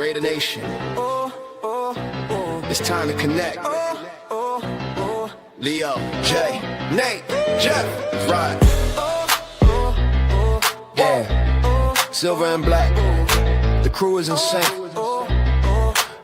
Raider Nation. It's time to connect. Leo, Jay, Nate, Jeff, right. Yeah, silver and black. The crew is insane.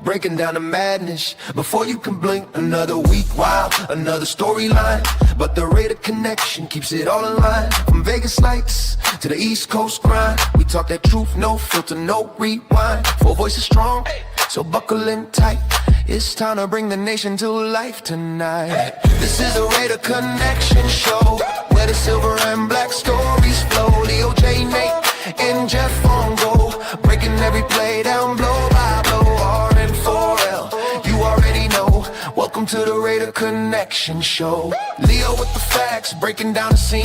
Breaking down the madness before you can blink. Another week, wow, another storyline. But the Raider connection keeps it all in line. From Vegas lights to the East Coast grind. We talk that truth, no filter, no rewind. Four voices strong, so buckle in tight. It's time to bring the nation to life tonight. This is the Raider Connection Show, where the silver and black stories flow. Leo, J, Nate, and Jeff on go, breaking every play down blow by blow. R-N-4-L, you already know. Welcome to the Raider Connection Show. Leo with the facts, breaking down the scene.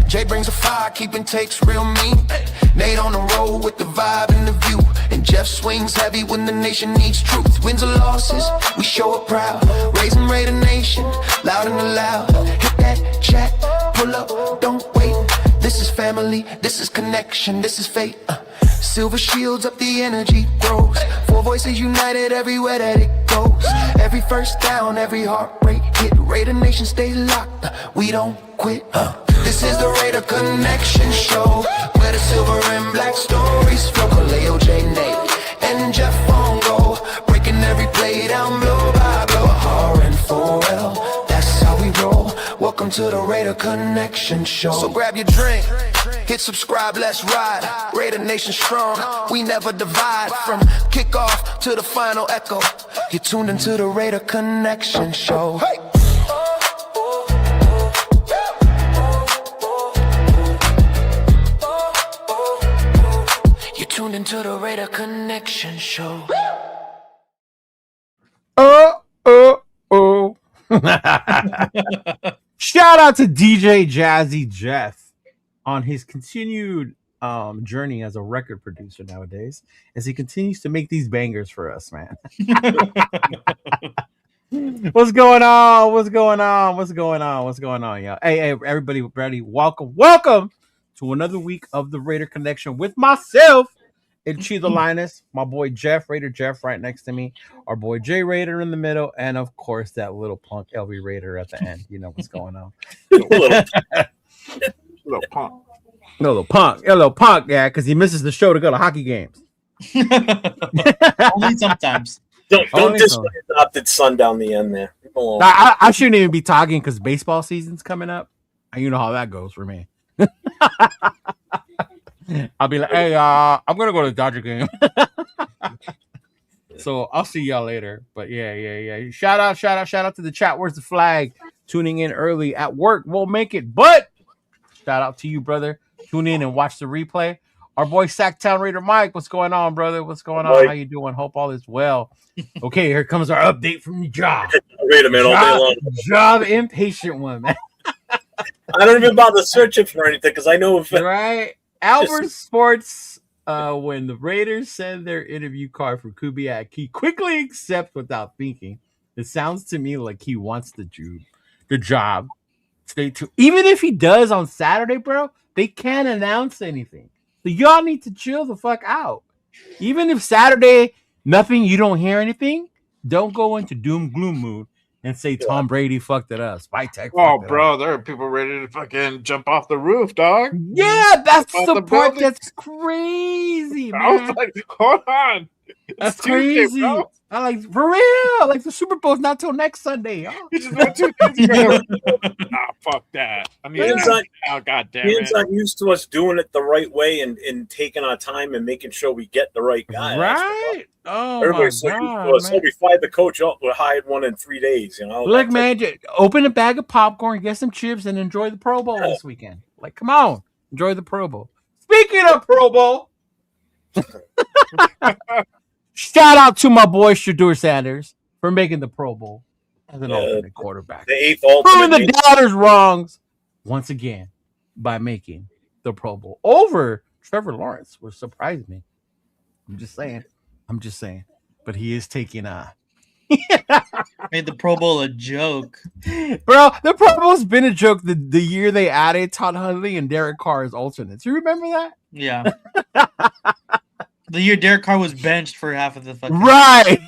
Jay brings a fire, keeping takes real mean. Nate on the road with the vibe and the view. And Jeff swings heavy when the nation needs truth. Wins or losses, we show up proud. Raising Raider Nation, loud and loud. Hit that chat, pull up, don't wait. This is family, this is connection, this is fate. Silver shields up, the energy grows. Four voices united everywhere that it goes. Every first down, every heartbreak hit. Raider Nation stay locked, we don't quit. This is the Raider Connection Show, where the silver and black stories flow. Leo, J, Nate, and Jeff on go, breaking every play down blow by blow. R-N-4-L, that's how we roll. Welcome to the Raider Connection Show. So grab your drink, hit subscribe, let's ride. Raider Nation strong, we never divide. From kickoff to the final echo, you're tuned into the Raider Connection Show. Hey! You're tuned into the Raider Connection Show. Shout out to DJ Jazzy Jeff on his continued journey as a record producer nowadays, as he continues to make these bangers for us, man. What's going on? What's going on? What's going on? What's going on, y'all? Hey, everybody, ready? Welcome to another week of the Raider Connection with myself and Chidolinus, my boy Jeff, Raider Jeff right next to me, our boy J Raider in the middle, and of course that little punk LV Raider at the end. You know what's going on. little punk, yeah, because he misses the show to go to hockey games. Only sometimes. Don't display adopted son down the end there. I shouldn't even be talking because baseball season's coming up. And you know how that goes for me. I'll be like, hey, I'm gonna go to the Dodger game. So I'll see y'all later. But yeah. Shout out to the chat. Where's the flag? Tuning in early at work won't make it, but shout out to you, brother. Tune in and watch the replay. Our boy Sacktown Raider Mike, what's going on, brother? What's going on? How you doing? Hope all is well. Okay, here comes our update from the job. Wait a minute, all day long. Job impatient one, man. I don't even bother searching for anything because I know if right. Albert Sports, when the Raiders send their interview card for Kubiak, he quickly accepts without thinking. It sounds to me like he wants the job. Stay tuned. Even if he does on Saturday, bro, they can't announce anything. So y'all need to chill the fuck out. Even if Saturday, nothing, you don't hear anything, don't go into doom gloom mood and say Tom Brady fucked it up. Spike Tech. Oh, bro, there are people ready to fucking jump off the roof, dog. Yeah, that's the part that's crazy, man. I was like, hold on. That's crazy. Bro. I like, for real. Like, the Super Bowl's not till next Sunday. Y'all. You just went 2 days ago. Nah, fuck that. I mean, oh, God damn it. Not used to us doing it the right way and taking our time and making sure we get the right guy. Right? Oh, everybody's so used to us. So we fired the coach up. We hired one in 3 days, you know? Look, man, open a bag of popcorn, get some chips, and enjoy the Pro Bowl this weekend. Like, come on. Enjoy the Pro Bowl. Speaking of Pro Bowl, shout out to my boy Shedeur Sanders for making the Pro Bowl as an alternate quarterback. The 8th alternate. Proving the doubters wrong once again by making the Pro Bowl over Trevor Lawrence, which surprised me. I'm just saying. But he is taking made the Pro Bowl a joke. Bro, the Pro Bowl's been a joke the year they added Todd Hundley and Derek Carr as alternates. You remember that? Yeah. The year Derek Carr was benched for half of the fucking. Right.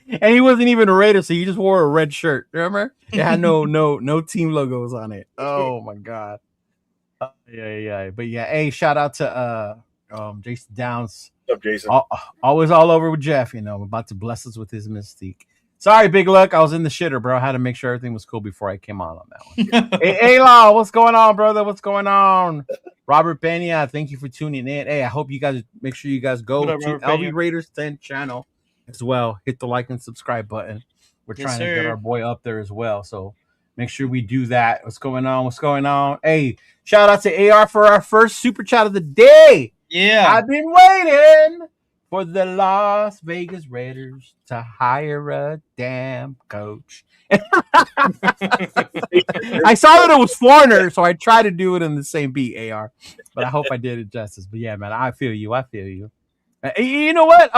And he wasn't even a Raider, so he just wore a red shirt. Remember? It had no team logos on it. Oh my god. Yeah. But yeah, hey, shout out to Jason Downs. What's up, Jason? Always all over with Jeff, about to bless us with his mystique. Sorry, Big Luck. I was in the shitter, bro. I had to make sure everything was cool before I came on that one. Hey, Law, what's going on, brother? What's going on? Robert Pena, thank you for tuning in. Hey, I hope you guys make sure you guys go to LV Raiders 10 channel as well. Hit the like and subscribe button. We're trying to get our boy up there as well. So make sure we do that. What's going on? What's going on? Hey, shout out to AR for our first super chat of the day. Yeah. I've been waiting for the Las Vegas Raiders to hire a damn coach. I saw that it was foreigner, so I tried to do it in the same beat, AR. But I hope I did it justice. But yeah, man, I feel you. You know what?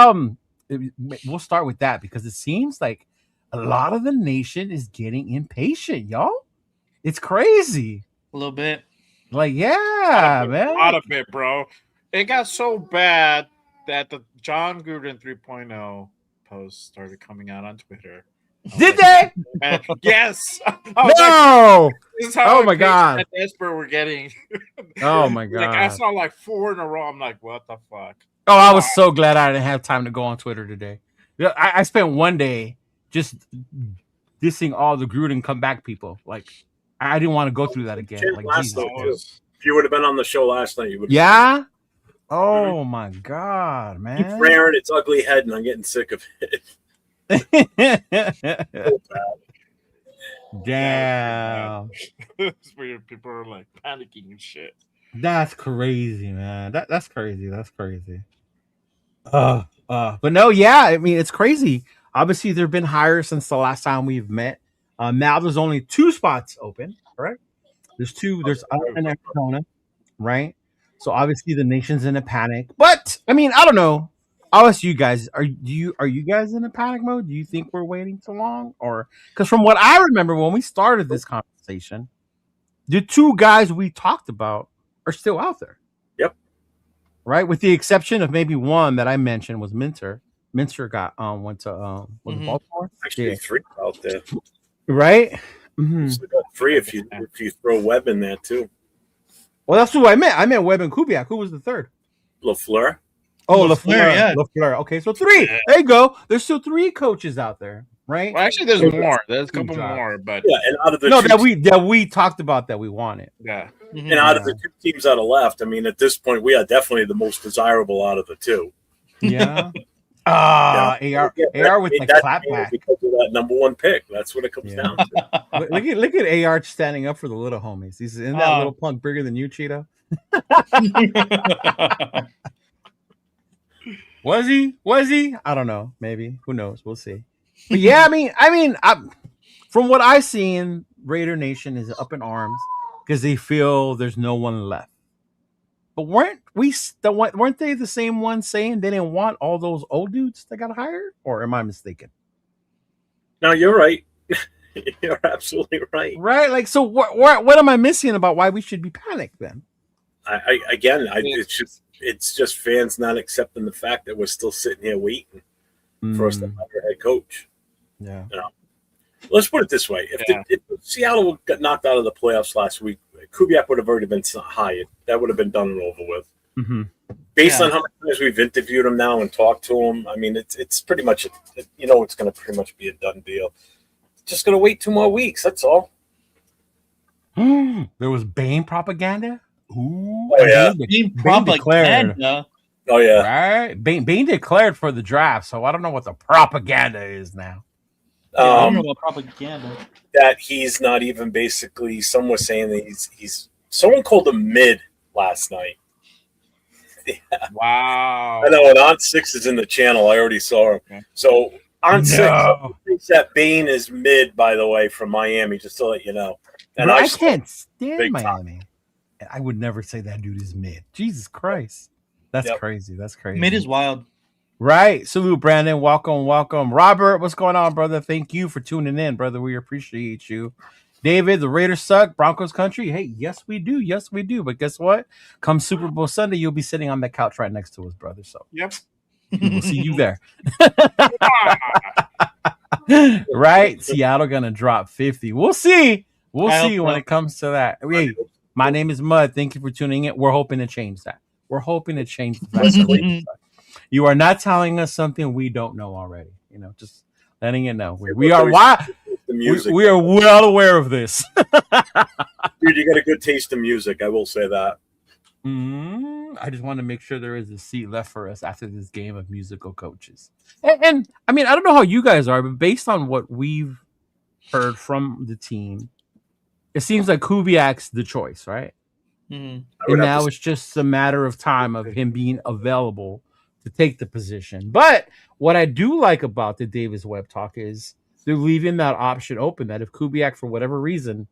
We'll start with that because it seems like a lot of the nation is getting impatient, y'all. It's crazy. A little bit. Like, yeah, man. A lot of it, bro. It got so bad that the John Gruden 3.0 posts started coming out on Twitter. Did they? Yes. No. Like, this is how my God. desperate we're getting. Oh my God. Like I saw like 4 in a row. I'm like, what the fuck? Oh, I was so glad I didn't have time to go on Twitter today. I spent one day just dissing all the Gruden comeback people. Like, I didn't want to go through that again. Like, Jesus. If you would have been on the show last night, you would. Yeah. Oh my God, man! Keep rearing its ugly head, and I'm getting sick of it. Damn. It's weird. People are like panicking and shit. That's crazy, man. That's crazy. But no, yeah. I mean, it's crazy. Obviously, there've been hires since the last time we've met. Now there's only 2 spots open, correct? There's 2. There's in Arizona, right? So obviously the nation's in a panic. But I mean, I don't know. I'll ask you guys: Are you guys in a panic mode? Do you think we're waiting too long, or because from what I remember when we started this conversation, the 2 guys we talked about are still out there. Yep. Right, with the exception of maybe one that I mentioned was Minter. Minter got went to was it Baltimore? Actually, 3 out there. Right. Mm-hmm. So got 3 if you throw Webb in there too. Well, that's who I meant. I meant Webb and Kubiak. Who was the third? LaFleur. Oh, LaFleur. Yeah. LaFleur. Okay, so 3. There you go. There's still 3 coaches out there, right? Well, actually, there's more. There's a couple more, but and out of the that we talked about that we wanted. Yeah. Mm-hmm. And out of the 2 teams that are left, I mean, at this point, we are definitely the most desirable out of the 2. Yeah. AR with the clapback because of that number 1 pick. That's what it comes down to. Look at AR standing up for the little homies. He's in that little punk bigger than you, Cheeto. Was he? I don't know. Maybe. Who knows? We'll see. But yeah, I mean, from what I've seen, Raider Nation is up in arms because they feel there's no one left. But weren't they the same ones saying they didn't want all those old dudes that got hired? Or am I mistaken? No, you're right. You're absolutely right. Right? Like, so what am I missing about why we should be panicked then? It's just fans not accepting the fact that we're still sitting here waiting for us to hire a head coach. Yeah. Let's put it this way: if Seattle got knocked out of the playoffs last week, Kubiak would have already been hired. That would have been done and over with. Mm-hmm. Based on how many times we've interviewed him now and talked to him, I mean, it's pretty much it's going to pretty much be a done deal. Just going to wait 2 more weeks. That's all. There was Bane propaganda. Ooh, oh yeah, Bane propaganda. Declared. Oh yeah, right. Bane declared for the draft, so I don't know what the propaganda is now. I don't know about propaganda. That he's not even basically. Some were saying that he's. Someone called him mid last night. Yeah. Wow. I know, and On 6 is in the channel. I already saw him. Okay. So On 6 thinks that Bane is mid, by the way, from Miami, just to let you know. And I can't stand Miami. I would never say that dude is mid. Jesus Christ. That's crazy. That's crazy. Mid is wild. Right. Salute, Brandon. Welcome. Robert, what's going on, brother? Thank you for tuning in, brother. We appreciate you. David, the Raiders suck. Broncos country. Hey, yes we do. Yes we do. But guess what? Come Super Bowl Sunday, you'll be sitting on that couch right next to us, brother. So Yep. we will see you there. Right? Seattle gonna drop 50. We'll see. We'll I see hope when so. it comes to that. Hey, my name is Mud. Thank you for tuning in. We're hoping to change that. We're hoping to change the fact that Raiders suck. You are not telling us something we don't know already. You know, just letting it know. We are The music. we are well aware of this. Dude, you got a good taste in music. I will say that. I just want to make sure there is a seat left for us after this game of musical coaches. And I mean, I don't know how you guys are, but based on what we've heard from the team, it seems like Kubiak's the choice, right? Mhm. And now it's just a matter of time of him being available to take the position. But what I do like about the Davis Webb talk is they're leaving that option open that if Kubiak, for whatever reason,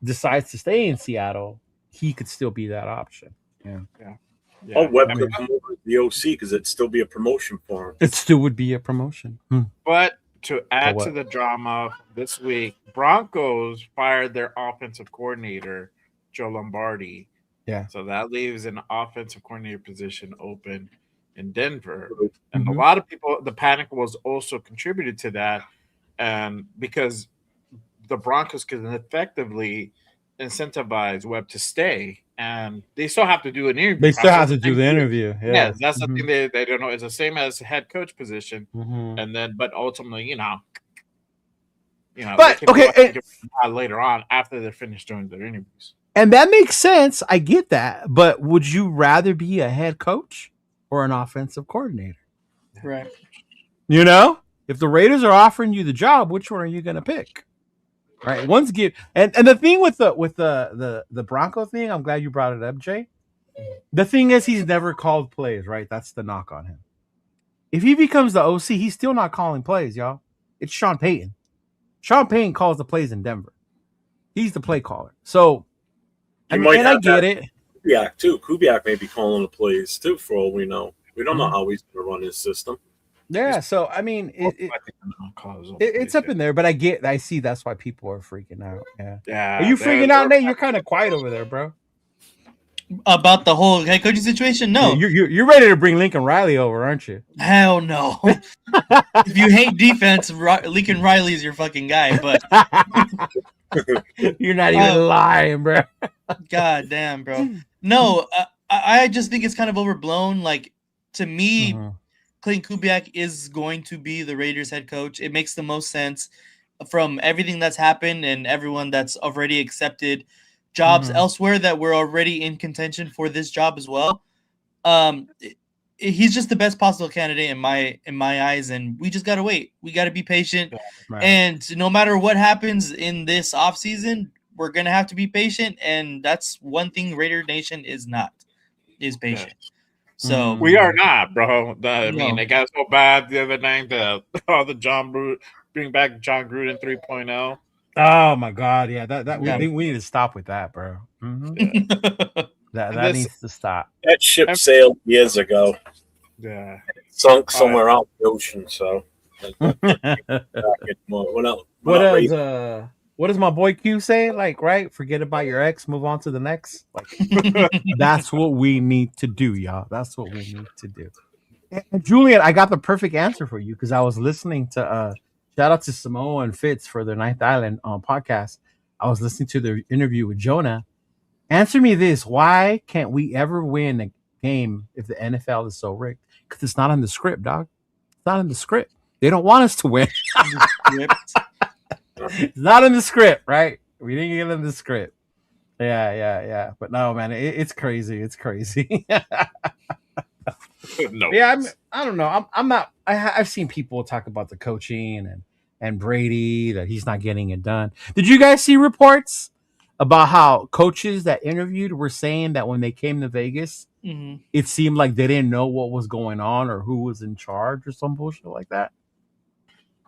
decides to stay in Seattle, he could still be that option. Yeah. Oh, Webb I could mean, come over to the OC because it'd still be a promotion for him. It still would be a promotion. but to add what? to the drama this week, Broncos fired their offensive coordinator, Joe Lombardi. Yeah. So that leaves an offensive coordinator position open in Denver. Mm-hmm. And a lot of people, the panic was also contributed to that. And because the Broncos can effectively incentivize Webb to stay, and they still have to do an interview. They still have to do the interview. Yeah. Yes, that's the thing they don't know. It's the same as head coach position. Mhm. And then, but ultimately, you know, But, they can okay, go ahead and get later on after they're finished doing their interviews. And that makes sense. I get that. But would you rather be a head coach or an offensive coordinator? Right. You know, if the Raiders are offering you the job, which one are you going to pick? Right. One's give and the thing with the Bronco thing, I'm glad you brought it up, Jay. The thing is, he's never called plays, right? That's the knock on him. If he becomes the OC, he's still not calling plays, y'all. It's Sean Payton. Sean Payton calls the plays in Denver. He's the play caller. So, I get it. Kubiak too. Kubiak may be calling the plays too, for all we know. We don't know how he's going to run his system. Yeah. So I mean, it's up in there, but I see that's why people are freaking out. Yeah. Yeah. Are you freaking out, Nate? You're kind of quiet over there, bro. About the whole head coaching situation? No. Yeah, you're ready to bring Lincoln Riley over, aren't you? Hell no. If you hate defense, Lincoln Riley is your fucking guy. But you're not even lying, bro. God damn, bro. No, I just think it's kind of overblown. Like, to me, Clayton Kubiak is going to be the Raiders head coach. It makes the most sense from everything that's happened and everyone that's already accepted jobs elsewhere that were already in contention for this job as well. He's just the best possible candidate in my eyes, and we just gotta wait. We gotta be patient, and no matter what happens in this offseason, we're gonna have to be patient. And that's one thing Raider Nation is patient. So we are not, bro. I mean, it got so bad the other night that bring back John Gruden 3.0. Oh my God, yeah, we need to stop with that, bro. That needs to stop. That ship sailed years ago. Yeah, it sunk somewhere out in the ocean. So, what does my boy Q say? Like, right? Forget about your ex, move on to the next. Like, that's what we need to do, y'all. That's what we need to do. And Julian, I got the perfect answer for you because I was listening to. Shout out to Samoa and Fitz for their Ninth Island podcast. I was listening to their interview with Jonah. Answer me this. Why can't we ever win a game if the NFL is so rigged? Because it's not in the script, dog. It's not in the script. They don't want us to win. It's not in the script, right? We didn't get in the script. Yeah. But no, man, it's crazy. It's crazy. No. Yeah, I don't know. I'm not. I've seen people talk about the coaching and Brady that he's not getting it done. Did you guys see reports about how coaches that interviewed were saying that when they came to Vegas, it seemed like they didn't know what was going on or who was in charge or some bullshit like that?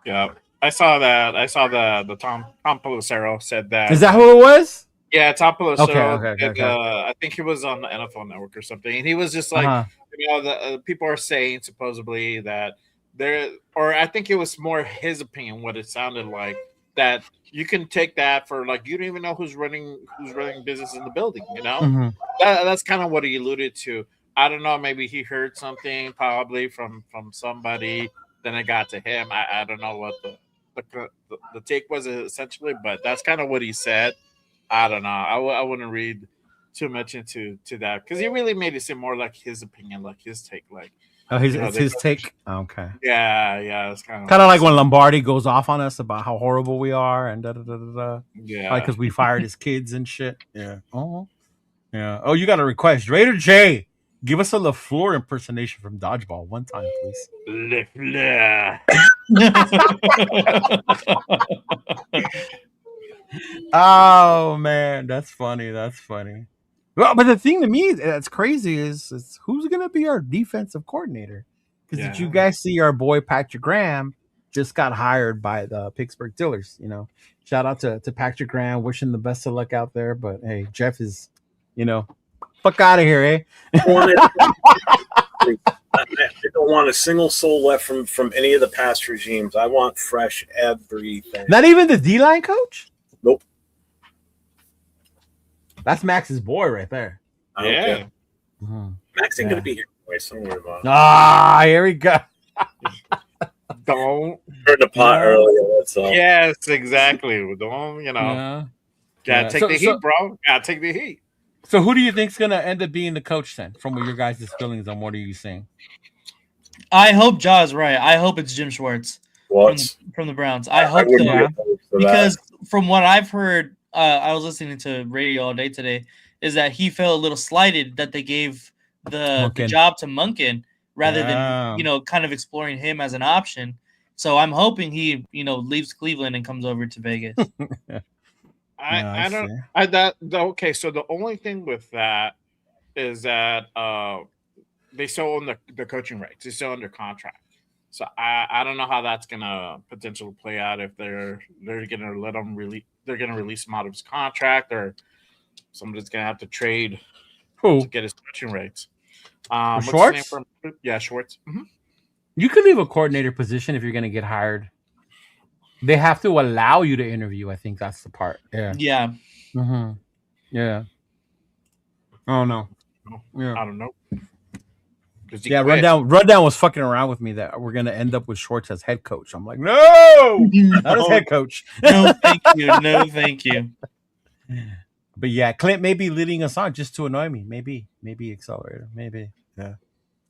Yeah, I saw that. I saw the Tom Pelissero said that. Is that who it was? Yeah, Tom Pelissero. Okay. I think he was on the NFL Network or something, and he was just like, the people are saying supposedly that I think it was more his opinion, what it sounded like, that you can take that for like you don't even know who's running business in the building. Mhm. That's kind of what he alluded to. I don't know. Maybe he heard something probably from somebody. Then it got to him. I don't know what the take was essentially, but that's kind of what he said. I don't know. I wouldn't read too much into that because he really made it seem more like his opinion, like his take, like It's his take. Okay. yeah, it's kind Kind of like when Lombardi goes off on us about how horrible we are and da da da da da. yeah. Like because we fired his kids and shit. Yeah. Oh. Yeah. Oh, you got a request, Raider J. Give us a LaFleur impersonation from Dodgeball one time, please. Oh man, that's funny. That's funny. Well, but the thing to me that's crazy is who's gonna be our defensive coordinator? Because did you Yeah. guys see our boy Patrick Graham just got hired by the Pittsburgh Steelers? Shout out to Patrick Graham, wishing the best of luck out there. But hey, Jeff is, fuck out of here, eh? I don't want a single soul left from any of the past regimes. I want fresh everything. Not even the D-line coach? Nope. That's Max's boy right there. I don't Yeah. care. Mhm. Max ain't Yeah. gonna be here anyway, so don't worry about it. Ah, here we go. Don't. Heard the pot Yeah. earlier, that's all. Yes, exactly. Don't Yeah. gotta Yeah. take So- the so- heat, bro. Gotta take the heat. So who do you think's gonna end up being the coach then? From what your guys' feelings on what are you saying? I hope Jaw's right. I hope it's Jim Schwartz What? from the Browns. I hope wouldn't so. be opposed to that. Because from what I've heard, I was listening to radio all day today, is that he felt a little slighted that they gave the Munkin. job to Munkin rather Yeah. than kind of exploring him as an option. So I'm hoping he leaves Cleveland and comes over to Vegas. I don't. see. Okay. So the only thing with that is that they still own the coaching rights. They still under contract. So I don't know how that's gonna potentially play out if they're gonna let him they're gonna release him out of his contract or somebody's gonna have to trade Who? to get his coaching rights. What's his Schwartz? name yeah, Schwartz. Mhm. You could leave a coordinator position if you're gonna get hired. They have to allow you to interview. I think that's the part. Yeah. Yeah. Mm-hmm. Yeah. Oh no. Yeah. I don't know. 'Cause he Yeah, quit. Rundown was fucking around with me that we're gonna end up with Schwartz as head coach. I'm like, no, not as head coach. No, thank you. No, thank you. But yeah, Clint may be leading us on just to annoy me. Maybe Accelerator. Maybe. Yeah.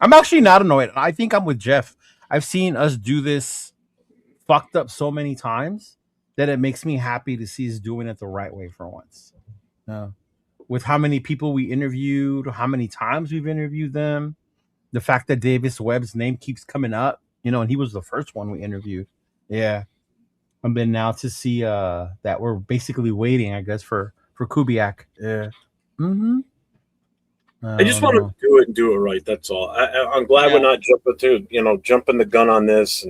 I'm actually not annoyed. I think I'm with Jeff. I've seen us do this fucked up so many times that it makes me happy to see us doing it the right way for once. With how many people we interviewed, how many times we've interviewed them, the fact that Davis Webb's name keeps coming up, and he was the first one we interviewed. Yeah. And then now to see that we're basically waiting, I guess, for Kubiak. Yeah. Mm-hmm. I just want to do it and do it right. That's all. I'm glad we're not jumping the gun on this.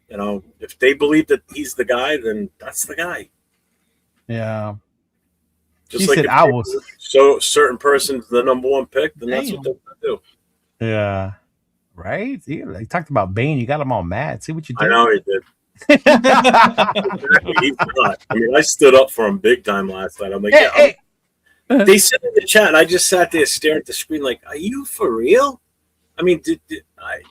And if they believe that he's the guy, then that's the guy. Yeah. Just He like said if I they was. believe so certain person's the number one pick, then that's what they're gonna do. Yeah. Right? Yeah, they talked about Bane. You got him all mad. See what you did? I know he did. Exactly. He's not. I mean, I stood up for him big time last night. I'm like, They said in the chat, and I just sat there staring at the screen like, are you for real? I mean,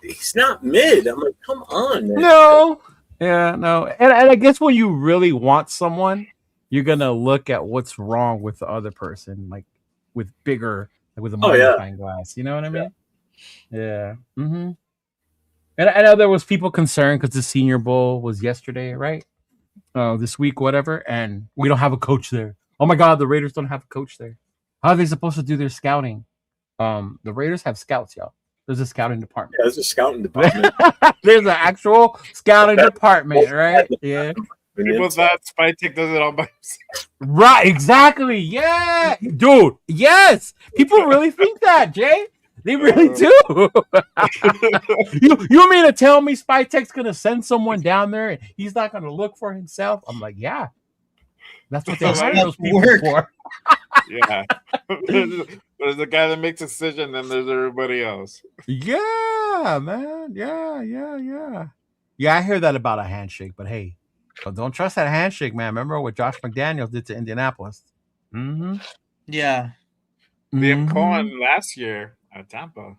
he's not mid. I'm like, come on, man. No. Yeah, no. And I guess when you really want someone, you're going to look at what's wrong with the other person, like with a magnifying glass. You know what I mean? Yeah. Mm-hmm. And I know there was people concerned because the Senior Bowl was yesterday, right? This week, whatever. And we don't have a coach there. Oh, my God, the Raiders don't have a coach there. How are they supposed to do their scouting? The Raiders have scouts, y'all. There's a scouting department. Yeah, there's a scouting department. There's an actual scouting department, right? Yeah. People thought Spytek does it all by himself. Right, exactly. Yeah. Dude, yes. People really think that, Jay. They really do. you mean to tell me Spytek's going to send someone down there and he's not going to look for himself? I'm like, yeah. That's what they hire those people for. Yeah. There's the guy that makes a decision, then there's everybody else. Yeah, man. Yeah. Yeah, I hear that about a handshake, but hey, But don't trust that handshake, man. Remember what Josh McDaniels did to Indianapolis? Mm-hmm. Yeah. Liam Cohen last year at Tampa.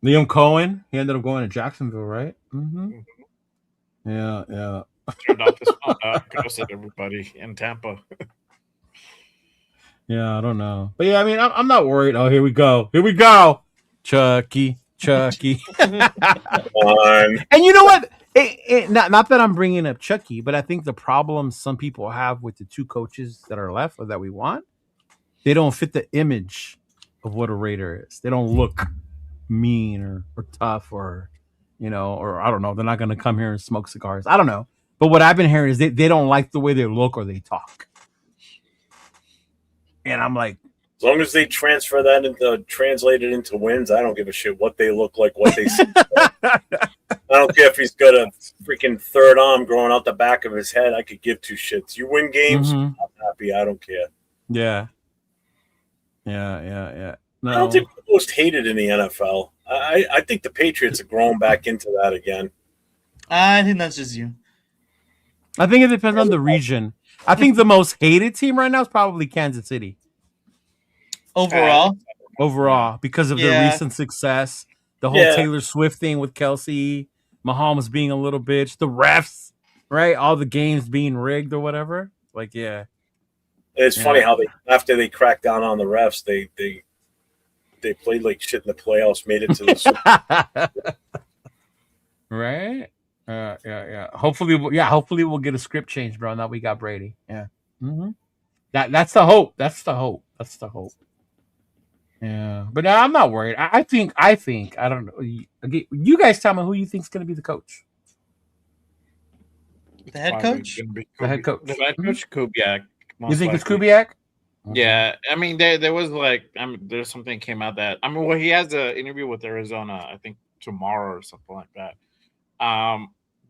Liam Cohen, he ended up going to Jacksonville, right? Mm-hmm. Yeah. Turned out to spawn out, ghosted everybody in Tampa. Yeah, I don't know. But yeah, I mean, I'm not worried. Oh, here we go. Chucky. On. And you know what? Not that I'm bringing up Chucky, but I think the problem some people have with the two coaches that are left or that we want, they don't fit the image of what a Raider is. They don't look mean or tough or, or I don't know. They're not going to come here and smoke cigars. I don't know. But what I've been hearing is they don't like the way they look or they talk. And I'm like, as long as they transfer that into translate it into wins, I don't give a shit what they look like, what they see. I don't care if he's got a freaking third arm growing out the back of his head. I could give two shits. You win games, I'm happy. I don't care. Yeah. No. I don't think we're the most hated in the NFL. I think the Patriots are growing back into that again. I think that's just you. I think it depends on the region. I think the most hated team right now is probably Kansas City. Overall, because of their recent success, the whole Taylor Swift thing with Kelsey, Mahomes being a little bitch, the refs, right? All the games being rigged or whatever. Like, yeah. It's funny how after they cracked down on the refs, they played like shit in the playoffs, made it to the Super Bowl. Right? Yeah. Hopefully we'll get a script change, bro. Now we got Brady. Yeah. Mm-hmm. That's the hope. That's the hope. Yeah, but I'm not worried. I think I don't know. You guys tell me who you think's going to be the coach. The head coach. The head coach. Kubiak. You think it's Kubiak? Yeah, I mean, there was there's something came out that he has an interview with Arizona, I think tomorrow or something like that.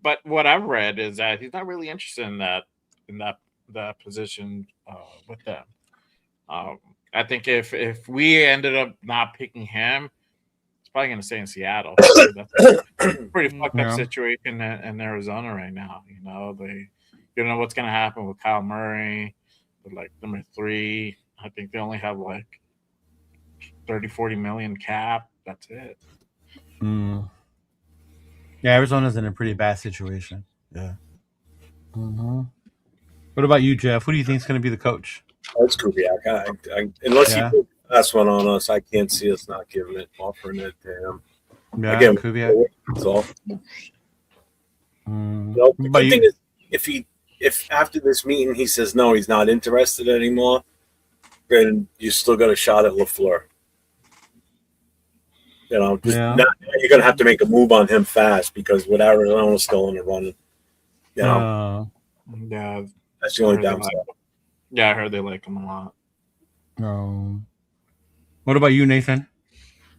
But what I've read is that he's not really interested in that position with them. I think if we ended up not picking him, he's probably going to stay in Seattle. That's a pretty fucked up situation in Arizona right now. You don't know what's going to happen with Kyle Murray. Like number 3, I think they only have like 30-40 million cap. That's it. Yeah, Arizona's in a pretty bad situation. Yeah. Mm-hmm. What about you, Jeff? Who do you think is going to be the coach? It's Kubiak. Unless he puts the last one on us, I can't see us not giving it, offering it to him. Yeah, again, Kubiak. That's all. The good thing is, if after this meeting he says no, he's not interested anymore, then you still got a shot at LaFleur. Now you're going to have to make a move on him fast because with Arizona's still in the running. Yeah, that's the only downside. I heard they like him a lot. What about you, Nathan?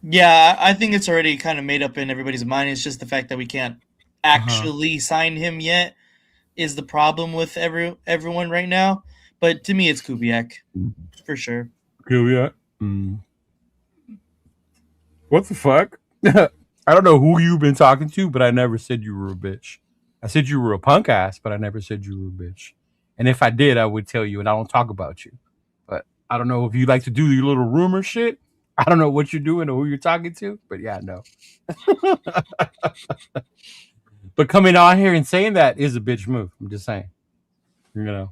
Yeah, I think it's already kind of made up in everybody's mind. It's just the fact that we can't actually sign him yet is the problem with everyone right now. But to me, it's Kubiak for sure. Kubiak. What the fuck? I don't know who you've been talking to, but I never said you were a bitch. I said you were a punk ass, but I never said you were a bitch. And if I did, I would tell you, and I don't talk about you. But I don't know if you like to do your little rumor shit. I don't know what you're doing or who you're talking to, but yeah, no. But coming on here and saying that is a bitch move. I'm just saying. My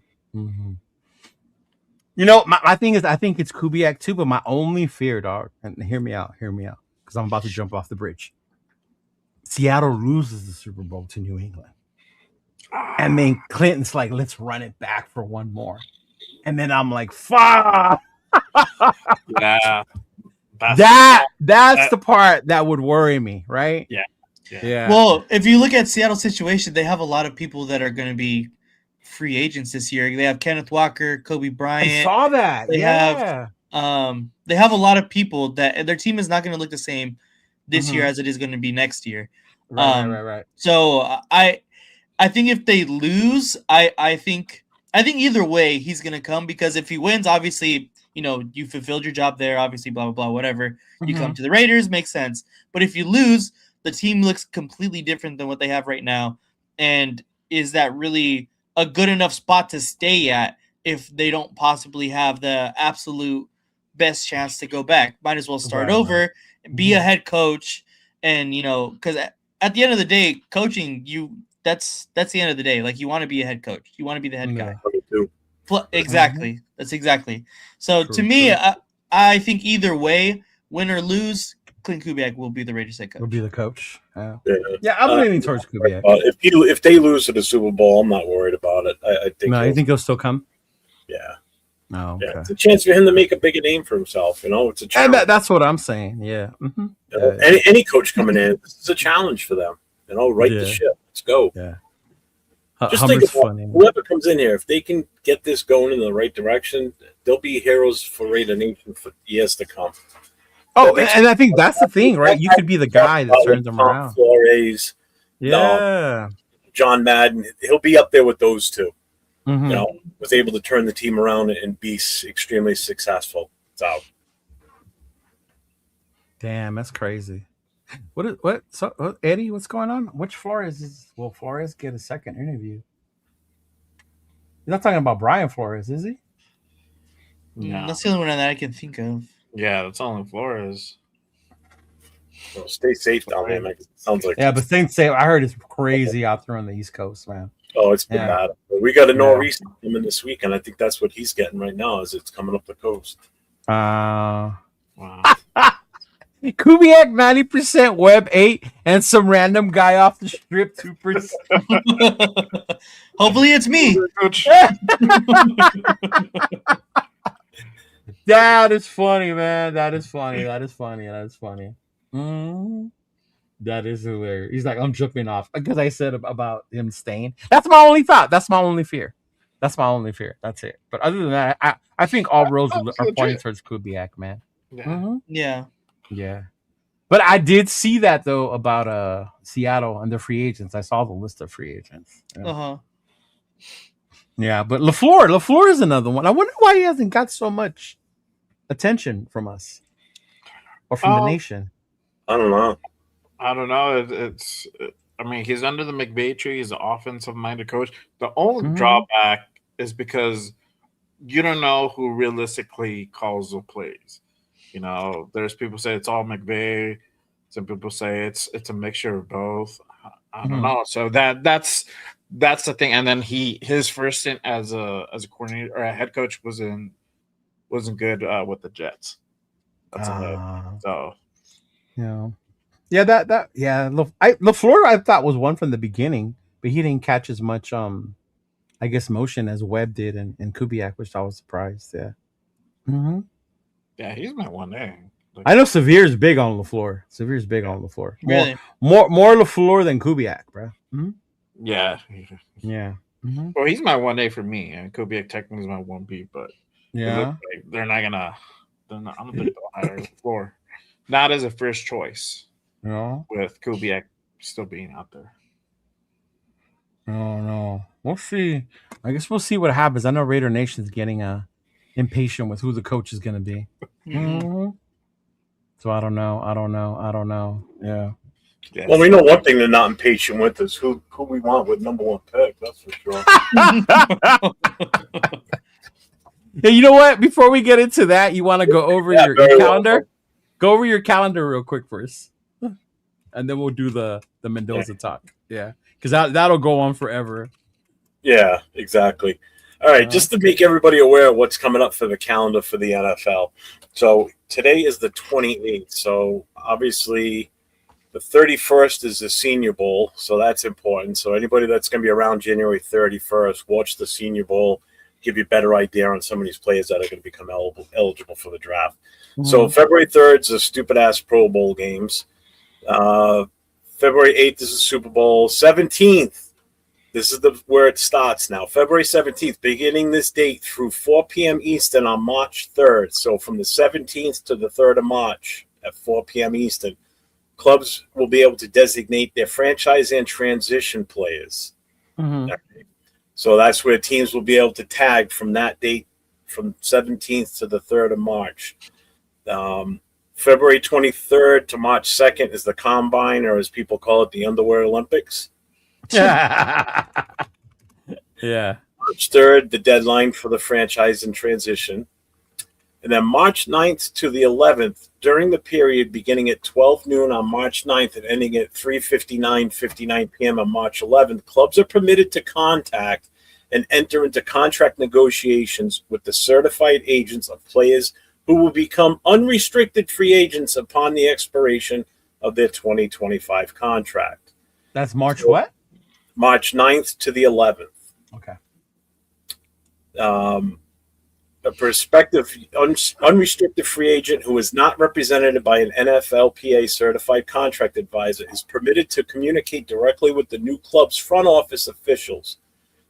thing is, I think it's Kubiak too, but my only fear, dog, and hear me out, because I'm about to jump off the bridge. Seattle loses the Super Bowl to New England. And then Clinton's like, let's run it back for one more. And then I'm like, fuck. Yeah. That's the part that would worry me, right? Yeah. Well, if you look at Seattle's situation, they have a lot of people that are going to be free agents this year. They have Kenneth Walker, Kobe Bryant. I saw that. They have a lot of people that their team is not going to look the same this year as it is going to be next year. Right. So I think if they lose, I think either way he's going to come, because if he wins, obviously, you fulfilled your job there, obviously, blah, blah, blah, whatever. You come to the Raiders, makes sense. But if you lose, the team looks completely different than what they have right now. And is that really a good enough spot to stay at if they don't possibly have the absolute best chance to go back. Might as well start over, be a head coach, and because at the end of the day, coaching that's the end of the day. Like, you want to be a head coach, you want to be the head guy. Exactly. That's exactly. So to me, I think either way, win or lose, Clint Kubiak will be the Raiders head coach. Will be the coach. Yeah, I'm leaning towards Kubiak. If they lose to the Super Bowl, I'm not worried about it. I think. No, you think he'll still come? Yeah. Oh, okay. Yeah, it's a chance for him to make a bigger name for himself. It's a challenge. And that's what I'm saying. Yeah. Any coach coming in, this is a challenge for them. Right the ship. Let's go. Yeah. Just think about whoever comes in here. If they can get this going in the right direction, they'll be heroes for Raider Nation for years to come. Oh, and I think that's the thing, right? You could be the guy that turns them around. Flores, John Madden, he'll be up there with those two. Was able to turn the team around and be extremely successful. So, damn, that's crazy. What? So, Eddie, what's going on? Which Flores will Flores get a second interview? You're not talking about Brian Flores, is he? No. That's the only one that I can think of. Yeah, that's only Flores. Well, stay safe down there, man. Sounds like but stay safe. I heard it's crazy out there on the East Coast, man. Oh, it's been bad. We got a nor'easter coming this week, and I think that's what he's getting right now. Is it's coming up the coast. Wow. Kubiak 90%, Webb 8, and some random guy off the strip 2%. Hopefully it's me. That is funny, man. That is funny. That is hilarious. He's like, I'm jumping off because I said about him staying. That's my only thought. That's my only fear. That's it. But other than that, I think all roads are pointing towards Kubiak, man. Yeah. But I did see that though about Seattle and the free agents. I saw the list of free agents. Yeah, but LaFleur is another one. I wonder why he hasn't got so much attention from us or from the nation. I don't know. I mean, he's under the McVay tree. He's an offensive-minded coach. The only drawback is because you don't know who realistically calls the plays. There's people say it's all McVay. Some people say it's a mixture of both. I don't know. So that's the thing. And then his first stint as a coordinator or a head coach wasn't good with the Jets. That's so LaFleur I thought was one from the beginning, but he didn't catch as much I guess motion as Webb did and Kubiak, which I was surprised. Yeah. Yeah, he's my 1A. I know Severe's big on LaFleur. Really? More LaFleur than Kubiak, bro. Yeah. Well, he's my 1A for me, and Kubiak technically is my 1B, but they're not gonna. I don't think they'll hire LaFleur. Not as a first choice. No. With Kubiak still being out there. No. We'll see. I guess we'll see what happens. I know Raider Nation's getting impatient with who the coach is going to be. So I don't know. Yeah. Well, we know one thing they're not impatient with is who we want with number 1 pick. That's for sure. Hey, you know what? Before we get into that, you want to go over your calendar? Well. Go over your calendar real quick first, and then we'll do the Mendoza talk. Yeah, because that'll go on forever. Yeah, exactly. All right, just to make everybody aware of what's coming up for the calendar for the NFL. So today is the 28th. So obviously the 31st is the Senior Bowl. So that's important. So anybody that's going to be around January 31st, watch the Senior Bowl, give you a better idea on some of these players that are going to become eligible for the draft. So February 3rd is the stupid-ass Pro Bowl games. February 8th is the Super Bowl. 17th. This is where it starts now. February 17th, beginning this date through 4 p.m. Eastern on March 3rd. So from the 17th to the 3rd of March at 4 p.m. Eastern, clubs will be able to designate their franchise and transition players. So that's where teams will be able to tag from that date from 17th to the 3rd of March. February 23rd to March 2nd is the Combine, or as people call it, the Underwear Olympics. Yeah. March 3rd, the deadline for the franchise in transition. And then March 9th to the 11th, during the period beginning at 12 noon on March 9th and ending at 3:59 p.m. on March 11th, clubs are permitted to contact and enter into contract negotiations with the certified agents of players who will become unrestricted free agents upon the expiration of their 2025 contract. That's March what? March 9th to the 11th. Okay. A prospective unrestricted free agent who is not represented by an NFLPA certified contract advisor is permitted to communicate directly with the new club's front office officials,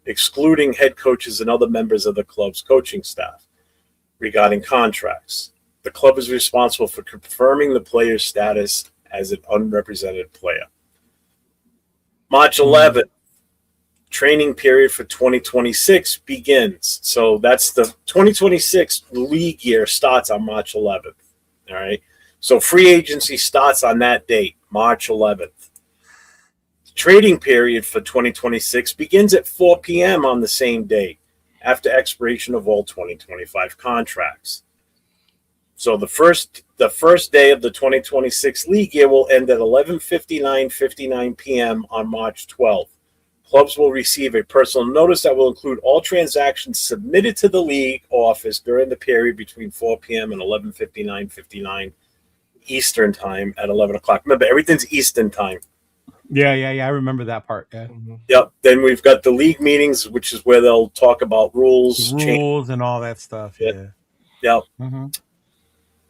excluding head coaches and other members of the club's coaching staff, regarding contracts. The club is responsible for confirming the player's status as an unrepresented player. March 11th, training period for 2026 begins. So that's the 2026 league year starts on March 11th. All right. So free agency starts on that date, March 11th. Trading period for 2026 begins at 4 p.m. on the same day after expiration of all 2025 contracts. So the first day of the 2026 league year will end at 11:59 p.m. on March 12th. Clubs will receive a personal notice that will include all transactions submitted to the league office during the period between 4 p.m. and 11:59 Eastern time at 11 o'clock. Remember, everything's Eastern time. Yeah. I remember that part. Yeah. Yep. Then we've got the league meetings, which is where they'll talk about rules And all that stuff. Yeah. Yep. Mm-hmm.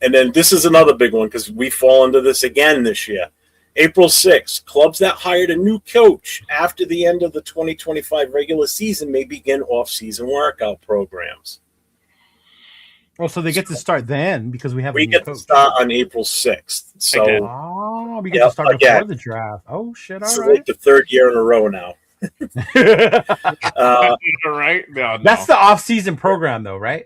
And then this is another big one because we fall into this again this year. April 6th, clubs that hired a new coach after the end of the 2025 regular season may begin off-season workout programs. Well, so they get to start then because we have We get to start on April 6th. So we get to start before the draft. Oh, shit. All right. Like the third year in a row now. Right? No. That's the off-season program, though, right?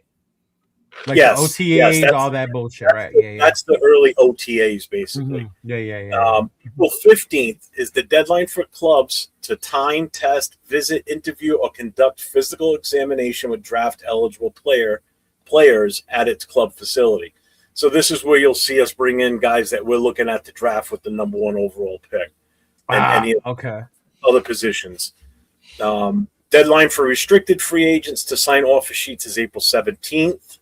Like yes, the OTAs, all that bullshit, right? Yeah. That's the early OTAs, basically. Mm-hmm. Yeah. April 15th is the deadline for clubs to time, test, visit, interview, or conduct physical examination with draft-eligible players at its club facility. So this is where you'll see us bring in guys that we're looking at the draft with the number 1 overall pick. And any other positions. Deadline for restricted free agents to sign offer sheets is April 17th.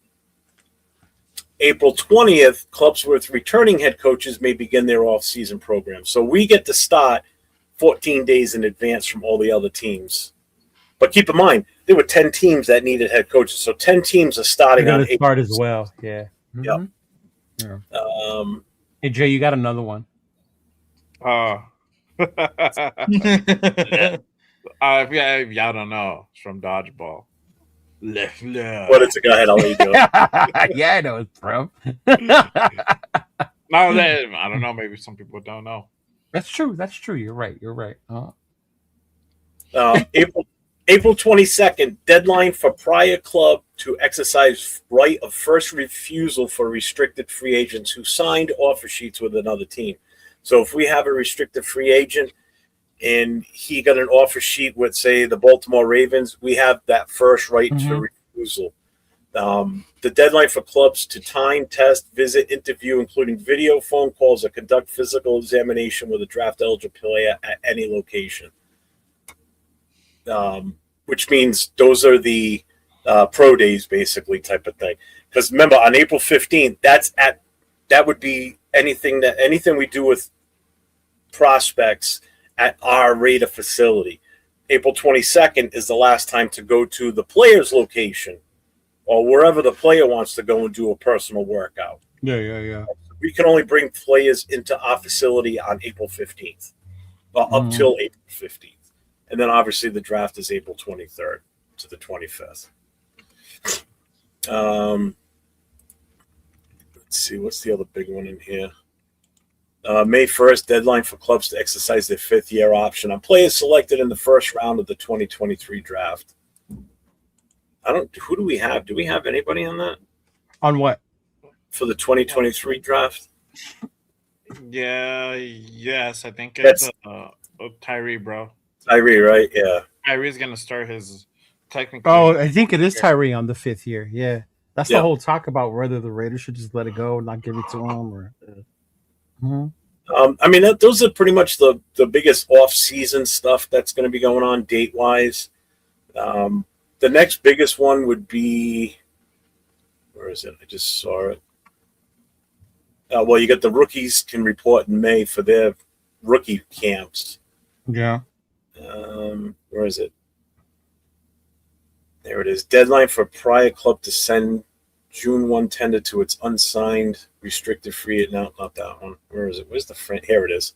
April 20th, clubs with returning head coaches may begin their off-season program. So we get to start 14 days in advance from all the other teams. But keep in mind, there were 10 teams that needed head coaches. So 10 teams are starting on April. Start as well. Yeah. Mm-hmm. Yep. Yeah. Hey, Jay, you got another one. I don't know. It's from Dodgeball. What is it? Go ahead. I'll let you do it. Yeah, I know it's from. No, I don't know. Maybe some people don't know. That's true. You're right. April 22nd, deadline for prior club to exercise right of first refusal for restricted free agents who signed offer sheets with another team. So if we have a restricted free agent and he got an offer sheet with, say, the Baltimore Ravens, we have that first right to refusal. The deadline for clubs to time, test, visit, interview, including video, phone calls, or conduct physical examination with a draft-eligible player at any location. Which means those are the pro days, basically, type of thing. Because remember, on April 15th, that would be anything we do with prospects at our Raider facility. April 22nd is the last time to go to the player's location or wherever the player wants to go and do a personal workout. Yeah. We can only bring players into our facility on April 15th, up till April 15th. And then obviously the draft is April 23rd to the 25th. Let's see, what's the other big one in here? May 1st, deadline for clubs to exercise their 5th-year option on players selected in the first round of the 2023 draft. Who do we have? Do we have anybody on that? On what? For the 2023 draft? Yes, I think it's Tyree, bro. Tyree, right? Yeah. Tyree's going to start his technically. Oh, I think it is Tyree on the 5th year. Yeah, that's the Yeah. whole talk about whether the Raiders should just let it go, not give it to him, or. Mhm. I mean, those are pretty much the biggest off-season stuff that's going to be going on date-wise. The next biggest one would be, where is it? I just saw it. Well, you got the rookies can report in May for their rookie camps. Yeah. Where is it? There it is. Deadline for prior club to send June 1 tender to its unsigned restricted free. No, not that one. Where is it? Where's the front? Here it is.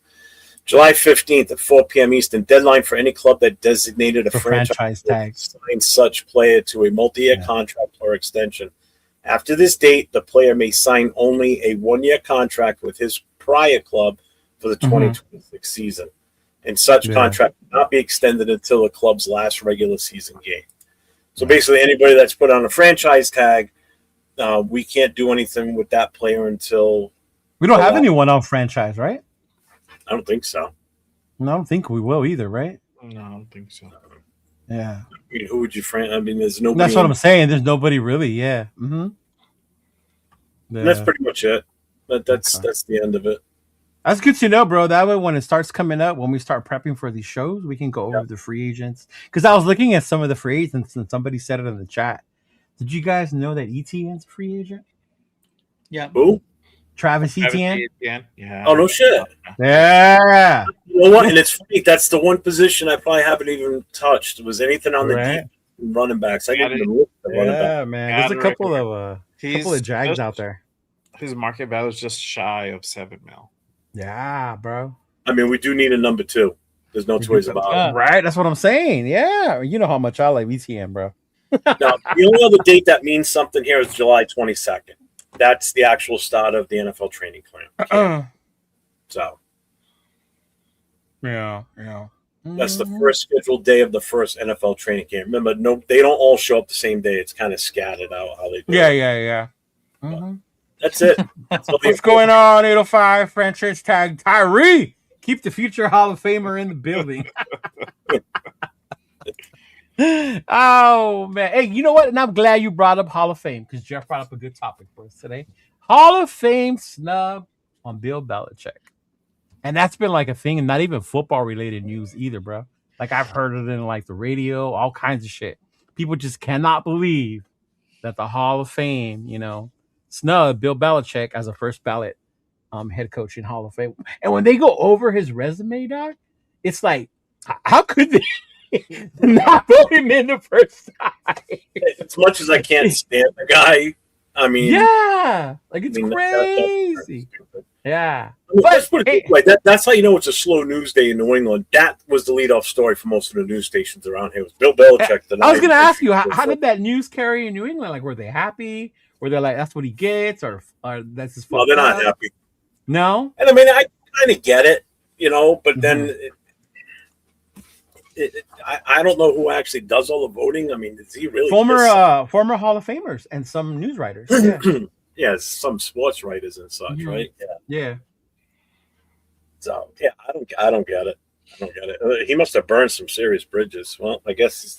July 15th at 4 p.m. Eastern. Deadline for any club that designated a franchise tag to sign such player to a multi-year contract or extension. After this date, the player may sign only a one-year contract with his prior club for the 2026 season, and such contract will not be extended until the club's last regular season game. So basically, anybody that's put on a franchise tag, we can't do anything with that player until we don't have anyone on franchise, right? I don't think so. No, I don't think we will either, right? No, I don't think so. Yeah. I mean, who would you I mean, there's nobody. That's what I'm saying. There's nobody really. Yeah. Mm-hmm. That's pretty much it. But that's the end of it. That's good to know, bro. That way, when it starts coming up, when we start prepping for these shows, we can go over the free agents. Because I was looking at some of the free agents, and somebody said it in the chat. Did you guys know that ETN's a free agent? Yeah. Who? Travis Etienne. Yeah. Oh, no shit. Yeah. You know what? And it's funny. That's the one position I probably haven't even touched. Was anything on the deep running backs? I didn't even look at running back. Man. There's a couple of Jags out there. His market value is just shy of $7 million. Yeah, bro. I mean, we do need a number 2. There's no two ways about it. Right? That's what I'm saying. Yeah. You know how much I like ETN, bro. Now, the only other date that means something here is July 22nd. That's the actual start of the NFL training camp. So, yeah. That's the first scheduled day of the first NFL training camp. Remember, they don't all show up the same day. It's kind of scattered out how they do it. Yeah. Mm-hmm. That's it. What's going on, 805 franchise tag Tyree? Keep the future Hall of Famer in the building. Oh, man. Hey, you know what? And I'm glad you brought up Hall of Fame because Jeff brought up a good topic for us today. Hall of Fame snub on Bill Belichick. And that's been like a thing, and not even football-related news either, bro. Like, I've heard it in, like, the radio, all kinds of shit. People just cannot believe that the Hall of Fame, snubbed Bill Belichick as a first ballot head coach in Hall of Fame. And when they go over his resume, dog, it's like, how could they not put him in the first time? As much as I can't stand the guy, I mean, it's crazy. Yeah. I mean, let's put it this way. That's how you know it's a slow news day in New England. That was the leadoff story for most of the news stations around here. It was Bill Belichick. I was going to ask you, how did that news carry in New England? Like, were they happy? Were they like, that's what he gets? Or that's his fault? No, they're not happy. No? And I mean, I kind of get it, but then I don't know who actually does all the voting. I mean, is he really former Hall of Famers and some news writers? Yeah, some sports writers and such, right? Yeah. So I don't get it. He must have burned some serious bridges. Well, I guess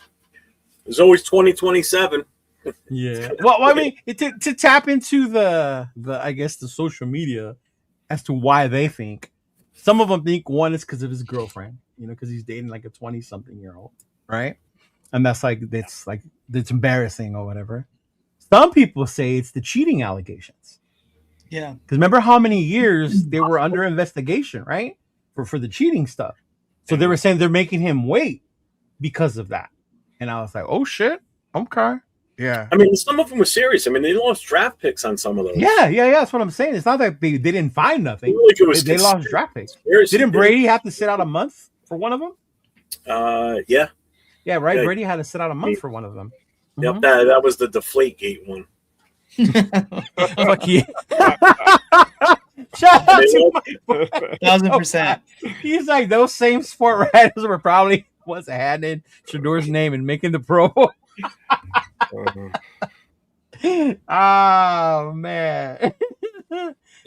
there's always 2027. Yeah. Well, I mean, to tap into the I guess the social media as to why they think. Some of them think one is because of his girlfriend, because he's dating like a 20-something-year-old, right? And that's it's embarrassing or whatever. Some people say it's the cheating allegations. Yeah. Because remember how many years they were under investigation, right? For the cheating stuff. So they were saying they're making him wait because of that. And I was like, oh shit. Okay. Yeah. I mean, some of them were serious. I mean, they lost draft picks on some of those. Yeah. That's what I'm saying. It's not that they didn't find nothing. They lost draft picks. Didn't Brady have to sit out a month for one of them? Yeah. Yeah, right. Yeah. Brady had to sit out a month for one of them. Yep, that was the Deflategate one. Fuck you. Shout out to my 1,000%. He's like, those same sport writers were probably what's adding Shador's name and making the Pro. Oh man.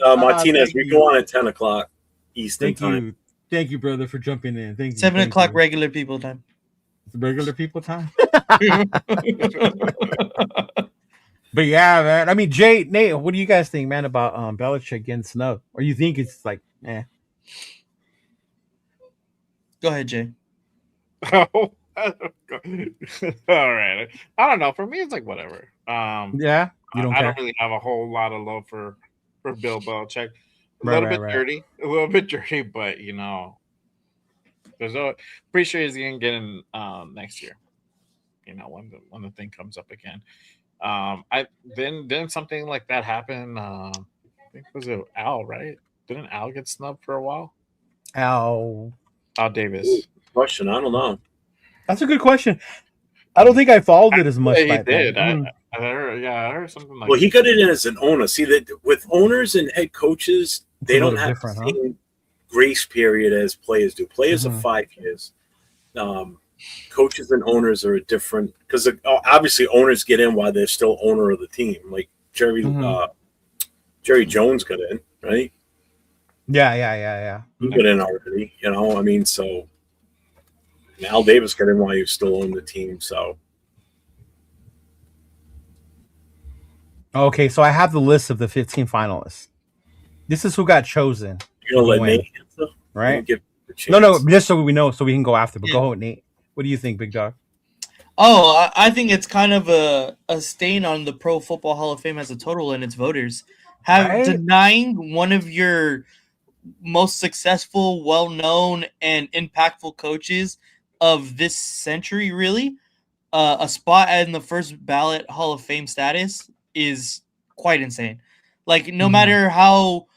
Martinez, we go on at 10 o'clock Eastern time. Thank you, brother, for jumping in. Thank you. 7 o'clock regular people time. It's regular people time. But yeah, man. I mean, Jay, Nate, what do you guys think, man, about Belichick getting snubbed? Or you think it's like, eh? Go ahead, Jay. Oh, all right. I don't know. For me, it's like whatever. Yeah, you don't I care. don't really have a whole lot of love for Bill Belichick. A Right, little right, bit right. dirty, but there's a pretty sure he's gonna get in next year. When the thing comes up again. I then something like that happen. I think was it Al, right? Didn't Al get snubbed for a while? Al Davis. Question, I don't know. That's a good question. I don't think I followed it as much. Yeah, he back then. did. I heard something like. Well, he got it in as an owner. See that with owners and head coaches, they a don't little have different, the same grace period as players do. Players are 5 years. Coaches and owners are different because obviously owners get in while they're still owner of the team. Like Jerry Jones got in, right? Yeah. He got in already. I mean, so and Al Davis got in while he was still on the team. So Okay, so I have the list of the 15 finalists. This is who got chosen. you're gonna let win, Nate answer, right? Give the chance. No, just so we know, so we can go after. But Yeah. go ahead, Nate. What do you think, Big Dog? Oh, I think it's kind of a stain on the Pro Football Hall of Fame as a total and its voters. Right? Denying one of your most successful, well-known, and impactful coaches of this century, really, a spot in the first ballot Hall of Fame status is quite insane. Like, no matter how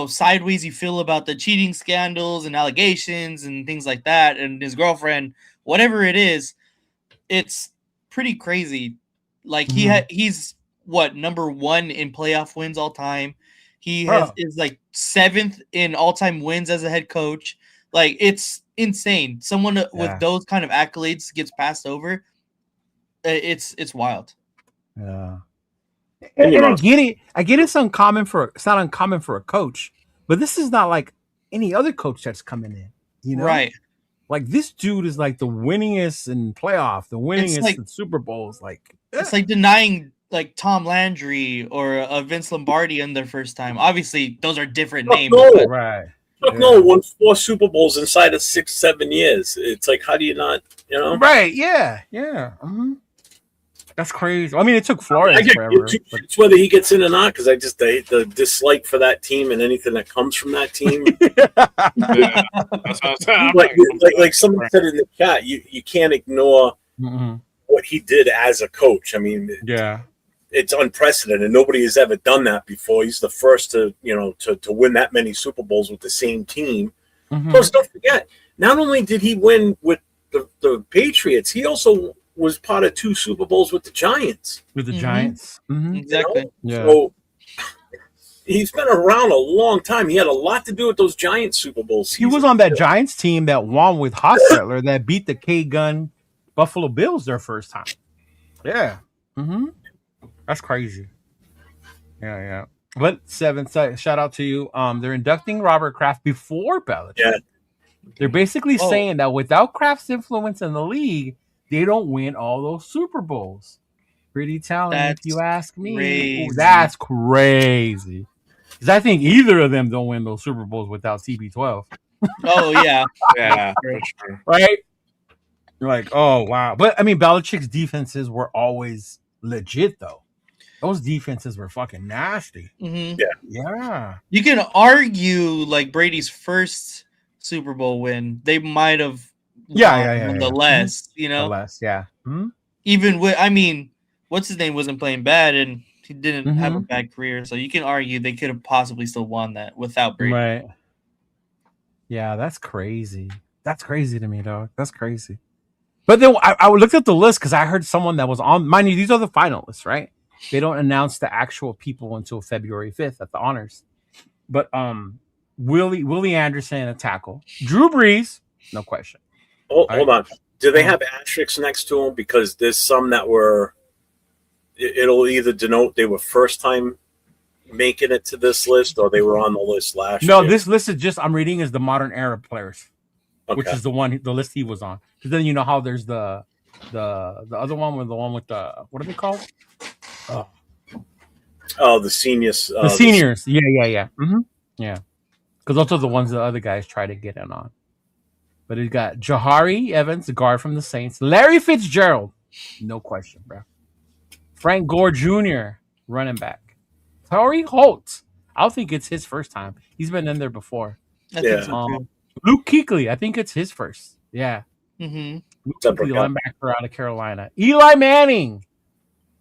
sideways you feel about the cheating scandals and allegations and things like that, and his girlfriend, whatever it is, it's pretty crazy. Like he's what, number 1 in playoff wins all time. He is like 7th in all-time wins as a head coach. Like, it's insane. Someone with those kind of accolades gets passed over. It's wild. Yeah. And I get it. It's not uncommon for a coach, but this is not like any other coach that's coming in. Right. Like, this dude is like the winningest in playoff, the winningest in Super Bowls. Like, it's like denying like Tom Landry or Vince Lombardi in their first time. Obviously, those are different names. No. But right. No, won 4 Super Bowls inside of 6-7 years. It's like, how do you not, Right, yeah. That's crazy. I mean, it took Flores forever. It's whether he gets in or not, because the dislike for that team and anything that comes from that team. Yeah, that's what I'm saying. like someone said in the chat, you can't ignore what he did as a coach. I mean, it's unprecedented. Nobody has ever done that before. He's the first to win that many Super Bowls with the same team. Plus, don't forget, not only did he win with the Patriots, he also was part of 2 Super Bowls with the Giants. Exactly. Yeah. So he's been around a long time. He had a lot to do with those Giants Super Bowls. He was on that Giants team that won with Hostetler that beat the K-Gun Buffalo Bills their first time. Yeah. That's crazy. Yeah. But 7th, shout out to you. They're inducting Robert Kraft before Belichick. Yeah. They're basically saying that without Kraft's influence in the league, they don't win all those Super Bowls. Pretty telling, if you ask me. Ooh, that's crazy. Because I think either of them don't win those Super Bowls without CB12. Oh, yeah. Yeah, for sure. Right? You're like, oh, wow. But, I mean, Belichick's defenses were always legit, though. Those defenses were fucking nasty. Yeah. You can argue, like, Brady's first Super Bowl win, they might have nonetheless, yeah. Even with, I mean, what's his name wasn't playing bad, and he didn't have a bad career, so you can argue they could have possibly still won that without Brady. Right. Yeah, that's crazy. That's crazy to me, dog. That's crazy. But then I looked at the list because I heard someone that was on. Mind you, these are the finalists, right? They don't announce the actual people until February 5th at the honors. But Willie Anderson, a tackle. Drew Brees, no question. Hold on. Do they have asterisks next to them? Because there's some that were, it'll either denote they were first time making it to this list or they were on the list last year. No, this list is just, I'm reading is the modern era players. which is the list he was on. Because then you know how there's the other one with the what are they called? Oh, the seniors. The seniors. Yeah. Yeah. Because those are the ones the other guys try to get in on. But it got Jahari Evans, the guard from the Saints. Larry Fitzgerald. No question, bro. Frank Gore Jr., running back. Torrey Holt. I don't think it's his first time. He's been in there before. I think so too. Luke Kuechly. I think it's his first. Yeah. Mm-hmm. Luke Kuechly, linebacker out of Carolina. Eli Manning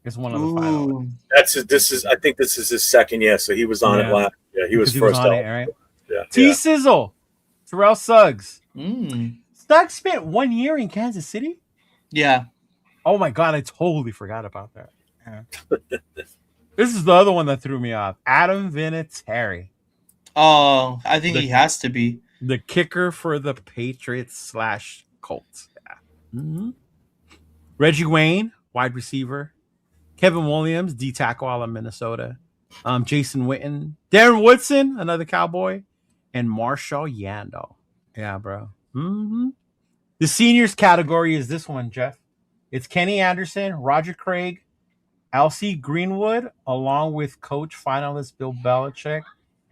is one of the finalists. I think this is his second year, so he was on it last. Yeah, he was first on out. It, right? Yeah. T Sizzle. Terrell Suggs. Mm. Suggs spent 1 year in Kansas City? Yeah. Oh my God, I totally forgot about that. Yeah. This is the other one that threw me off. Adam Vinatieri. Oh, I think he has to be. The kicker for the Patriots / Colts. Yeah. Mm-hmm. Reggie Wayne, wide receiver. Kevin Williams, D tackle out of Minnesota. Jason Witten. Darren Woodson, another Cowboy. And Marshall Yando. Yeah, bro. Mm-hmm. The seniors category is this one, Jeff. It's Kenny Anderson, Roger Craig, L.C. Greenwood, along with coach finalist Bill Belichick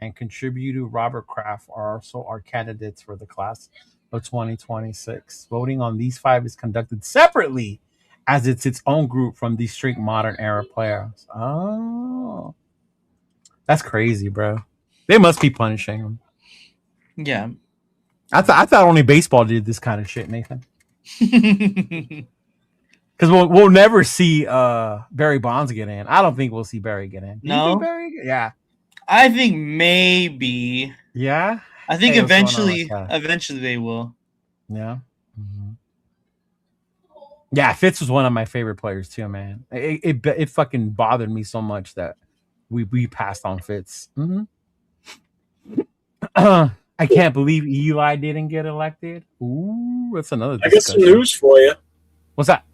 and contributor Robert Kraft are also our candidates for the class of 2026. Voting on these 5 is conducted separately as it's its own group from these strict modern era players. Oh, that's crazy, bro. They must be punishing them. Yeah. I thought only baseball did this kind of shit, Nathan. Because we'll never see Barry Bonds get in. I don't think we'll see Barry get in. Yeah. I think maybe. Yeah. I think eventually they will. Yeah. Mm-hmm. Yeah, Fitz was one of my favorite players too, man. It fucking bothered me so much that we passed on Fitz. Mm-hmm. I can't believe Eli didn't get elected. Ooh, that's another discussion. I got some news for you. What's that?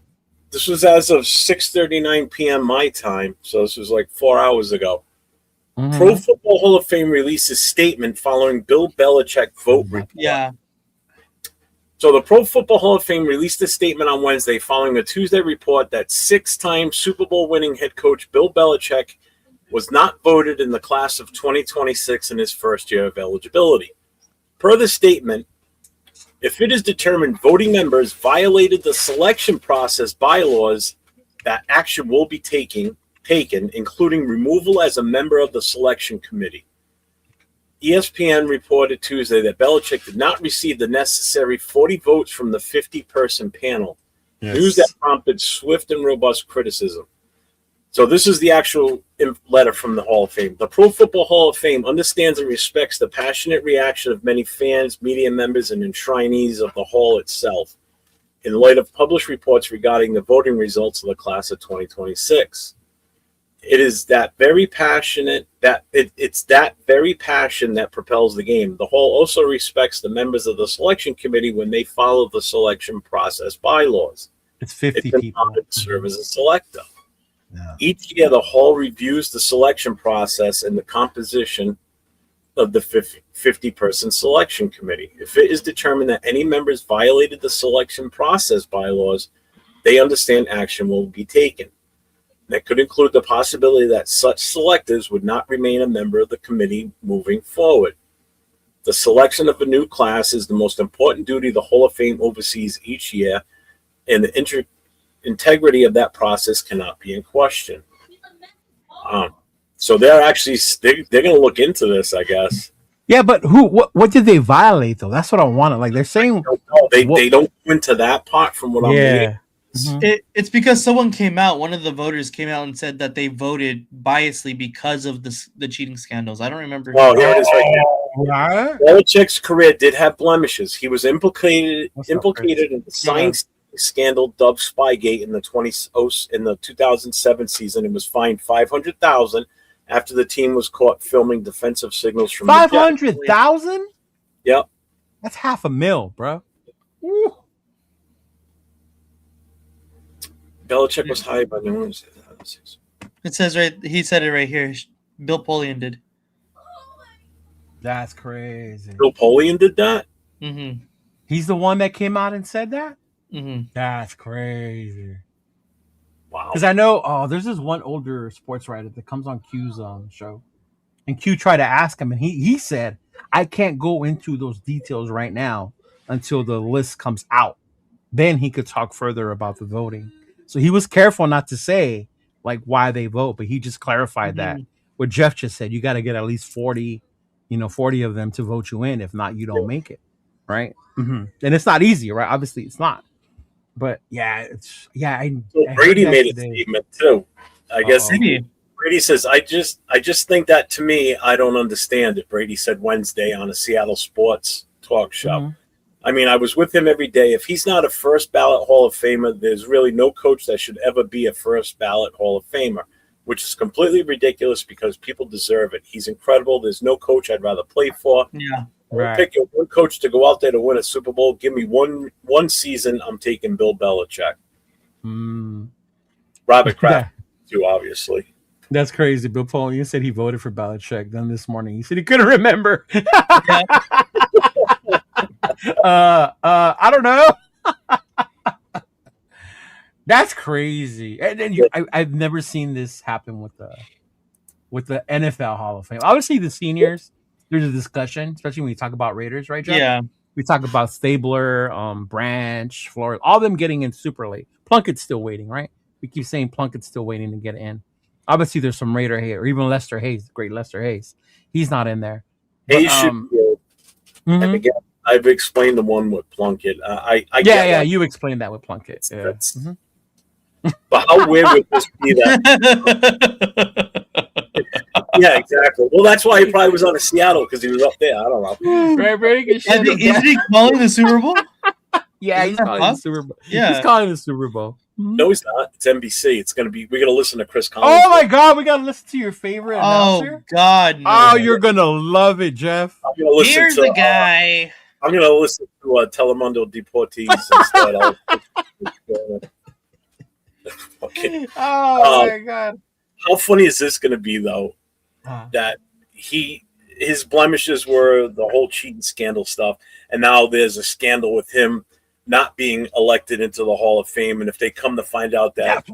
This was as of 6:39 p.m. my time, so this was like 4 hours ago. Mm-hmm. Pro Football Hall of Fame released a statement following Bill Belichick vote report. Yeah. So the Pro Football Hall of Fame released a statement on Wednesday following a Tuesday report that 6-time Super Bowl winning head coach Bill Belichick was not voted in the class of 2026 in his first year of eligibility. Per the statement, if it is determined voting members violated the selection process bylaws, that action will be taken, including removal as a member of the selection committee. ESPN reported Tuesday that Belichick did not receive the necessary 40 votes from the 50-person panel. Yes. News that prompted swift and robust criticism. So this is the actual letter from the Hall of Fame. The Pro Football Hall of Fame understands and respects the passionate reaction of many fans, media members, and enshrinees of the Hall itself in light of published reports regarding the voting results of the class of 2026. It is that very passionate it's that very passion that propels the game. The Hall also respects the members of the selection committee when they follow the selection process bylaws. It's 50 people to serve as a selector. Yeah. Each year, the Hall reviews the selection process and the composition of the 50-person selection committee. If it is determined that any members violated the selection process bylaws, they understand action will be taken. That could include the possibility that such selectors would not remain a member of the committee moving forward. The selection of a new class is the most important duty the Hall of Fame oversees each year, and the integrity of that process cannot be in question. So they're actually they're going to look into this, I guess. Yeah, but what did they violate though? That's what I wanted. Like they're saying, they don't go into that part from what I'm hearing. Mm-hmm. It's because someone came out. One of the voters came out and said that they voted biasly because of the cheating scandals. I don't remember. Oh, here it is right there. Belichick's career did have blemishes. He was implicated in the science scandal dubbed Spygate in the 2007 season and was fined $500,000 after the team was caught filming defensive signals from $500,000. Yep, that's $500,000, bro. Woo. Belichick was hired by no one. It says right. He said it right here. Bill Polian did. That's crazy. Bill Polian did that. Mm-hmm. He's the one that came out and said that? Mhm. That's crazy. Wow. Because I know, there's this one older sports writer that comes on Q's show. And Q tried to ask him, and he said, I can't go into those details right now until the list comes out. Then he could talk further about the voting. So he was careful not to say like why they vote, but he just clarified that what Jeff just said. You got to get at least 40 of them to vote you in. If not, you don't make it. Right. And it's not easy, right? Obviously it's not. But yeah, I Brady heard that made a today. statement too. I guess Maybe. Brady says, I just think that to me, I don't understand it. Brady said Wednesday on a Seattle sports talk show. I mean, I was with him every day. If he's not a first ballot Hall of Famer, there's really no coach that should ever be a first ballot Hall of Famer, which is completely ridiculous because people deserve it. He's incredible. There's no coach I'd rather play for. Yeah. Right. Pick your one coach to go out there to win a Super Bowl. Give me one season. I'm taking Bill Belichick. Robert Kraft, too, obviously. That's crazy. Bill Polian said he voted for Belichick. Then this morning he said he couldn't remember. I don't know. That's crazy. And then I've never seen this happen with the NFL Hall of Fame. Obviously, the seniors. There's a discussion, especially when you talk about Raiders, right, Jeff? Yeah. We talk about Stabler, Branch, Flores, all of them getting in super late. Plunkett's still waiting, right? We keep saying Plunkett's still waiting to get in. Obviously, there's some Raider hate, or even Lester Hayes, great Lester Hayes. He's not in there. But, Hayes should go. And again, I've explained the one with Plunkett. Yeah, you explained that with Plunkett. Yeah. But how weird would this be that? Yeah, exactly. Well, that's why he probably was on a Seattle because he was up there. I don't know. Very good shit. Isn't he calling the Super Bowl? Yeah, he's calling the Super Bowl. Yeah. He's calling the Super Bowl. No, he's not. It's NBC. It's gonna be. We're gonna listen to Chris Collins. Oh my God, we gotta listen to your favorite announcer. Oh God! No. Oh, you're gonna love it, Jeff. I'm gonna listen Here's to, the guy. I'm gonna listen to Telemundo Deportes instead. Okay. Oh my God. How funny is this gonna be though? That his blemishes were the whole cheating scandal stuff, and now there's a scandal with him not being elected into the Hall of Fame. And if they come to find out that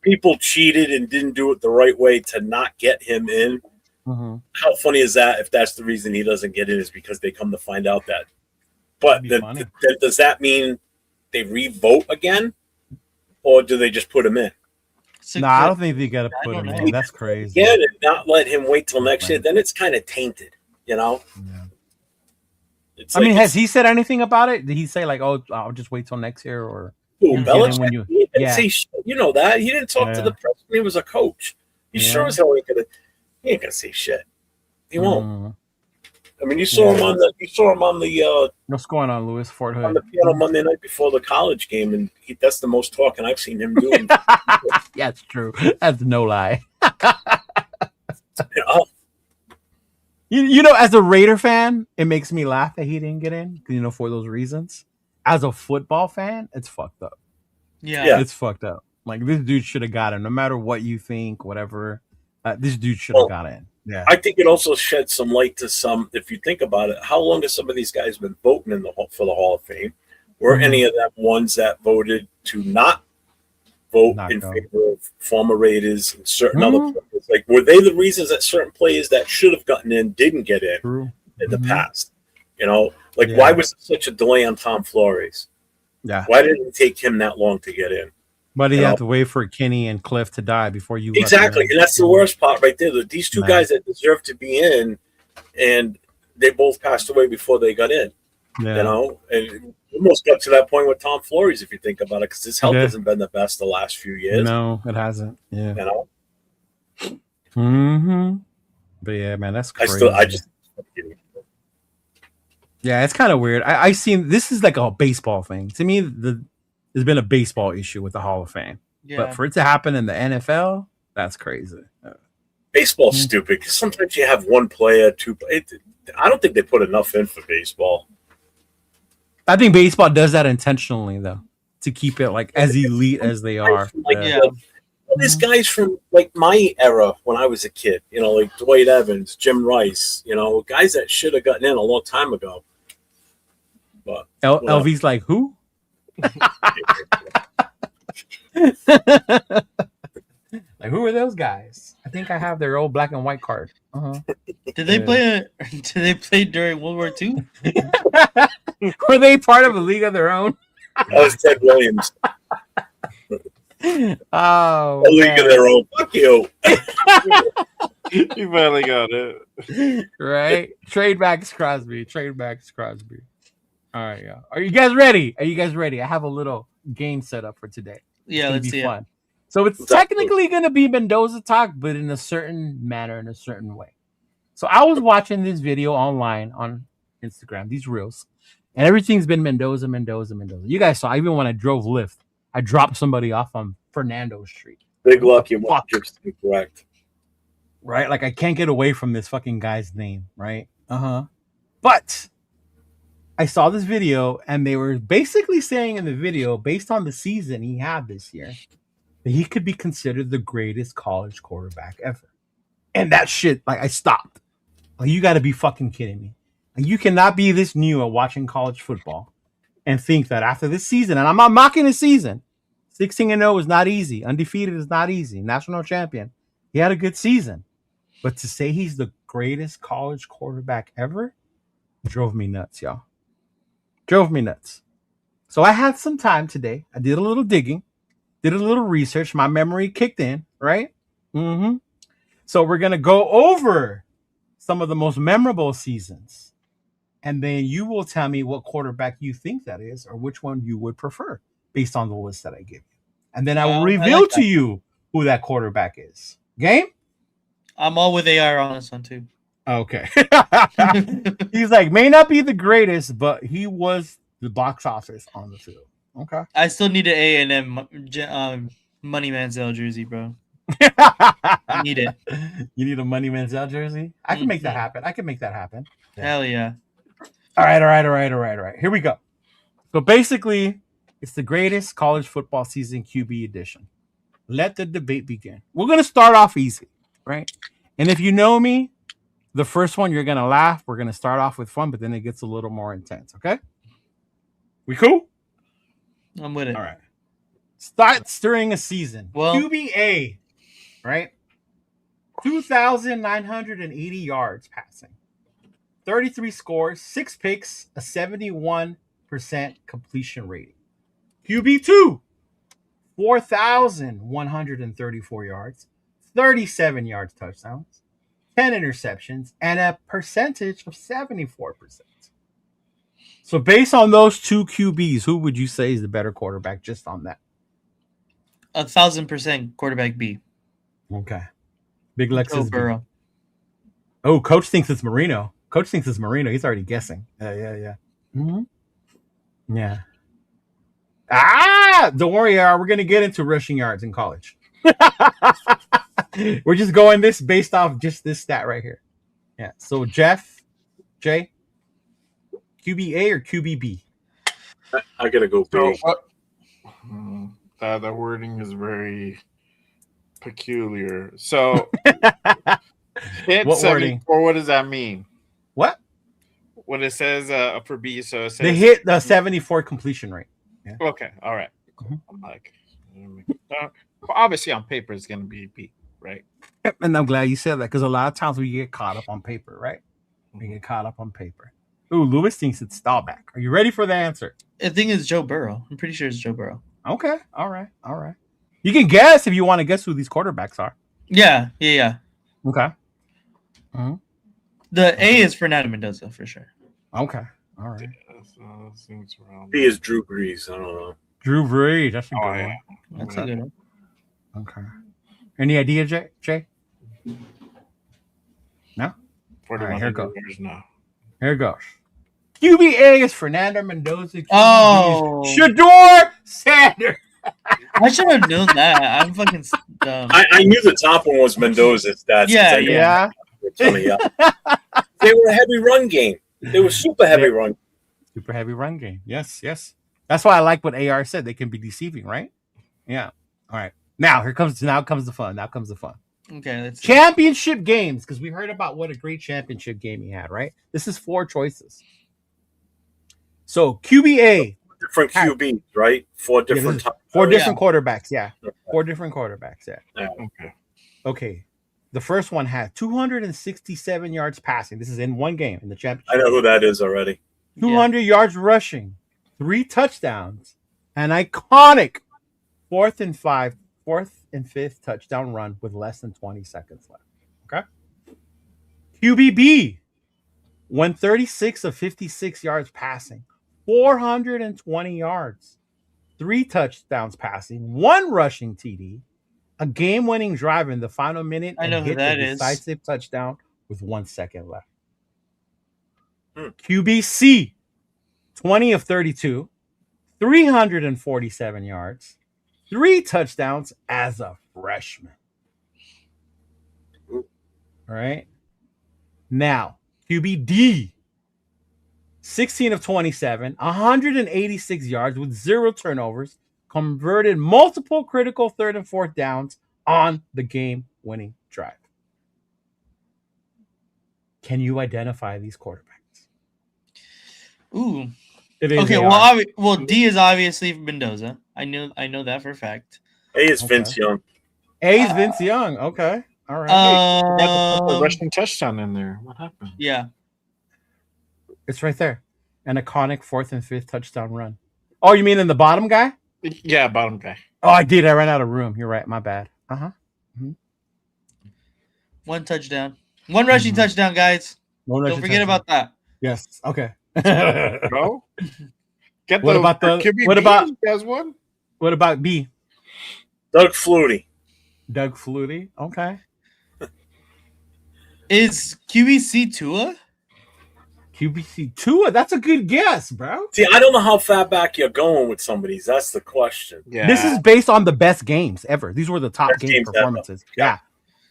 people cheated and didn't do it the right way to not get him in, how funny is that? If that's the reason he doesn't get in, is because they come to find out that. But then does that mean they re-vote again, or do they just put him in? No, I don't think they got to put him in. That's crazy. Again, and not let him wait till next year. Then it's kind of tainted, you know. Yeah. I mean, has he said anything about it? Did he say like, "Oh, I'll just wait till next year"? Or Belichick? He didn't say shit. You know that he didn't talk to the press when he was a coach. He sure as hell ain't gonna say shit. He won't. I mean, you saw him on the. What's going on, Louis Fort Hood? On the piano Monday night before the college game, and that's the most talking I've seen him doing. Yeah, it's true. That's no lie. You know, as a Raider fan, it makes me laugh that he didn't get in. You know, for those reasons. As a football fan, it's fucked up. Yeah, it's fucked up. Like this dude should have got in, no matter what you think, whatever. This dude should have got in. Yeah, I think it also sheds some light to some. If you think about it, how long have some of these guys been voting for the Hall of Fame? Were any of them ones that voted to not vote in favor of former Raiders and certain other players? Like, were they the reasons that certain players that should have gotten in didn't get in the past? You know, like why was there such a delay on Tom Flores? Yeah, why didn't it take him that long to get in? But you have to wait for Kenny and Cliff to die before you. Exactly, and that's the worst part right there. These two guys that deserve to be in, and they both passed away before they got in. Yeah. You know, and almost got to that point with Tom Flores, if you think about it, because his health hasn't been the best the last few years. No, it hasn't. Yeah. You know. But yeah, man, that's crazy. Yeah, it's kind of weird. I seen this is like a baseball thing. To me, there's been a baseball issue with the Hall of Fame. Yeah. But for it to happen in the NFL, that's crazy. Baseball's stupid because sometimes you have one player, two. I don't think they put enough in for baseball. I think baseball does that intentionally, though, to keep it like as elite as they are. These guys from like my era when I was a kid, you know, like Dwight Evans, Jim Rice, you know, guys that should have gotten in a long time ago. But LV's like, who? Like, who are those guys? I think I have their old black and white card. Did they play? Did they play during World War II? Were they part of a league of their own? that was Ted Williams. Oh, A league of their own. Fuck you. You finally got it. Right? Trade Max Crosby. All right, yeah. Are you guys ready? I have a little game set up for today. Yeah, let's see fun. So it's technically going to be Mendoza talk, but in a certain manner, in a certain way. So I was watching this video online on Instagram, these reels, and everything's been Mendoza. You guys saw, even when I drove Lyft, I dropped somebody off on Fernando Street. Big luck, you just incorrect. Right? Like, I can't get away from this fucking guy's name, right? But I saw this video, and they were basically saying in the video, based on the season he had this year, that he could be considered the greatest college quarterback ever. And that shit, like, I stopped. Like, you got to be fucking kidding me. Like, you cannot be this new at watching college football and think that after this season, and I'm not mocking the season, 16-0 is not easy. Undefeated is not easy. National champion. He had a good season. But to say he's the greatest college quarterback ever drove me nuts, y'all. Drove me nuts. So I had some time today. I did a little digging, did a little research. My memory kicked in, right? So we're going to go over some of the most memorable seasons. And then you will tell me what quarterback you think that is or which one you would prefer based on the list that I give you. And then I will reveal to you who that quarterback is. Game? I'm all with AR on this one, too. Okay. He's like, may not be the greatest, but he was the box office on the field. Okay. I still need an A&M Money Manziel jersey, bro. I need it. You need a Money Manziel jersey? I can make that happen. Yeah. Hell yeah. All right. Here we go. So basically, it's the greatest college football season QB edition. Let the debate begin. We're going to start off easy, right? And if you know me, the first one, you're going to laugh. We're going to start off with fun, but then it gets a little more intense, okay? We cool? I'm with it. All right. Starts during a season. Well, QBA, right? 2,980 yards passing. 33 scores, 6 picks, a 71% completion rating. QB2, 4,134 yards, 37 yards touchdowns, 10 interceptions, and a percentage of 74%. So based on those two QBs, who would you say is the better quarterback just on that? 1,000% quarterback B. Okay. Big Lex is Burrow. Oh, coach thinks it's Marino. He's already guessing. Yeah. Mm-hmm. Yeah. Don't worry, we're going to get into rushing yards in college. We're just going this based off just this stat right here. Yeah. So Jeff, Jay, QB A or QB B? I gotta go B. The wording is very peculiar. So hit what 74, wording? what does that mean? What? When it says for B, so it says They hit the 74 completion rate. Yeah. Okay, all right. Mm-hmm. I'm like, obviously on paper it's gonna be B, right? And I'm glad you said that because a lot of times we get caught up on paper, right? We get caught up on paper. Ooh, Lewis thinks it's Staubach. Are you ready for the answer? I think it's Joe Burrow. I'm pretty sure it's Joe Burrow. Okay. All right. You can guess if you want to guess who these quarterbacks are. Yeah. Okay. Mm-hmm. The A is Fernando Mendoza for sure. Okay. All right. B is Drew Brees. I don't know. Drew Brees. That's a good one. Yeah. That's a good one. Okay. Any idea, Jay? No? All right, here it goes. Here it goes. QBA is Fernando Mendoza. Shador Sanders. I should have known that. I'm fucking dumb. I knew the top one was Mendoza's stats. Yeah. They were a heavy run game. They were super heavy run. Super heavy run game. Yes. That's why I like what AR said. They can be deceiving, right? Yeah. All right. Now comes the fun. Okay. Let's see. Championship games, because we heard about what a great championship game he had, right? This is 4 choices. So QBA, different QBs, right? Four different times. four different quarterbacks. Yeah, 4 different quarterbacks. Yeah. Okay. Okay. The first one had 267 yards passing. This is in one game in the championship. I know who that is already. 200 yards rushing, 3 touchdowns, an iconic 4th and 5th touchdown run with less than 20 seconds left. Okay. QBB went 36 of 56 yards passing, 420 yards, 3 touchdowns passing, 1 rushing TD, a game-winning drive in the final minute, I know and who hit that the is. decisive touchdown with 1 second left. QBC, 20 of 32, 347 yards, 3 touchdowns as a freshman. All right. Now, QBD, 16 of 27, 186 yards with 0 turnovers, converted multiple critical 3rd and 4th downs on the game-winning drive. Can you identify these quarterbacks? Ooh. It is Okay. Well, D is obviously Mendoza. I know that for a fact. A is Vince Young. A is Vince Young. Okay. All right. The rushing touchdown in there. What happened? Yeah. It's right there. An iconic 4th and 5th touchdown run. Oh, you mean in the bottom guy? Yeah, bottom guy. Oh, I did. I ran out of room. You're right. My bad. Mm-hmm. 1 touchdown. 1 rushing touchdown, guys. Don't forget about that. Yes. Okay. No. What about There's one. What about B? Doug Flutie. Doug Flutie. Okay. Is QBC Tua? QBC Tua. That's a good guess, bro. See, I don't know how far back you're going with some of these. That's the question. Yeah. This is based on the best games ever. These were the top Best game games performances. Yeah.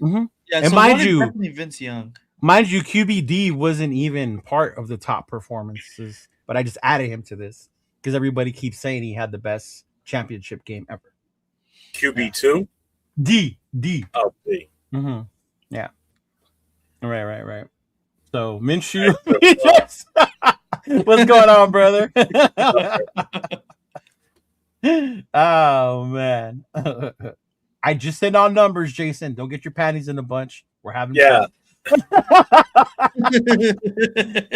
Mm-hmm. Yeah. And so mind one is you- definitely Vince Young. Mind you, QBD wasn't even part of the top performances, but I just added him to this because everybody keeps saying he had the best championship game ever. QB2? D. Oh, B. Mm-hmm. Yeah. Right. So Minshew. What's going on, brother? Oh man. I just said on numbers, Jason. Don't get your panties in a bunch. We're having fun.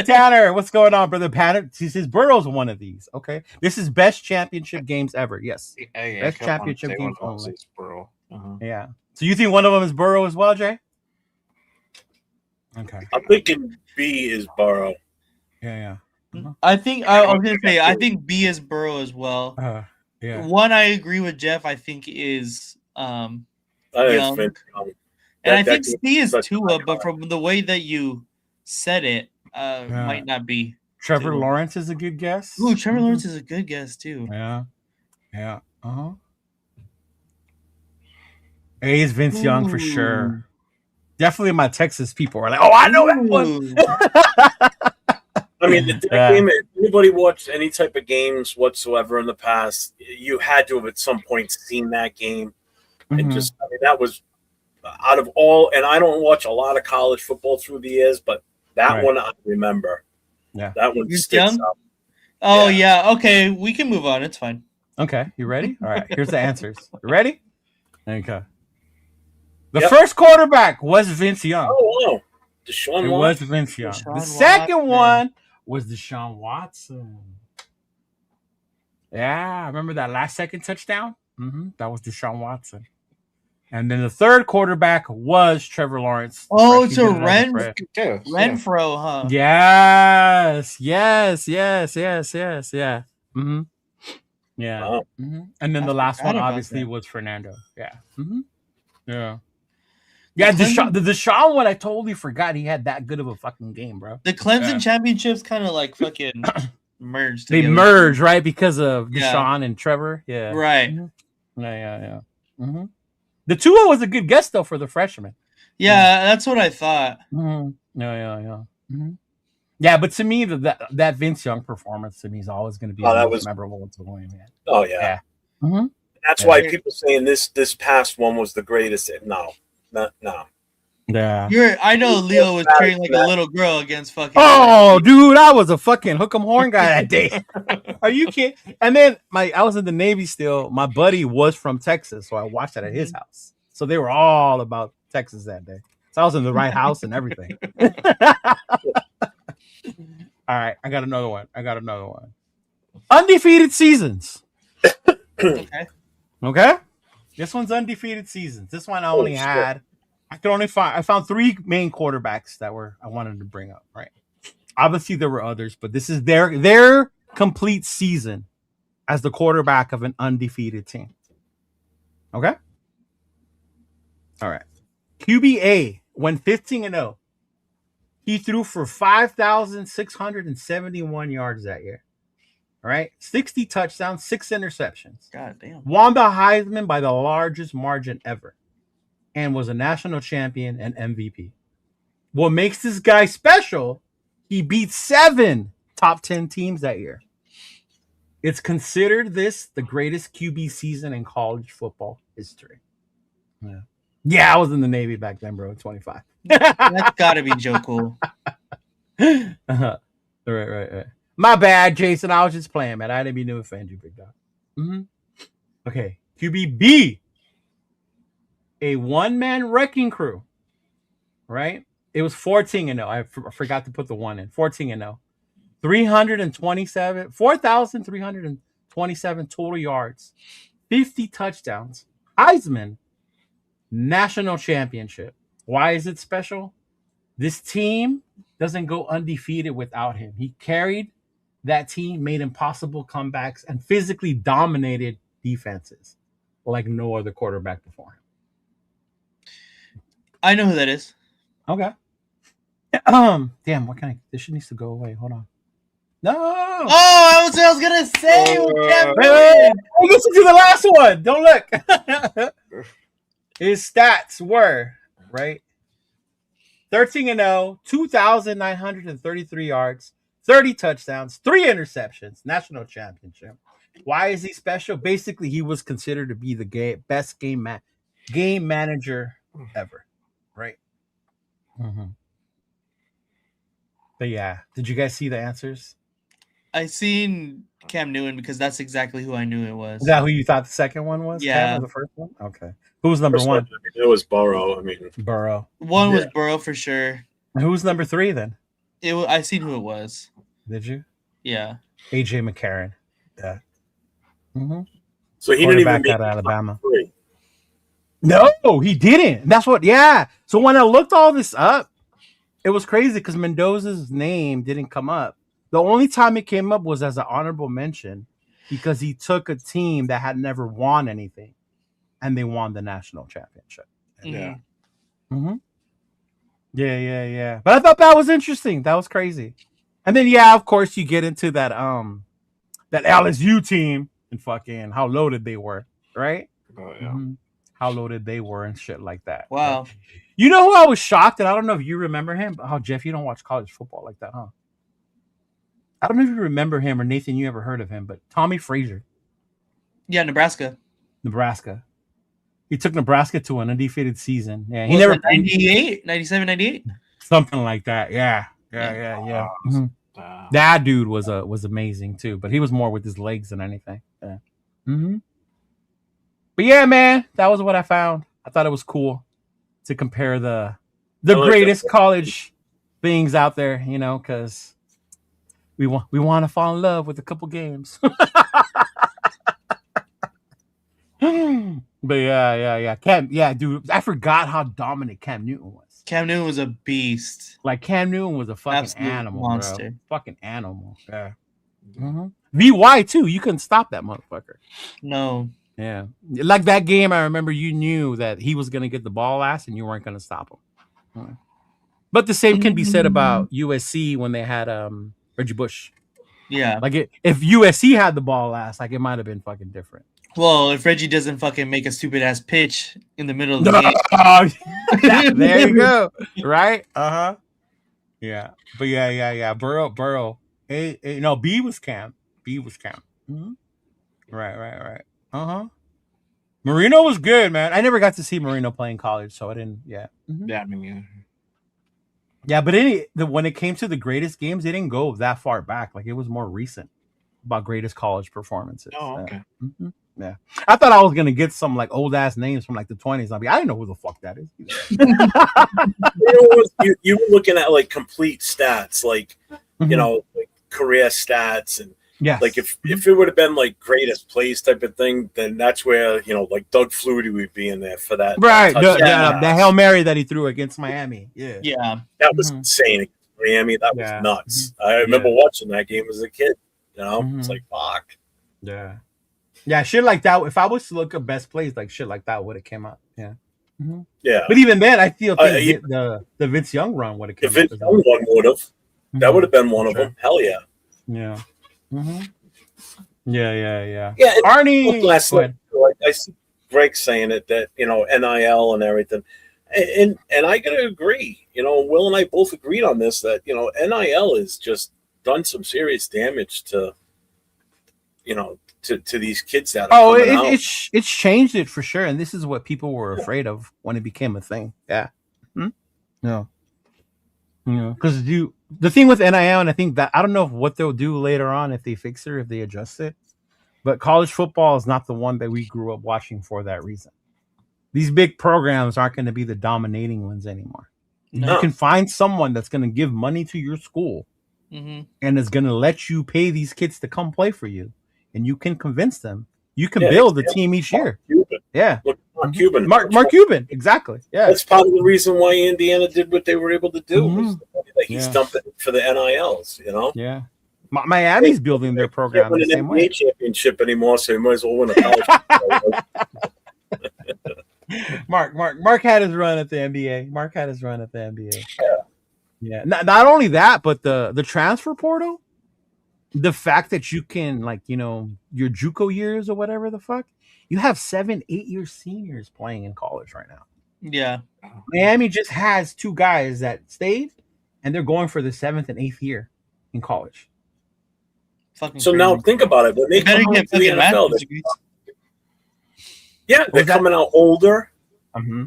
Tanner, what's going on, brother? Tanner, he says Burrow's one of these. Okay, this is best championship games ever. Yes, best championship games only. Yeah. So you think one of them is Burrow as well, Jay? Okay. I'm thinking B is Burrow. Yeah. I think I was gonna say I think B is Burrow as well. Yeah. One I agree with Jeff. I think is I think it's Young. Vince Young. And I That think could C is such an Tua, icon. but from the way that you said it, might not be. Trevor Tua. Lawrence is a good guess. Ooh, Trevor Lawrence is a good guess too. Yeah. A is Vince Young for sure. Definitely my Texas people are like, oh, I know that one. I mean, that game, if anybody watched any type of games whatsoever in the past, you had to have at some point seen that game. And just, I mean, that was out of all, and I don't watch a lot of college football through the years, but that one I remember. Yeah. That one Vince sticks Young? up. Oh yeah. Okay, we can move on. It's fine. Okay, you ready? All right, here's the answers. You ready? Okay. The first quarterback was Vince Young. Oh, wow. Deshaun It Watson. was Vince Young. Deshaun The second Watson. one was Deshaun Watson. Yeah, remember that last second touchdown? That was Deshaun Watson. And then the third quarterback was Trevor Lawrence. Oh, He so did it as a freshman. Renfro, huh? Yes. Yeah. Yeah. Wow. And then I the last forgot one about obviously that. was Fernando. Yeah. Yeah. The Yeah, Clemson- the Deshaun one, I totally forgot he had that good of a fucking game, bro. The Clemson Yeah. championships kind of like fucking merged. They together. merged, right? Because of Yeah. Deshaun and Trevor. Yeah. Right. Yeah. The Tua was a good guess, though, for the freshman. Yeah, that's what I thought. Yeah. Yeah, but to me, that Vince Young performance to me is always going to be Oh, the that most was- memorable to win, man. Oh, yeah. That's why people saying this past one was the greatest. No. Yeah. I know Leo was cheering like a little girl against fucking. Oh, dude, I was a fucking hook 'em horn guy that day. Are you kidding? And then I was in the Navy still. My buddy was from Texas, so I watched that at his house. So they were all about Texas that day. So I was in the right house and everything. All right, I got another one. Undefeated seasons. Okay. This one's undefeated seasons. This one I only had. I found three main quarterbacks that I wanted to bring up. Right. Obviously there were others, but this is their complete season as the quarterback of an undefeated team. Okay. All right. QBA went 15-0. He threw for 5,671 yards that year. All right. 60 touchdowns, 6 interceptions. God damn. Won the Heisman by the largest margin ever. And was a national champion and MVP. What makes this guy special, he beat 7 top 10 teams that year. It's considered the greatest QB season in college football history. Yeah, I was in the Navy back then, bro. 25. That's gotta be Joe Cool. Right. My bad, Jason. I was just playing, man. I didn't mean to offend you, big dog. Okay, QBB. A one-man wrecking crew, right? It was 14-0. I forgot to put the one in. 14-0. 4,327 total yards. 50 touchdowns. Heisman. National championship. Why is it special? This team doesn't go undefeated without him. He carried that team, made impossible comebacks, and physically dominated defenses like no other quarterback before him. I know who that is. Okay. Damn, this shit needs to go away. Hold on. No. Oh, I was gonna say. Wait. Listen to the last one. Don't look. His stats were, right? 13-0, 2,933 yards, 30 touchdowns, 3 interceptions, national championship. Why is he special? Basically, he was considered to be the best game manager ever. Right. But yeah, did you guys see the answers? I seen Cam Newton because that's exactly who I knew it was. Is that who you thought the second one was? Yeah. Cam, or the first one? Okay. Who was number one? It was Burrow. Burrow. One was Burrow for sure. And who was number 3 then? I seen who it was. Did you? Yeah. AJ McCarron. Yeah. So he didn't even make out of Alabama. 3. No, he didn't. That's what. Yeah. So when I looked all this up, it was crazy because Mendoza's name didn't come up. The only time it came up was as an honorable mention because he took a team that had never won anything, and they won the national championship. Yeah. Yeah. But I thought that was interesting. That was crazy. And then of course you get into that LSU team and fucking how loaded they were, right? Oh yeah. How loaded they were and shit like that. Wow. You know who I was shocked, and I don't know if you remember him, but how Jeff, you don't watch college football like that, huh? I don't know if you remember him or Nathan, you ever heard of him, but Tommy Frazier. Yeah, Nebraska. He took Nebraska to an undefeated season. Yeah, he Was never it 98, 97, 98? something like that. Yeah. That dude was amazing too, but he was more with his legs than anything. Yeah. But yeah, man, that was what I found. I thought it was cool to compare the greatest college things out there, because we want to fall in love with a couple games. But yeah. Dude, I forgot how dominant Cam Newton was. Cam Newton was a beast. Like Cam Newton was a fucking Absolute animal, monster. bro. Fucking animal. Yeah. VY too. You couldn't stop that motherfucker. No. Yeah. Like that game, I remember you knew that he was gonna get the ball last and you weren't gonna stop him. But the same can be said about USC when they had Reggie Bush. Yeah. Like if USC had the ball last, like it might have been fucking different. Well, if Reggie doesn't fucking make a stupid ass pitch in the middle of the game. There you go. Right? Yeah. But yeah. Burrow. No, B was Cam. Right. Marino was good, man. I never got to see Marino play in college, so I didn't. Yeah. Mhm. Yeah, I mean, Yeah, but when it came to the greatest games, they didn't go that far back. Like it was more recent about greatest college performances. oh, okay. Mhm. Yeah. I thought I was gonna get some like old ass names from like the 20s. I didn't know who the fuck that is. You were looking at like complete stats, like Mhm. you know, like career stats, and Yes. like if it would have been like greatest plays type of thing, then that's where like Doug Flutie would be in there for that. Right, that the touchdown. Hail Mary that he threw against Miami. Yeah. Yeah. That was Mhm. insane. Miami, that was Yeah. nuts. I remember watching that game as a kid. It's Mhm. like fuck. Yeah. Yeah, shit like that. If I was to look at best plays, like shit like that would have came out. Yeah. Mhm. Yeah. But even then, I still think Yeah. the Vince Young run would have If come Vince out. Young one would have, that would have been one of Sure. them. Hell yeah. Yeah. Mm-hmm. Yeah. Yeah. And Arnie, last go ahead. night, I see Greg saying it that NIL and everything, and I gotta agree. Will and I both agreed on this that NIL has just done some serious damage to to these kids that are coming out. It's changed it for sure, and this is what people were afraid of when it became a thing. Yeah. No. Because the thing with NIL, and I think that I don't know what they'll do later on if they fix it or if they adjust it, but college football is not the one that we grew up watching for that reason. These big programs aren't going to be the dominating ones anymore. No. You can find someone that's going to give money to your school Mm-hmm. and is going to let you pay these kids to come play for you, and you can convince them. You can Yeah, build the yeah. team each year. Cuban. Yeah. Look, Mark Cuban. Mark Cuban, exactly. Yeah. That's part of the reason why Indiana did what they were able to do. Was Mhm. the money that he's Yeah. dumping for the NILs. Yeah. Miami's building their program Can't the win an same NBA way. championship anymore, so he might as well win a college. Mark had his run at the NBA. Yeah. Not only that, but the transfer portal, the fact that you can your JUCO years or whatever the fuck, you have 7-8 year seniors playing in college right now. Yeah. Miami just has 2 guys that stayed, and they're going for the 7th and 8th year in college. Fucking So crazy. now think about it. When they Better come get out to the fucking NFL, master's degrees. they're was that? coming out older. Mm-hmm.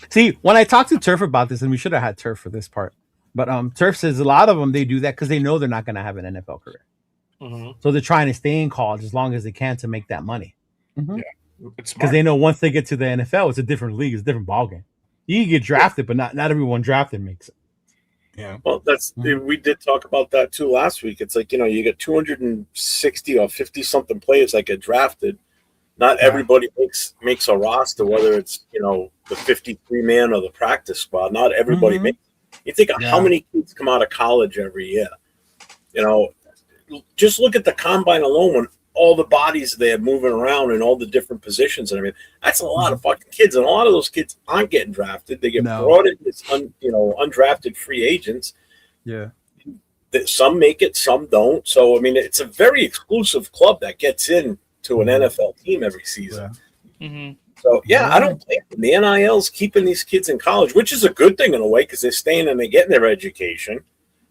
See, when I talked to Turf about this, and we should have had Turf for this part, but Turf says a lot of them, they do that because they know they're not going to have an NFL career. Mm-hmm. So they're trying to stay in college as long as they can to make that money. It's Because smart. they know once they get to the NFL, it's a different league, it's a different ballgame. You can get drafted, but not everyone drafted makes it. Yeah. Well, Mhm. we did talk about that too last week. It's like you get 260 or 50 something players that get drafted. Not everybody makes a roster, whether it's the 53 man or the practice squad. Not everybody Mhm. makes. You think of how many kids come out of college every year. Just look at the combine alone when all the bodies they're moving around in all the different positions and everything. That's a lot of fucking kids, and a lot of those kids aren't getting drafted. They get No. brought in as undrafted free agents. Yeah. Some make it, some don't. So I mean, it's a very exclusive club that gets in to an NFL team every season. Mm-hmm. So I don't think the NIL's keeping these kids in college, which is a good thing in a way because they're staying and they're getting their education.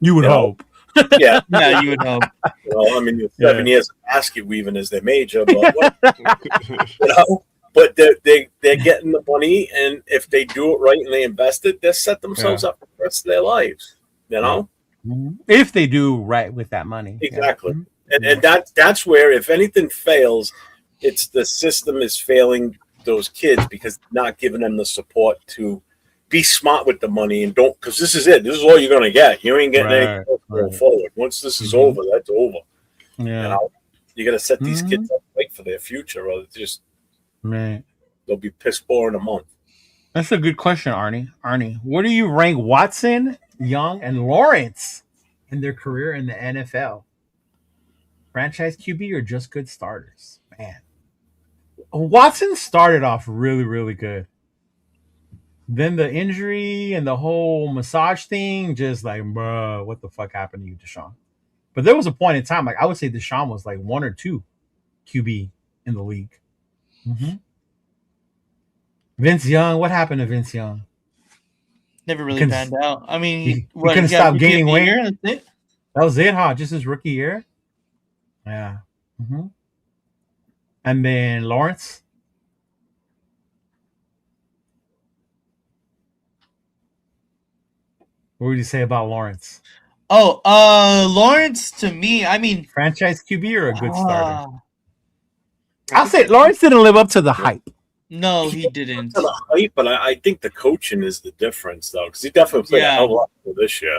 You would hope. Yeah, Yeah, you would hope. I mean, 7 years of basket weaving is their major, but but they're getting the money, and if they do it right and they invest it, they set themselves up for the rest of their lives. If they do right with that money. Exactly. Yeah. And that's where, if anything fails, it's the system is failing those kids because not giving them the support to be smart with the money and don't, because this is it. This is all you're gonna get. You ain't getting anything else going forward. Once this is over, that's over. Yeah. You got to set these kids up right for their future, or they'll be piss poor in a month. That's a good question, Arnie. Arnie, where do you rank Watson, Young, and Lawrence in their career in the NFL? Franchise QB or just good starters? Man, Watson started off really, really good. Then the injury and the whole massage thing, just like, bruh, what the fuck happened to you, Deshaun? But there was a point in time, like I would say Deshaun was like 1 or 2 QB in the league. Vince Young, what happened to Vince Young? Never really panned out. I mean, he couldn't stop gaining weight. That's it. That was it, huh? Just his rookie year? Yeah. And then Lawrence. What would you say about Lawrence? Oh, Lawrence to me, I mean, Franchise QB or a good starter? I I'll say think Lawrence didn't live up to the hype. no, he didn't. To the hype, but I think the coaching is the difference, though, because he definitely played a hell of a lot for this year.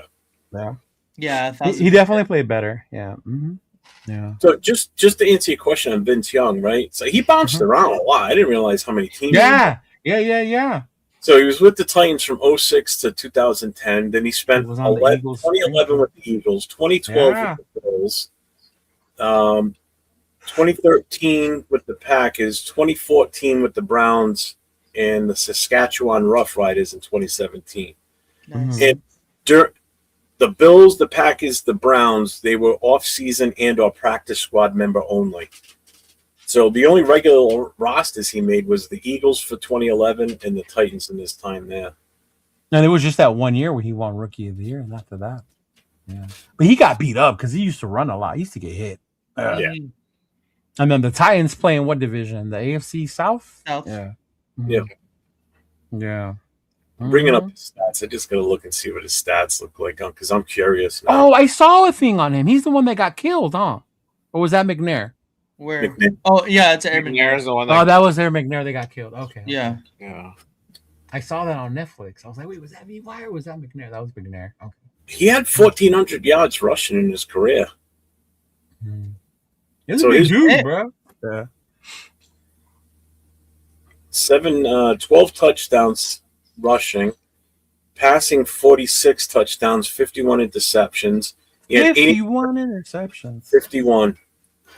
Yeah. Yeah, He definitely played better. Yeah. Mm-hmm. Yeah. So just to answer your question on Vince Young, right? So he bounced around a lot. I didn't realize how many teams. Yeah. Yeah. So he was with the Titans from 06 to 2010. Then he spent He was on the 2011 with the Eagles, 2012 with the Bills, 2013 with the Packers, 2014 with the Browns, and the Saskatchewan Roughriders in 2017. Nice. And the Bills, the Packers, the Browns, they were off-season and/or practice squad member only. So the only regular rosters he made was the Eagles for 2011 and the Titans in his time there. And it was just that 1 year where he won Rookie of the Year, and after that, yeah. But he got beat up because he used to run a lot. He used to get hit. Yeah. And then the Titans play in what division? The AFC South? South. Yeah. Yeah. Yeah. I'm bringing up his stats. I just got to look and see what his stats look like because I'm curious now. Oh, I saw a thing on him. He's the one that got killed, huh? Or was that McNair? Where? Oh, yeah, it's Aaron McNair's the one. Oh, that was their McNair. They got killed. Okay. Yeah. Yeah. I saw that on Netflix. I was like, wait, was that VY or was that McNair? That was McNair. Okay. He had 1,400 yards rushing in his career. He's So a big he's- dude, bro. Yeah. 12 touchdowns rushing, passing 46 touchdowns, 51 interceptions. He had 51 interceptions. 51.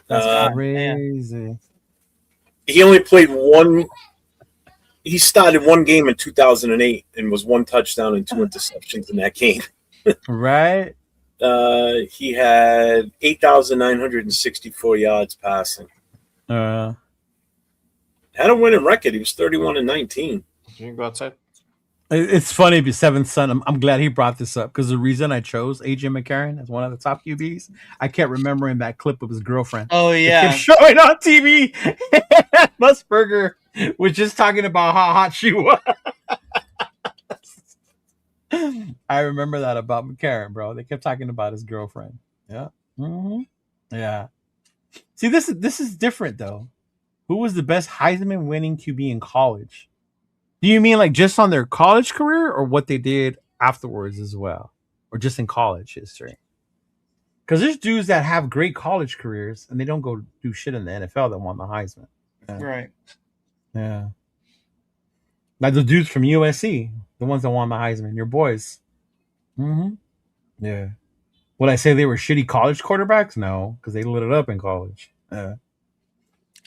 That's crazy. He only played one. He started one game in 2008 and was one touchdown and 2 interceptions in that game. Right? He had 8,964 yards passing. Uh, Had a winning record. He was 31-19. You can go outside. It's funny, the seventh son. I'm glad he brought this up because the reason I chose AJ McCarron as one of the top QBs, I kept remembering that clip of his girlfriend. Oh, It yeah. kept showing on TV. Musburger was just talking about how hot she was. I remember that about McCarron, bro. They kept talking about his girlfriend. Yeah. Mm-hmm. Yeah. See, this is different though. Who was the best Heisman winning QB in college? Do you mean like just on their college career or what they did afterwards as well? Or just in college history? Because there's dudes that have great college careers and they don't go do shit in the NFL that won the Heisman. Yeah. Right. Yeah. Like the dudes from USC, the ones that won the Heisman, your boys. Mm-hmm. Yeah. Would I say they were shitty college quarterbacks? No, because they lit it up in college. Yeah.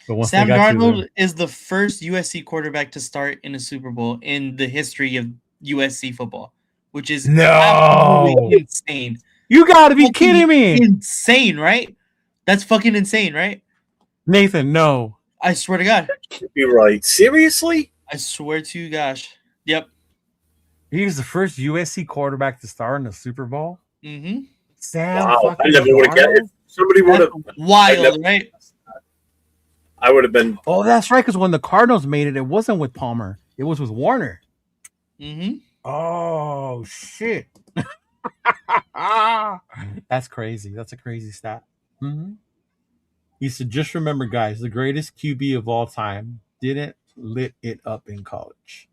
But once Sam they got Darnold is the first USC quarterback to start in a Super Bowl in the history of USC football, which is absolutely insane. You gotta be kidding me. Insane, right? That's fucking insane, right? Nathan, no. I swear to God. You're right. Seriously? I swear to you, gosh. Yep. He was the first USC quarterback to start in the Super Bowl. Mm-hmm. Sam Wow. I fucking never would have guessed. Darnold? If somebody would have. Wild, right? I would have been. Oh, that's right. Because when the Cardinals made it, it wasn't with Palmer. It was with Warner. Mm-hmm. Oh, shit. That's crazy. That's a crazy stat. Mm-hmm. He said, just remember, guys, the greatest QB of all time didn't lit it up in college.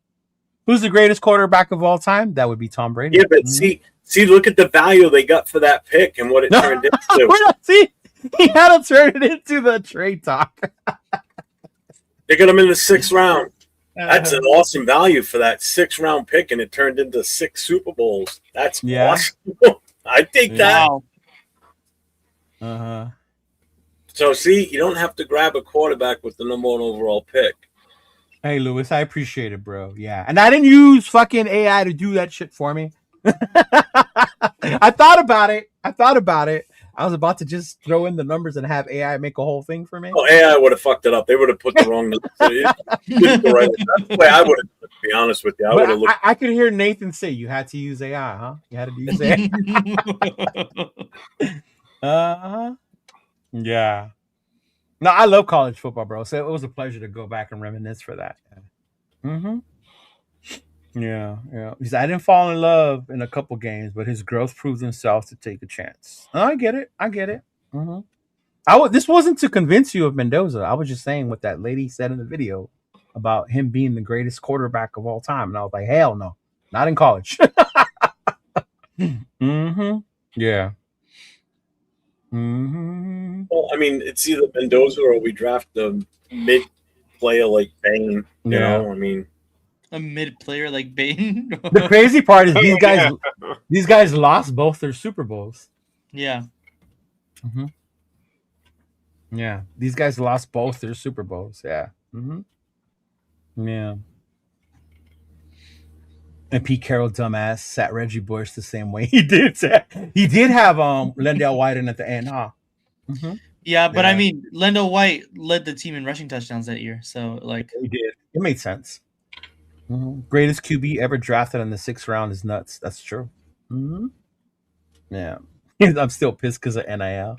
Who's the greatest quarterback of all time? That would be Tom Brady. Yeah, but see, look at the value they got for that pick and what it turned into. See, he had to turn it into the trade talk. They got him in the 6th round. That's an awesome value for that 6th round pick, and it turned into 6 Super Bowls. That's awesome. I think that. Wow. Uh-huh. So, see, you don't have to grab a quarterback with the number 1 overall pick. Hey, Lewis, I appreciate it, bro. Yeah. And I didn't use fucking AI to do that shit for me. I thought about it. I was about to just throw in the numbers and have AI make a whole thing for me. Oh, AI would have fucked it up. They would have put the wrong numbers. That's the way I would have, to be honest with you. I would have looked. I could hear Nathan say you had to use AI, huh? You had to use AI. Uh-huh. Yeah. No, I love college football, bro. So it was a pleasure to go back and reminisce for that. Mm-hmm. Yeah, yeah. He said, I didn't fall in love in a couple games, but his growth proved himself to take a chance. Oh, I get it. I get it. Mm-hmm. This wasn't to convince you of Mendoza. I was just saying what that lady said in the video about him being the greatest quarterback of all time. And I was like, hell no, not in college. Mm-hmm. Yeah. Mm-hmm. Well, I mean, it's either Mendoza or we draft a mid player like Bane. You know, I mean, a mid player like Bane. The crazy part is these guys. Yeah. These guys lost both their Super Bowls. Yeah. Mm-hmm. Yeah, these guys lost both their Super Bowls. Yeah. Mm-hmm. Yeah. And Pete Carroll, dumbass, sat Reggie Bush the same way he did. He did have Lendale White in at the end, huh? Mm-hmm. Yeah, but Yeah. I mean, Lendale White led the team in rushing touchdowns that year, so like He did. It made sense. Mm-hmm. Greatest QB ever drafted in the 6th round is nuts. That's true. Mm-hmm. Yeah. I'm still pissed because of NIL.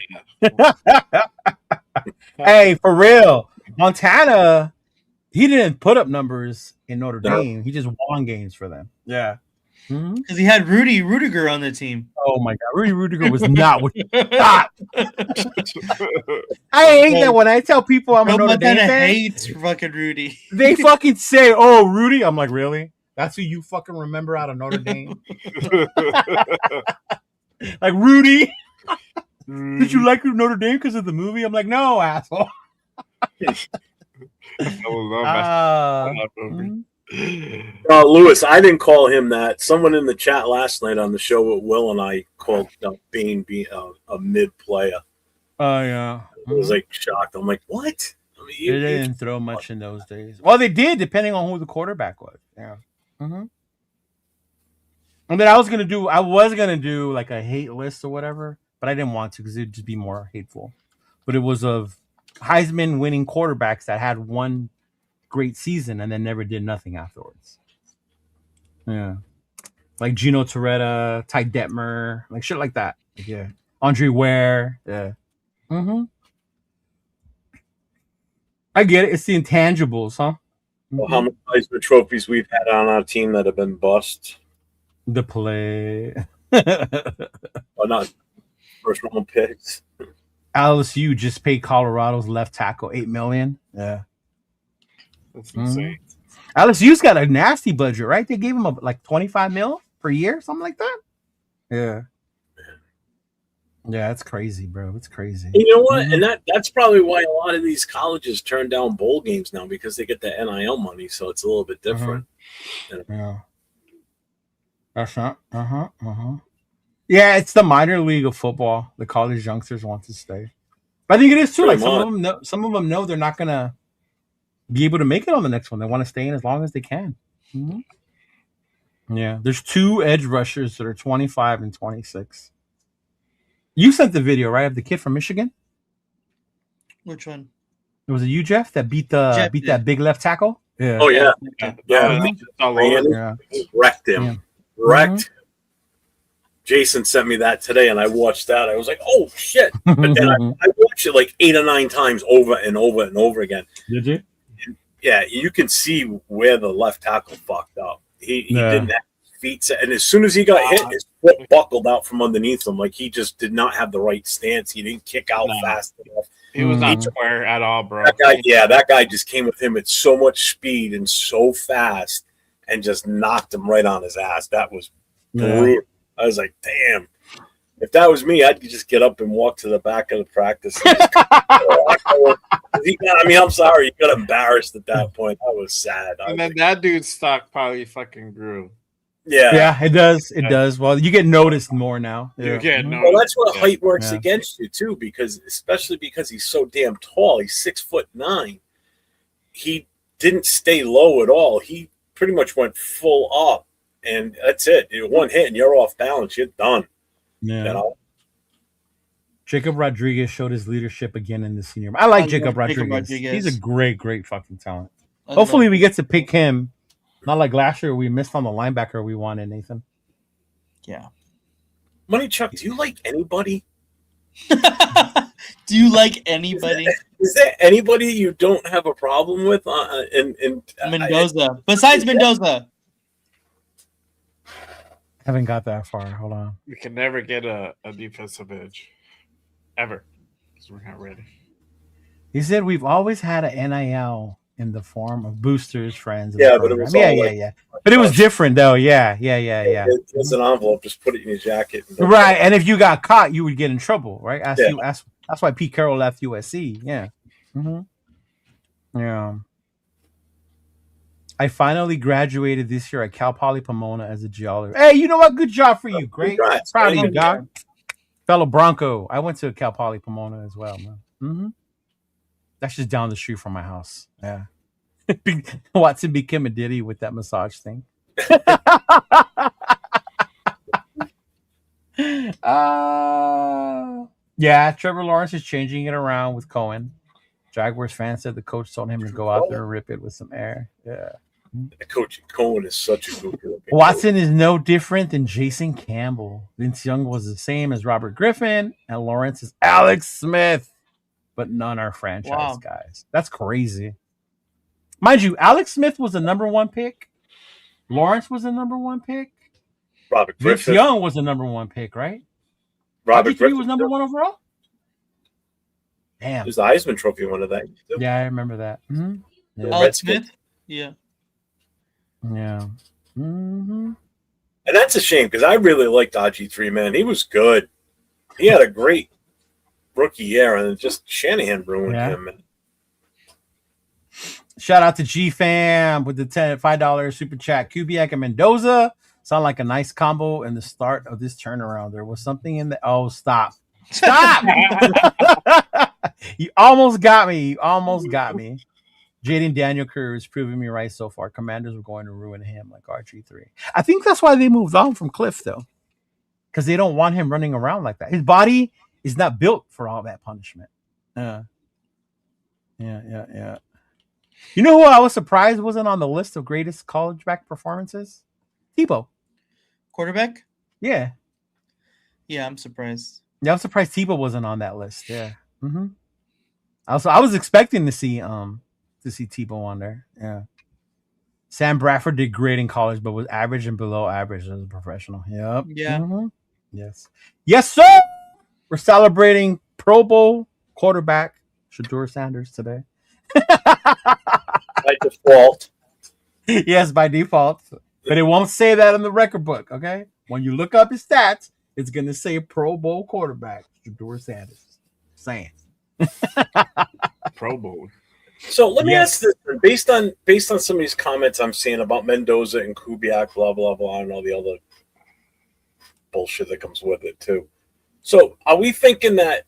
Hey, for real, Montana, he didn't put up numbers in Notre Dame. He just won games for them. Yeah. Mm-hmm. because he had Rudy Rudiger on the team. Oh my God, Rudy Rudiger was not what you thought. I hate that when I tell people I'm a Notre Dame Montana fan. hates fucking Rudy. They fucking say, "Oh, Rudy." I'm like, really? That's who you fucking remember out of Notre Dame? Like Rudy? Did you like Notre Dame because of the movie? I'm like, no, asshole. Lewis, I didn't call him that. Someone in the chat last night on the show with Will and I called Bane being a mid player. Oh yeah. I was like shocked. I'm like, what? I mean, They didn't throw much in those days. Well, they did, depending on who the quarterback was. Yeah. Mm-hmm. And then I was gonna do like a hate list or whatever, but I didn't want to because it'd just be more hateful. But it was of Heisman winning quarterbacks that had one great season and then never did nothing afterwards. Yeah. Like Gino Torretta, Ty Detmer, like shit like that. Like, yeah. Andre Ware. Yeah. Mm-hmm. I get it. It's the intangibles, huh? Well, how many Heisman trophies we've had on our team that have been bust? The play. Or not first round picks. LSU just paid Colorado's left tackle $8 million. Yeah. That's insane. LSU's got a nasty budget, right? They gave him like $25 million per year, something like that. Yeah. Yeah, it's crazy, bro. It's crazy. You know what? And that's probably why a lot of these colleges turn down bowl games now, because they get the NIL money, so it's a little bit different. Yeah. That's not. Yeah, it's the minor league of football. The college youngsters want to stay. But I think it is too. Pretty Like much. some of them know they're not gonna be able to make it on the next one. They want to stay in as long as they can. Mm-hmm. Yeah, there's 2 edge rushers that are 25 and 26. You sent the video, right, of the kid from Michigan? Which one? It was you, Jeff, that beat that big left tackle. Yeah. Oh yeah, Yeah. Wrecked him. Yeah. Wrecked. Jason sent me that today, and I watched that. I was like, "Oh shit!" But then I watched it like 8 or 9 times over and over and over again. Did you? And yeah, you can see where the left tackle fucked up. He didn't have feet set, and as soon as he got hit, his foot buckled out from underneath him. Like he just did not have the right stance. He didn't kick out fast enough. He was not square at all, bro. That guy just came with him at so much speed and so fast, and just knocked him right on his ass. That was brutal. I was like, damn. If that was me, I'd just get up and walk to the back of the practice. I'm sorry. He got embarrassed at that point. I was sad. And then that dude's stock probably fucking grew. Yeah, it does. It does. Well, you get noticed more now. You get noticed. Well, that's what height works against you too, especially because he's so damn tall. He's 6'9". He didn't stay low at all. He pretty much went full up, and that's it. One hit, and you're off balance. You're done. Yeah. You know? Jacob Rodriguez showed his leadership again in the senior. I like Jacob Rodriguez. He's a great fucking talent. Hopefully we get to pick him. Not like last year we missed on the linebacker we wanted, Nathan. Yeah. Money Chuck, do you like anybody? Do you like anybody? Is there anybody you don't have a problem with? Mendoza. Besides Mendoza. Haven't got that far. Hold on. We can never get a defensive edge. Ever. Because we're not ready. He said we've always had an NIL in the form of boosters, friends. Yeah, but it was yeah. But it was different though. Yeah. It's an envelope. Just put it in your jacket. Right, and if you got caught, you would get in trouble, right? That's why Pete Carroll left USC. Yeah. Yeah. I finally graduated this year at Cal Poly Pomona as a geologist. Hey, you know what? Good job for you. Great. Congrats, Proud of man. you, dog. Fellow Bronco. I went to Cal Poly Pomona as well, man. That's just down the street from my house. Yeah. Watson became a ditty with that massage thing. Yeah, Trevor Lawrence is changing it around with Cohen. Jaguars fans said the coach told him to go out there and rip it with some air. Yeah. Coach Cohen is such a good coach. Watson is no different than Jason Campbell. Vince Young was the same as Robert Griffin, and Lawrence is Alex Smith, but none are franchise guys. That's crazy. Mind you, Alex Smith was the number 1 pick. Lawrence was the number 1 pick. Robert Vince Griffin. Young was the number 1 pick, right? Robert Griffin was number 1 overall. Damn. There's the Heisman Trophy one of that. Yeah, I remember that. Yeah. Alex Smith? Yeah. Yeah. And that's a shame because I really liked RG3, man. He was good. He had a great rookie year, and just Shanahan ruined him. Man. Shout out to G Fam with the $5 super chat. Kubiak and Mendoza sound like a nice combo in the start of this turnaround. There was something in the stop. You almost got me. Jaden Daniel Kerr is proving me right so far. Commanders were going to ruin him like RG3. I think that's why they moved on from Cliff, though, because they don't want him running around like that. His body is not built for all that punishment. Yeah. You know who I was surprised wasn't on the list of greatest college back performances? Tebow. Quarterback? Yeah. Yeah, I'm surprised. Yeah, I'm surprised Tebow wasn't on that list. Yeah. I was expecting to see Tebow on there. Yeah. Sam Bradford did great in college, but was average and below average as a professional. Yep. Yeah. Yes, sir. We're celebrating Pro Bowl quarterback Shedeur Sanders today. By default. Yes, by default. But it won't say that in the record book, okay? When you look up his stats, it's going to say Pro Bowl quarterback Shedeur Sanders. Saying. Pro Bowl. So let me ask this: based on some of these comments I'm seeing about Mendoza and Kubiak, blah blah blah, and all the other bullshit that comes with it too. So are we thinking that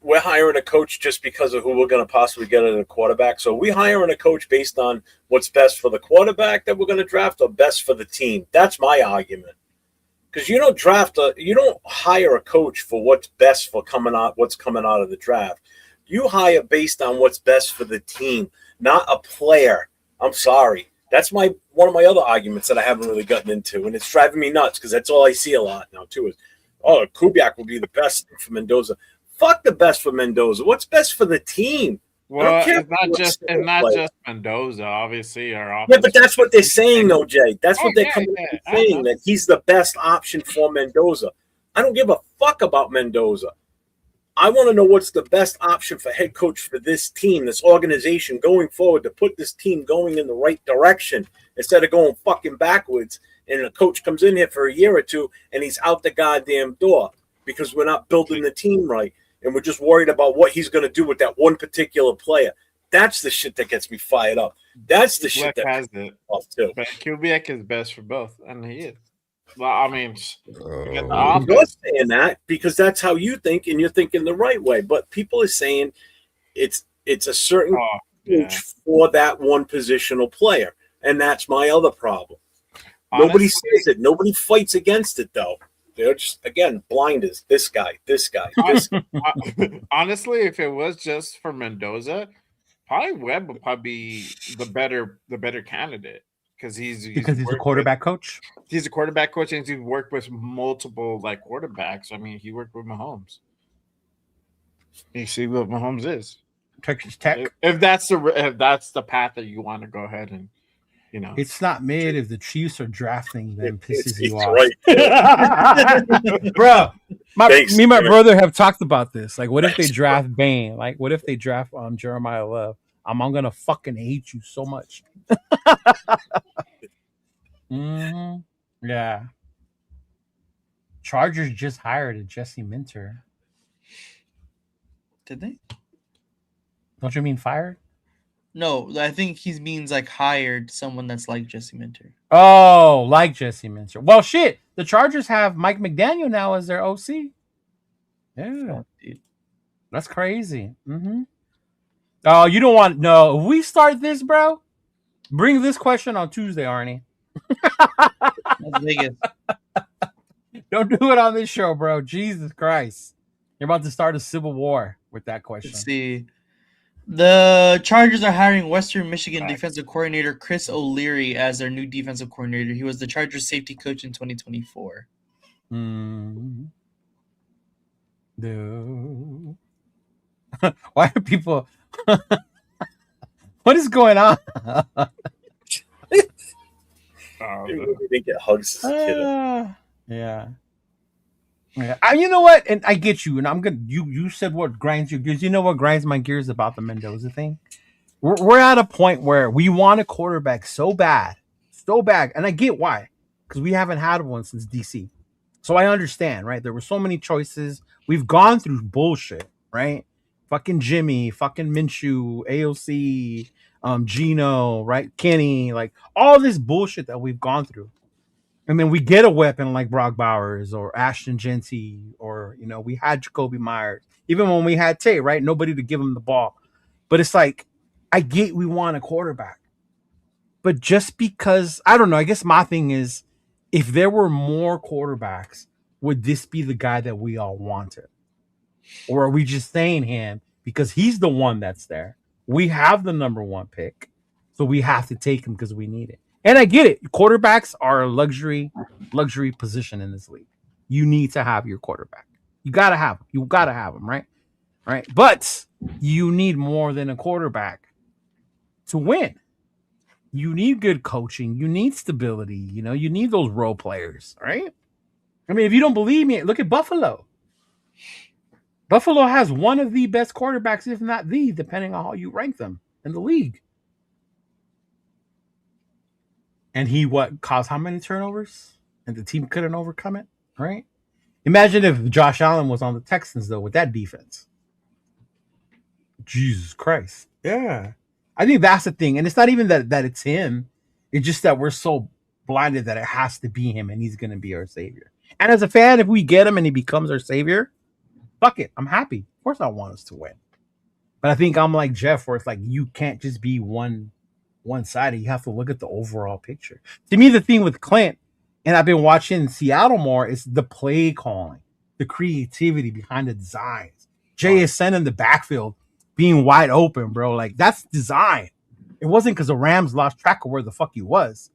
we're hiring a coach just because of who we're going to possibly get at a quarterback? So are we hiring a coach based on what's best for the quarterback that we're going to draft, or best for the team? That's my argument. Because you don't hire a coach for what's best for what's coming out of the draft. You hire based on what's best for the team, not a player. I'm sorry. That's one of my other arguments that I haven't really gotten into, and it's driving me nuts because that's all I see a lot now too. Is Kubiak will be the best for Mendoza. Fuck the best for Mendoza. What's best for the team? Well, it's not just Mendoza, obviously. Yeah, but that's what they're saying, though, Jay. That's what they're coming saying, that he's the best option for Mendoza. I don't give a fuck about Mendoza. I want to know what's the best option for head coach for this team, this organization going forward, to put this team going in the right direction instead of going fucking backwards. And a coach comes in here for a year or two and he's out the goddamn door because we're not building the team right. And we're just worried about what he's going to do with that one particular player. That's the shit that gets me fired up. That's the shit that has it off too. But Kubiak is best for both, and he is. Well, I mean, you're saying that because that's how you think, and you're thinking the right way. But people are saying it's a certain coach for that one positional player, and that's my other problem. Honestly, nobody says it. Nobody fights against it, though. They're just, again, blinders. This guy. Honestly, if it was just for Mendoza, probably Webb would probably be the better candidate because he's a quarterback coach. He's a quarterback coach, and he's worked with multiple quarterbacks. I mean, he worked with Mahomes. You see what Mahomes is. Texas Tech. If that's the path that you want to go ahead and, It's not mid if the Chiefs are drafting them pisses He's you off. right. Bro, Thanks, me and my Emmett. brother have talked about this. Like, what if they Thanks, draft Bane? Like, what if they draft Jeremiah Love? I'm gonna fucking hate you so much. Yeah. Chargers just hired a Jesse Minter. Did they? Don't you mean fired? No, I think he means like hired someone that's like Jesse Minter. Oh, like Jesse Minter. Well, shit. The Chargers have Mike McDaniel now as their OC. Yeah. Oh, dude. That's crazy. Oh, you don't want... No, if we start this, bro, bring this question on Tuesday, Arnie. That's Vegas. Don't do it on this show, bro. Jesus Christ. You're about to start a civil war with that question. Let's see. The Chargers are hiring Western Michigan defensive coordinator Chris O'Leary as their new defensive coordinator. He was the Chargers safety coach in 2024. No. Why are people... What is going on? He didn't get hugs as a kid. Yeah. You know what? And I get you. And I'm gonna. You said what grinds your gears. You know what grinds my gears about the Mendoza thing? We're at a point where we want a quarterback so bad, and I get why, because we haven't had one since DC. So I understand, right? There were so many choices. We've gone through bullshit, right? Fucking Jimmy, fucking Minshew, AOC, Gino, right? Kenny, like all this bullshit that we've gone through. And then we get a weapon like Brock Bowers or Ashton Genty, or, we had Jacoby Myers. Even when we had Tate, right? Nobody to give him the ball. But it's like, I get we want a quarterback. But just because, I don't know, I guess my thing is, if there were more quarterbacks, would this be the guy that we all wanted? Or are we just saying him because he's the one that's there? We have the number one pick, so we have to take him because we need it. And I get it. Quarterbacks are a luxury position in this league. You need to have your quarterback. You gotta have him. You gotta have him, right? Right. But you need more than a quarterback to win. You need good coaching. You need stability. You need those role players, right? I mean, if you don't believe me, look at Buffalo. Buffalo has one of the best quarterbacks, if not the, depending on how you rank them in the league. And he caused how many turnovers? And the team couldn't overcome it, right? Imagine if Josh Allen was on the Texans, though, with that defense. Jesus Christ. Yeah. I think that's the thing. And it's not even that it's him. It's just that we're so blinded that it has to be him and he's going to be our savior. And as a fan, if we get him and he becomes our savior, fuck it. I'm happy. Of course I want us to win. But I think I'm like Jeff, where it's like you can't just be one-sided. You have to look at the overall picture. To me, the thing with Clint, and I've been watching Seattle more, is the play calling, the creativity behind the designs. JSN in the backfield being wide open, bro. Like, that's design. It wasn't because the Rams lost track of where the fuck he was,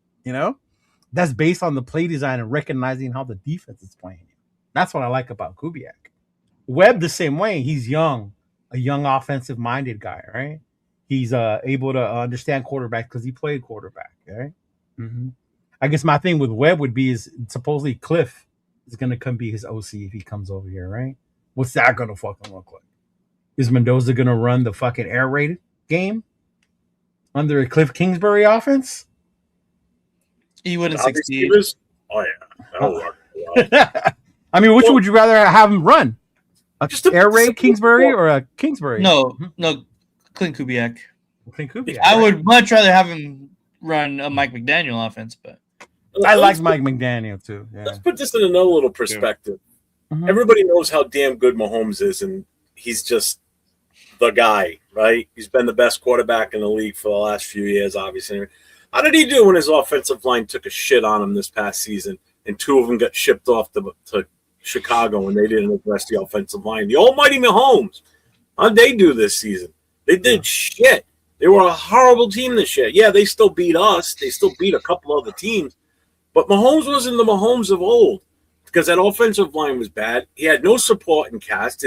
That's based on the play design and recognizing how the defense is playing. That's what I like about Kubiak. Webb the same way. He's young, a young offensive-minded guy, right? He's able to understand quarterback because he played quarterback, right? I guess my thing with Webb would be is supposedly Cliff is going to come be his OC if he comes over here, right? What's that going to fucking look like? Is Mendoza going to run the fucking air raid game under a Cliff Kingsbury offense? He wouldn't succeed. Oh, yeah. That'll work. I mean, which would you rather have him run? Just an air raid Kingsbury or a Kingsbury? No, Clint Kubiak. Clint Kubiak. I would much rather have him run a Mike McDaniel offense, but I like Mike McDaniel too. Yeah. Let's put this in another little perspective. Everybody knows how damn good Mahomes is, and he's just the guy, right? He's been the best quarterback in the league for the last few years, obviously. How did he do when his offensive line took a shit on him this past season, and two of them got shipped off to Chicago when they didn't address the offensive line? The almighty Mahomes. How'd they do this season? They did shit. They were a horrible team this year. Yeah, they still beat us. They still beat a couple other teams. But Mahomes wasn't the Mahomes of old because that offensive line was bad. He had no support in cast.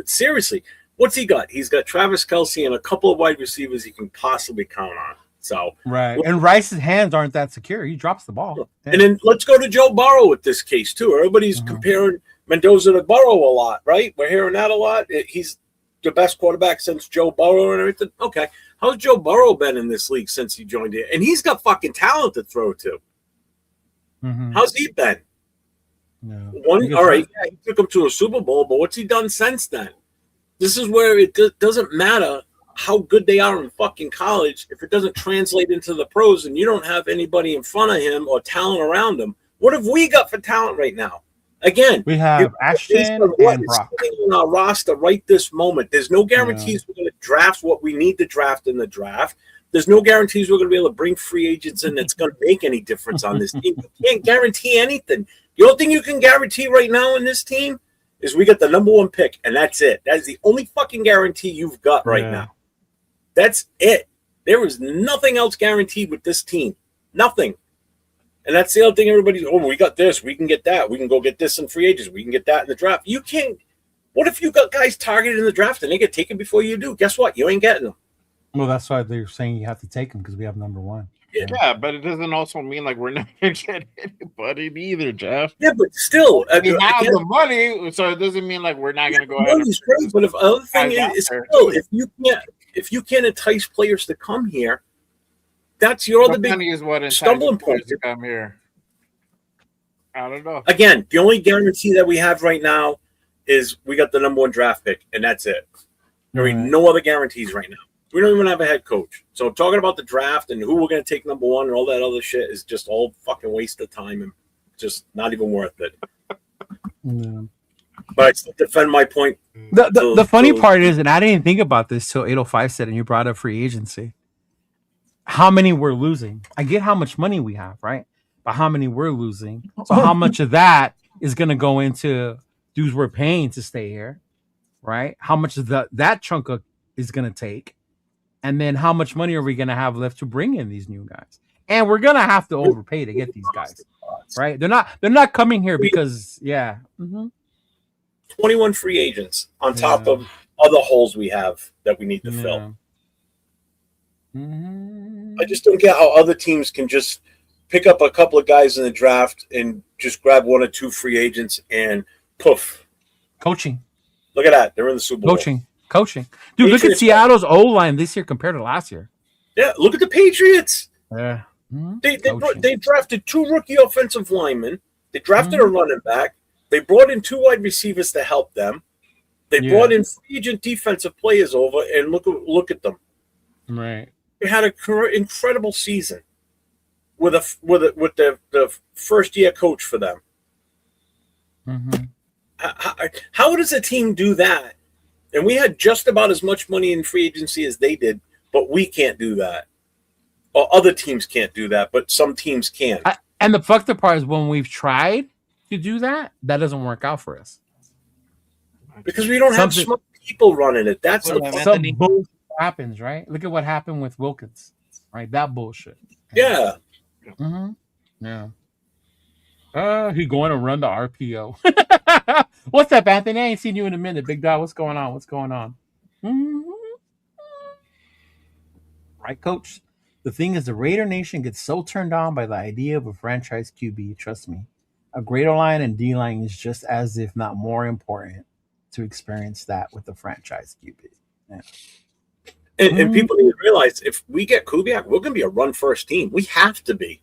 Seriously, What's he got? He's got Travis Kelce and a couple of wide receivers he can possibly count on. So right, and Rice's hands aren't that secure. He drops the ball. And then let's go to Joe Burrow with this case too. Everybody's comparing Mendoza to Burrow a lot, right? We're hearing that a lot. He's the best quarterback since Joe Burrow and everything. Okay, how's Joe Burrow been in this league since he joined it? And he's got fucking talent to throw to. How's he been? All right, yeah, he took him to a Super Bowl, but what's he done since then? This is where it doesn't matter how good they are in fucking college if it doesn't translate into the pros and you don't have anybody in front of him or talent around him. What have we got for talent right now? Again, we have Ashton and Brock on our roster right this moment. There's no guarantees we're going to draft what we need to draft in the draft. There's no guarantees we're going to be able to bring free agents in that's going to make any difference on this team. You can't guarantee anything. The only thing you can guarantee right now in this team is we got the number 1 pick, and that's it. That is the only fucking guarantee you've got right now. That's it. There is nothing else guaranteed with this team. Nothing. And that's the other thing everybody's, we got this. We can get that. We can go get this in free agents. We can get that in the draft. You can't. What if you got guys targeted in the draft and they get taken before you do? Guess what? You ain't getting them. Well, that's why they're saying you have to take them because we have number 1. Yeah, but it doesn't also mean like we're not going to get anybody either, Jeff. Yeah, but still. We have the money, so it doesn't mean like we're not going to go ahead. Money's great, but if other thing is still, if you can't entice players to come here, that's your other big stumbling point to come here. I don't know. Again, the only guarantee that we have right now is we got the number 1 draft pick, and that's it. There ain't no other guarantees right now. We don't even have a head coach. So talking about the draft and who we're going to take number 1 and all that other shit is just all fucking waste of time and just not even worth it. But I still defend my point. The funny part is, and I didn't think about this till 805 said, and you brought up free agency. How many we're losing? I get how much money we have, right? But how many we're losing? So how much of that is going to go into dues we're paying to stay here, right? How much of that chunk is going to take? And then how much money are we going to have left to bring in these new guys? And we're going to have to overpay to get these guys, right? They're not coming here because, 21 free agents on top of other holes we have that we need to fill. I just don't get how other teams can just pick up a couple of guys in the draft and just grab 1 or 2 free agents and poof. Coaching. Look at that. They're in the Super Bowl. Coaching. Dude, look at Seattle's O-line this year compared to last year. Yeah, look at the Patriots. Yeah. They drafted 2 rookie offensive linemen. They drafted a running back. They brought in 2 wide receivers to help them. They brought in free agent defensive players over, and look at them. Right. They had an incredible season with the first year coach for them. How does a team do that? And we had just about as much money in free agency as they did, but we can't do that. Or other teams can't do that, but some teams can. And the fucked up part is when we've tried to do that, that doesn't work out for us. Because we don't have smart people running it. That's some bullshit happens, right? Look at what happened with Wilkins, right? That bullshit. Yeah. Yeah. He going to run the RPO. What's up, Anthony? I ain't seen you in a minute. Big dog, what's going on? Right, coach? The thing is, the Raider Nation gets so turned on by the idea of a franchise QB. Trust me. A great O-line and D-line is just as if not more important to experience that with the franchise QB. Yeah. And people need to realize if we get Kubiak, we're going to be a run-first team. We have to be.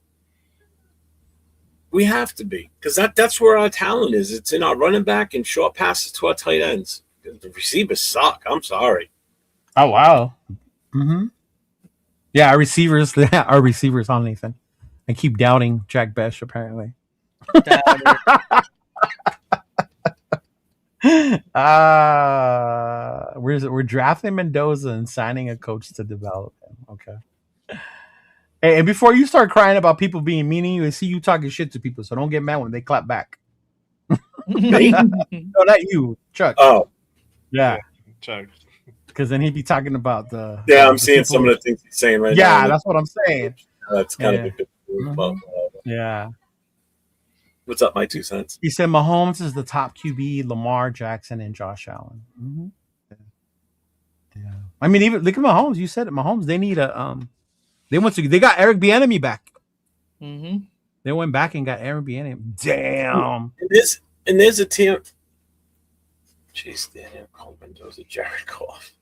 Because that's where our talent is. It's in our running back and short passes to our tight ends. The receivers suck. I'm sorry. Oh, wow. Yeah, our receivers on Nathan. I keep doubting Jack Besh, apparently. We're drafting Mendoza and signing a coach to develop him. Okay. Hey, and before you start crying about people being mean to you, I see you talking shit to people, so don't get mad when they clap back. Me? No, not you, Chuck. Oh. Yeah. Chuck. Because then he'd be talking about the... Yeah, I'm seeing some of the things he's saying right now. Yeah, that's what I'm saying. That's kind of a good move. But, yeah. What's up, my 2 cents? He said Mahomes is the top QB, Lamar Jackson, and Josh Allen. Yeah. I mean, even look at Mahomes. You said it, Mahomes. They need a They got Eric Bieniemy back. Mm-hmm. They went back and got Eric Bieniemy. Damn. And there's a team. Jeez, Daniel Coleman does a Jared Goff.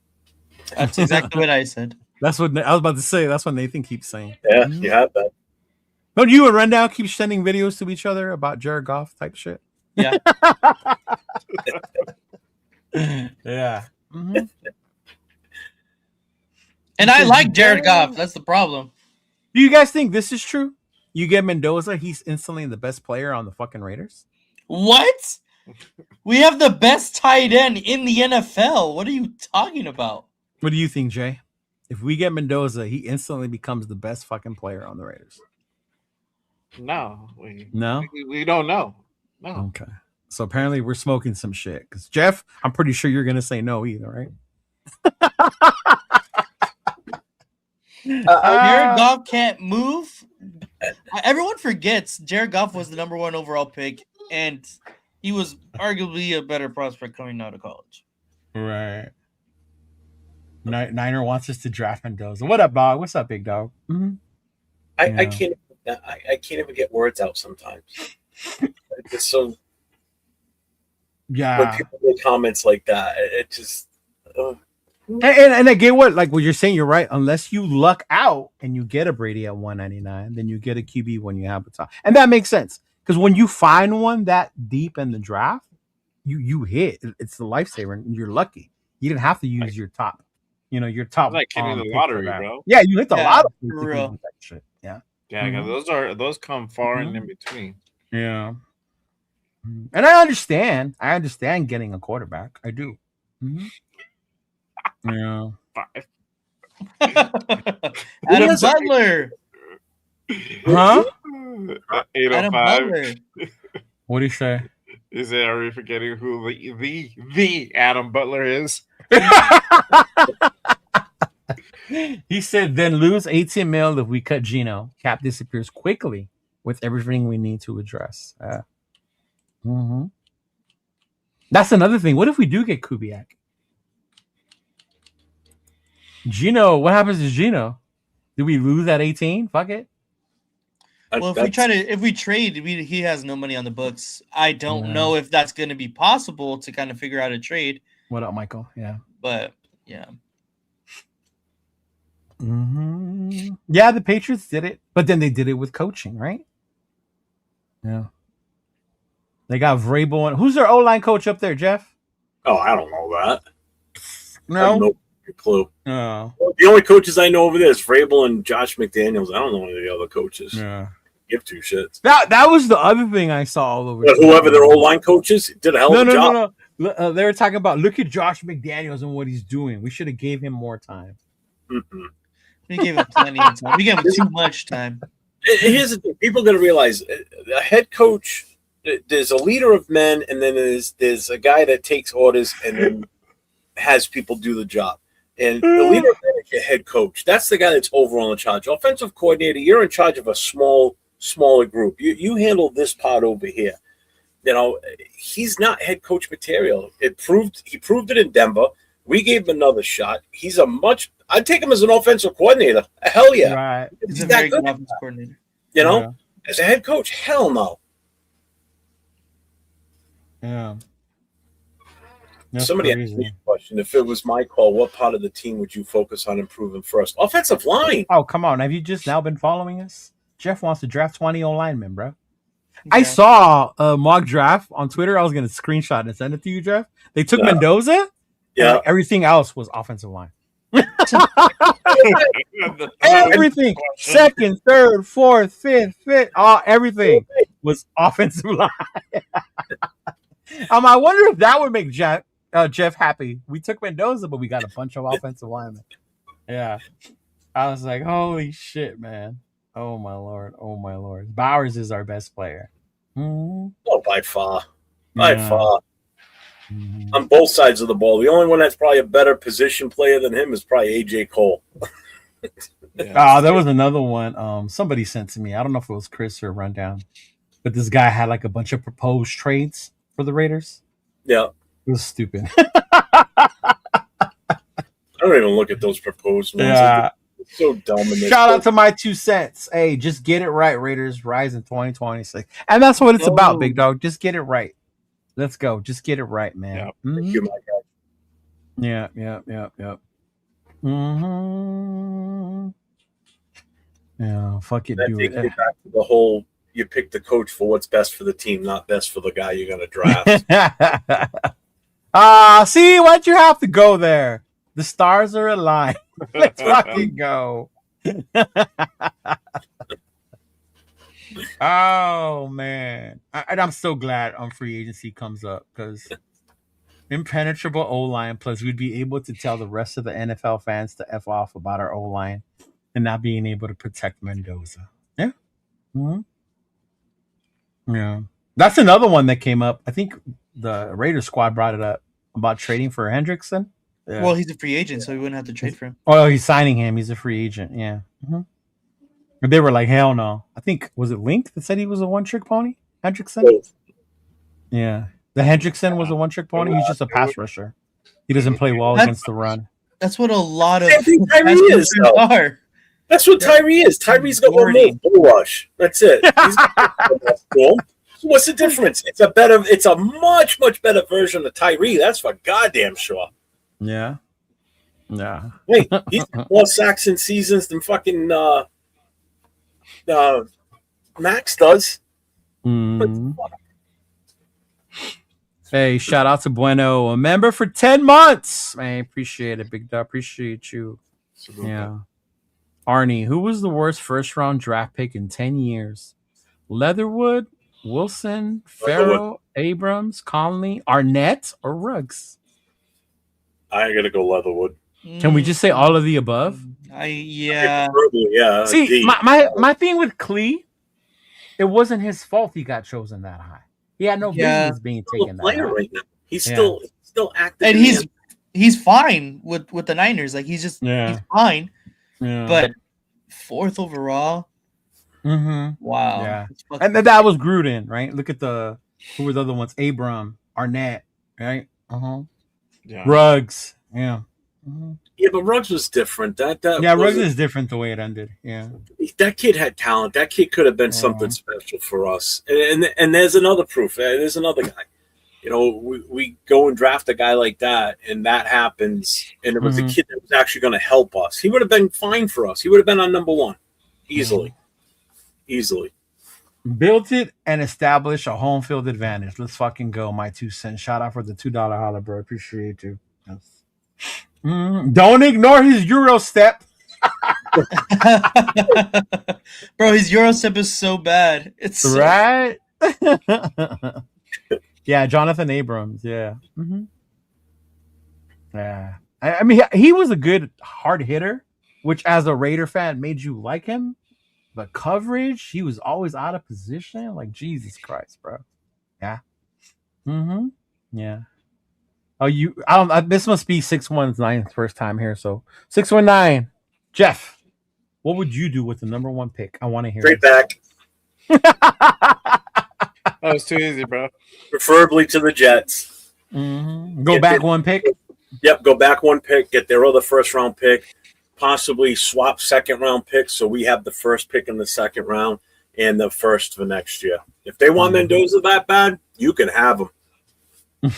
That's exactly what I said. That's what I was about to say. That's what Nathan keeps saying. Yeah, you have that. Don't you and Rendell keep sending videos to each other about Jared Goff type shit? Yeah. Yeah. Mm-hmm. And I like Jared Goff. That's the problem. Do you guys think this is true? You get Mendoza, he's instantly the best player on the fucking Raiders? What? We have the best tight end in the NFL. What are you talking about? What do you think, Jay? If we get Mendoza, he instantly becomes the best fucking player on the Raiders. No, No? we don't know. No. Okay. So apparently we're smoking some shit. Because Jeff, I'm pretty sure you're gonna say no either, right? Jared Goff can't move. Everyone forgets Jared Goff was the number 1 overall pick, and he was arguably a better prospect coming out of college. Right. Niner wants us to draft Mendoza. What up, dog? What's up, big dog? Mm-hmm. I can't even get words out sometimes. It's so Yeah. when people make comments like that, it just And I get what you're saying. You're right. Unless you luck out and you get a Brady at 199, then you get a QB when you have a top, and that makes sense because when you find one that deep in the draft, you hit. It's the lifesaver, and you're lucky. You didn't have to use your top. Your top. It's like hitting the pick lottery, for that. bro. Yeah, you hit the lottery. For real. That shit. Yeah. Yeah, 'cause those come far and in between. Yeah. And I understand. Getting a quarterback. I do. Mm-hmm. Yeah. Adam Butler. Huh? 805. Adam Butler. What do you say? Is it? Are we forgetting who the Adam Butler is? He said, then lose 18 mil if we cut Gino. Cap disappears quickly with everything we need to address. That's another thing. What if we do get Kubiak? Gino, what happens to Gino? Do we lose at 18? Fuck it. Well, if we trade, he has no money on the books. I don't know if that's going to be possible to kind of figure out a trade. What up, Michael? Yeah. But, yeah. Yeah, the Patriots did it, but then they did it with coaching, right? Yeah. They got Vrabel. Who's their O-line coach up there, Jeff? Oh, I don't know that. No. I have no clue. Oh. The only coaches I know over there is Vrabel and Josh McDaniels. I don't know any of the other coaches. Yeah. Give two shits. That was the other thing I saw all over. But whoever their O-line coaches did a hell of a job. No. They were talking about, look at Josh McDaniels and what he's doing. We should have gave him more time. Mm-hmm. We gave him plenty of time. We gave him too much time. Here's the thing. People got to realize a head coach, there's a leader of men, and then there's a guy that takes orders and then has people do the job. And the leader of men is your head coach. That's the guy that's overall in charge. Offensive coordinator, you're in charge of a smaller group. You handle this part over here. He's not head coach material. He proved it in Denver. We gave him another shot. I'd take him as an offensive coordinator. Hell yeah. Right. He's a very good offensive coordinator. As a head coach, hell no. Yeah. Somebody asked me a question. If it was my call, what part of the team would you focus on improving first? Offensive line. Oh, come on. Have you just now been following us? Jeff wants to draft 20 linemen, bro. Yeah. I saw a mock draft on Twitter. I was going to screenshot and send it to you, Jeff. They took Mendoza. Yeah. Everything else was offensive line. Everything. Second, third, fourth, fifth. Everything was offensive line. I wonder if that would make Jeff happy. We took Mendoza, but we got a bunch of offensive linemen. Yeah. I was like, holy shit, man. Oh, my Lord. Bowers is our best player. Oh, by far. By far. On both sides of the ball. The only one that's probably a better position player than him is probably AJ Cole. There was another one somebody sent to me. I don't know if it was Chris or Rundown, but this guy had like a bunch of proposed trades for the Raiders. Yeah. It was stupid. I don't don't even look at those proposed ones. Yeah. It's so dumb. Shout out to my 2 cents. Hey, just get it right, Raiders rise in 2026. And that's what it's about, big dog. Just get it right. Let's go. Just get it right, man. Yeah. Mhm. Thank you, my guy. Yeah. Mm-hmm. Yeah, fuck it, That do takes it. me back to the whole, you pick the coach for what's best for the team, not best for the guy you're going to draft. See, why'd you have to go there? The stars are aligned. Let's fucking go. Oh man, and I'm so glad free agency comes up because impenetrable O-line. Plus, we'd be able to tell the rest of the NFL fans to F off about our O-line and not being able to protect Mendoza. Yeah. Mm-hmm. Yeah. That's another one that came up. I think the Raiders squad brought it up about trading for Hendrickson. Yeah. Well, he's a free agent, so we wouldn't have to trade for him. Oh, he's signing him. He's a free agent. Yeah. Mm-hmm. But they were like, hell no. I think, was it Link that said he was a one-trick pony? Hendrickson? Yeah. The Hendrickson was a one-trick pony. He's just a pass rusher. He doesn't play well against the run. That's what a lot of Tyree is, though. are. That's what Tyree is. Tyree's got one move, bull rush. That's it. He's cool. What's the difference? It's a much better version of Tyree. That's for goddamn sure. Yeah. Yeah. Hey, he's got more sacks in seasons than fucking Max does. Mm. Hey, shout out to Bueno, a member for 10 months. Man, appreciate it, big dog. Appreciate you. Yeah. Arnie, who was the worst first-round draft pick in 10 years? Leatherwood, Wilson, Farrell, Abrams, Conley, Arnett, or Ruggs? I gotta go Leatherwood. Can we just say all of the above? Yeah. Yeah. See, my thing with Klee, it wasn't his fault he got chosen that high. He had no business being taken that high. Right now. He's still active. And he's fine with the Niners. Like he's he's fine. Yeah. But 4th overall. Mm-hmm. Wow. Yeah. And that was Gruden, right? Look at who were the other ones? Abram, Arnett, right? Uh-huh. Yeah. Ruggs. Yeah. Mm-hmm. Yeah, but Ruggs was different. Ruggs is different the way it ended. Yeah. That kid had talent. That kid could have been something special for us. And there's another proof. There's another guy. You know, we go and draft a guy like that, and that happens, and it was a kid that was actually going to help us. He would have been fine for us. He would have been on number 1. Easily. Built it and established a home field advantage. Let's fucking go, my 2 cents. Shout out for the $2 holler, bro. Appreciate you. Yes. Don't ignore his Euro step. Bro, his Euro step is so bad. It's right. Yeah, Jonathan Abrams. Yeah. Mm-hmm. Yeah. I mean, he was a good hard hitter, which as a Raider fan made you like him. But coverage, he was always out of position. Like, Jesus Christ, bro. Yeah. Mm-hmm. Yeah. Oh, this must be 619's first time here. So 619, Jeff, what would you do with the number 1 pick? I want to hear. Straight back. That was too easy, bro. Preferably to the Jets. Mm-hmm. Go back 1 pick. Yep, go back 1 pick. Get their other first-round pick. Possibly swap second-round picks so we have the first pick in the second round and the first for next year. If they want Mendoza that bad, you can have him.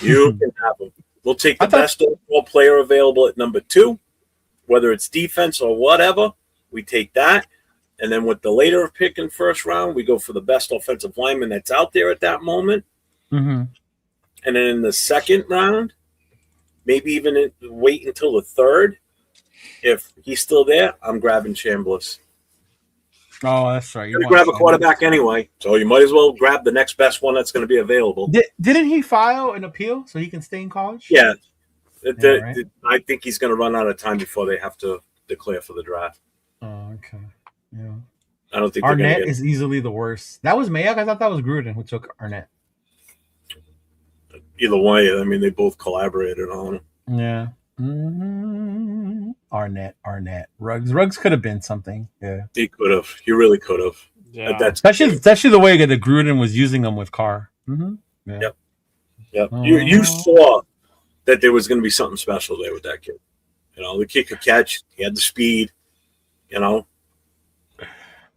You can have him. We'll take the best overall player available at number 2, whether it's defense or whatever. We take that. And then with the later pick in first round, we go for the best offensive lineman that's out there at that moment. Mm-hmm. And then in the second round, maybe even wait until the third. If he's still there, I'm grabbing Chambliss. Oh, that's right. You're going to grab a quarterback anyway, so you might as well grab the next best one that's going to be available. Didn't he file an appeal so he can stay in college? Yeah. Right. I think he's going to run out of time before they have to declare for the draft. Oh, okay. Yeah. I don't think Arnett is easily the worst. That was Mayock. I thought that was Gruden who took Arnett. Either way, I mean, they both collaborated on it. Yeah. Mm-hmm. Arnett. Ruggs could have been something. Yeah. He could have. He really could have. Yeah. Especially the way that Gruden was using them with Carr. Mm-hmm. Yeah. Yep. You saw that there was going to be something special there with that kid. You know, the kid could catch. He had the speed. You know.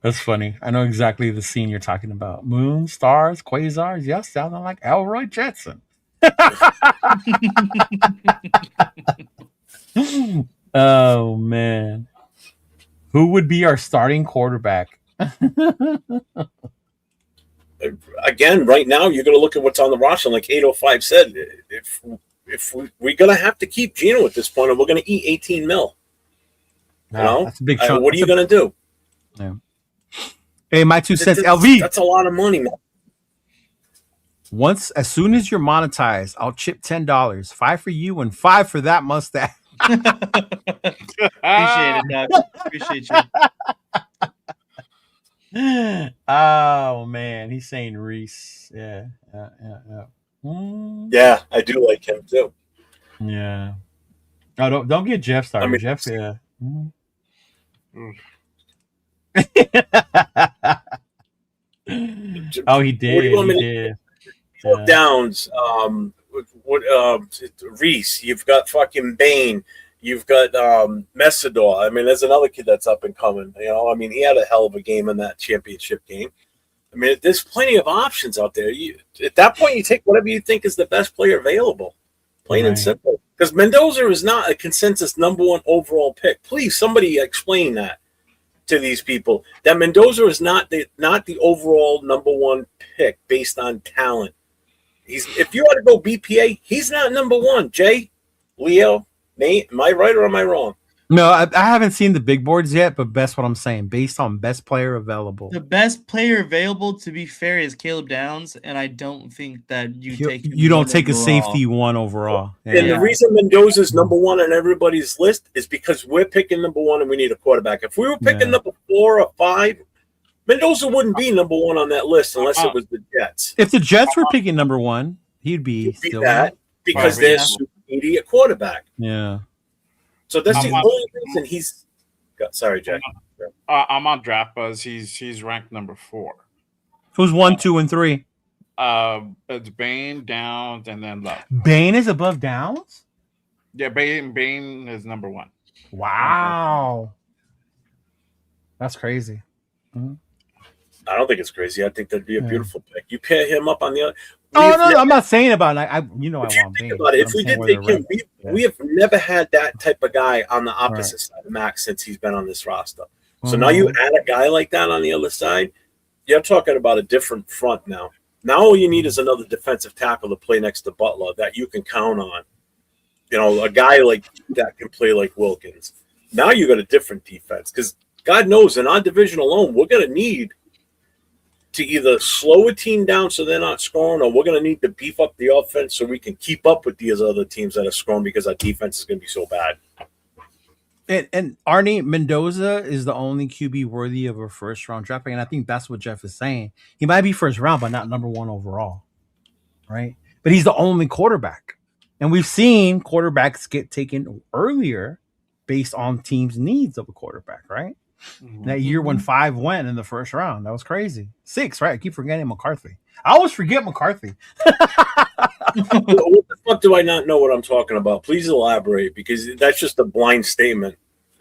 That's funny. I know exactly the scene you're talking about. Moon, stars, quasars. Yes, sounding like Elroy Jetson. Oh man, who would be our starting quarterback? Again, right now you're going to look at what's on the roster. Like 805 said, if we're going to have to keep Geno at this point, and we're going to eat 18 mil. You know, that's a big chunk. What are you going to do? Yeah. Hey, my 2 cents, LV. That's a lot of money, man. As soon as you're monetized, I'll chip $10. 5 for you and 5 for that mustache. Appreciate it, Doug. Appreciate you. Oh man, he's saying Reese. Yeah. Yeah, I do like him too. Yeah. Oh, don't get Jeff started. I mean, Jeff, yeah. Oh, he did. He did. Yeah. Downs. Reese. You've got fucking Bain. You've got Messidor. I mean, there's another kid that's up and coming. You know, I mean, he had a hell of a game in that championship game. I mean, there's plenty of options out there. At that point, you take whatever you think is the best player available. Plain and simple. Because Mendoza is not a consensus number 1 overall pick. Please, somebody explain that to these people. That Mendoza is not the overall number 1 pick based on talent. If you want to go BPA, he's not number 1. Jay, Leo, Nate, am I right or am I wrong? No, I haven't seen the big boards yet, but that's what I'm saying. Based on best player available. The best player available, to be fair, is Caleb Downs, and I don't think that you don't take a safety 1 overall. Yeah. And the reason Mendoza's number 1 on everybody's list is because we're picking number 1 and we need a quarterback. If we were picking number 4 or 5, Mendoza wouldn't be number 1 on that list unless it was the Jets. If the Jets were picking number 1, he'd be still that because they're super idiot quarterback. Yeah. So that's the only reason he's. Sorry, Jack. I'm on DraftBuzz. He's ranked number 4. Who's 1, 2, and 3? It's Bain, Downs, and then Love. Bain is above Downs? Yeah, Bain is number 1. Wow. That's crazy. Mm-hmm. I don't think it's crazy. I think that'd be a beautiful pick. You pair him up on the other. I'm not saying about it. I want Bain. About it. If we did take him, we have never had that type of guy on the opposite side of Max since he's been on this roster. So now you add a guy like that on the other side, you're talking about a different front now. Now all you need is another defensive tackle to play next to Butler that you can count on. You know, a guy like that can play like Wilkins. Now you got a different defense because God knows in our division alone, we're going to need to either slow a team down so they're not scoring, or we're going to need to beef up the offense so we can keep up with these other teams that are scoring because our defense is going to be so bad. And Arnie, Mendoza is the only QB worthy of a first-round draft pick, and I think that's what Jeff is saying. He might be first round, but not number 1 overall, right? But he's the only quarterback. And we've seen quarterbacks get taken earlier based on teams' needs of a quarterback, right? Mm-hmm. That year when 5 went in the first round. That was crazy. 6, right? I keep forgetting McCarthy. I always forget McCarthy. What the fuck do I not know what I'm talking about? Please elaborate, because that's just a blind statement.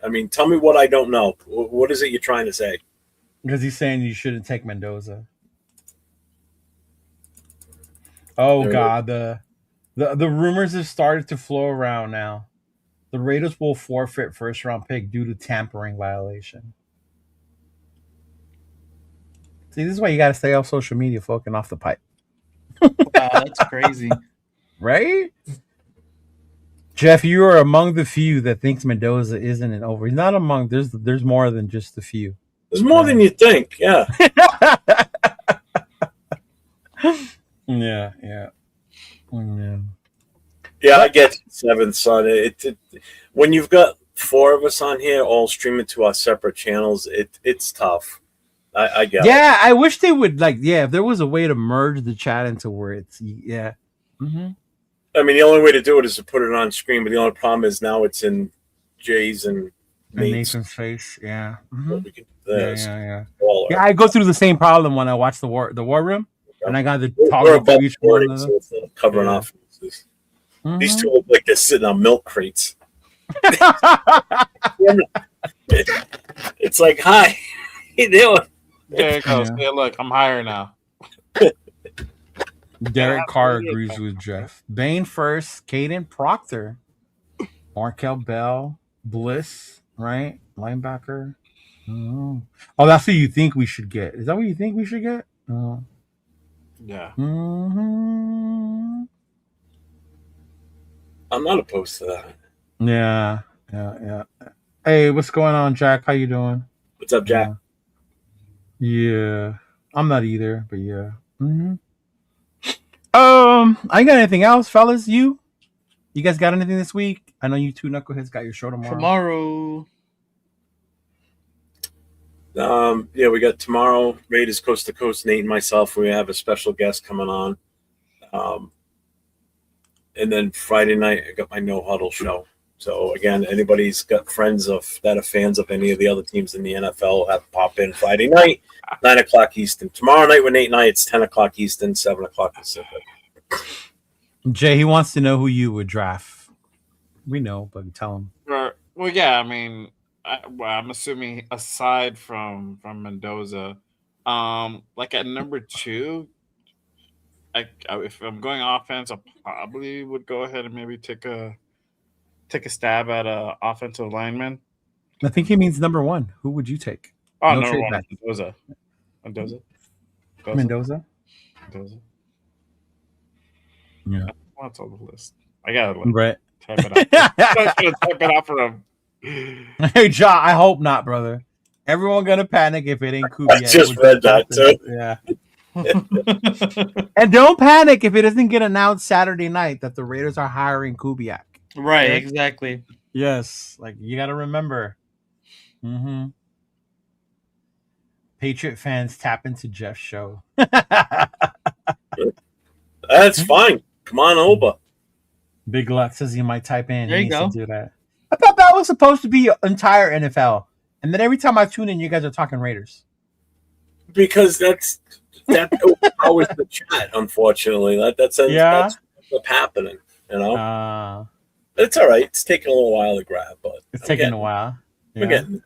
I mean, tell me what I don't know. What is it you're trying to say? Because he's saying you shouldn't take Mendoza. Oh, God. The rumors have started to flow around now. The Raiders will forfeit first-round pick due to tampering violation. See, this is why you got to stay off social media, fucking off the pipe. Wow, that's crazy. Right? Jeff, you are among the few that thinks Mendoza isn't an over. He's not among. There's more than just a few. There's more than you think, yeah. Yeah. Yeah, I get 7, son. When you've got 4 of us on here all streaming to our separate channels, it's tough. I get it. Yeah, I wish they would, if there was a way to merge the chat into where it's, Mm-hmm. I mean, the only way to do it is to put it on screen, but the only problem is now it's in Jay's and Nathan's face, yeah. Mm-hmm. We can do this. Yeah, I go through the same problem when I watch the War Room, and I got to talk about each one. So it's covering off. These 2 look like they're sitting on milk crates. It's like, hi, how you doing? There it goes. Yeah. Yeah, look, I'm higher now. Derek Carr agrees with Jeff. Bane first, Caden Proctor, Markel Bell, Bliss, right? Linebacker. Oh, that's who you think we should get. Is that what you think we should get? Yeah. Mm-hmm. I'm not opposed to that. Yeah. Hey, what's going on, Jack? How you doing? What's up, Jack? Yeah. I'm not either, but yeah. Mm-hmm. I ain't got anything else, fellas. You guys got anything this week? I know you two knuckleheads got your show tomorrow. Yeah, we got tomorrow, Raiders Coast to Coast, Nate and myself. We have a special guest coming on. And then Friday night, I got my No Huddle show. So again, anybody's got friends that are fans of any of the other teams in the NFL, have to pop in Friday night, 9 o'clock Eastern. Tomorrow night with Nate and I, it's 10 o'clock Eastern, 7 o'clock Pacific. Jay, he wants to know who you would draft. We know, but tell him. Well, yeah, I mean, I'm assuming aside from Mendoza, like at number 2, if I'm going offense, I probably would go ahead and maybe take a stab at a offensive lineman. I think he means number 1. Who would you take? Oh, No number trade 1, back. Mendoza. Yeah. What's on the list? I gotta Right. type it out. I'm gonna type it out for him. Hey, Ja, I hope not, brother. Everyone gonna panic if it ain't Kubiak. I just read that too. Yeah. And don't panic if it doesn't get announced Saturday night that the Raiders are hiring Kubiak. Right, Okay? exactly. Yes, like you got to remember. Mm-hmm. Patriot fans tap into Jeff's show. That's fine. Come on over. Big Luck says he might type in. There He you needs go. to do that. I thought that was supposed to be entire NFL, and then every time I tune in, you guys are talking Raiders. Because that overpowers the chat, unfortunately. That's what's happening, you know? It's all right. It's taking a little while to grab, but It's taking a while. We're getting it.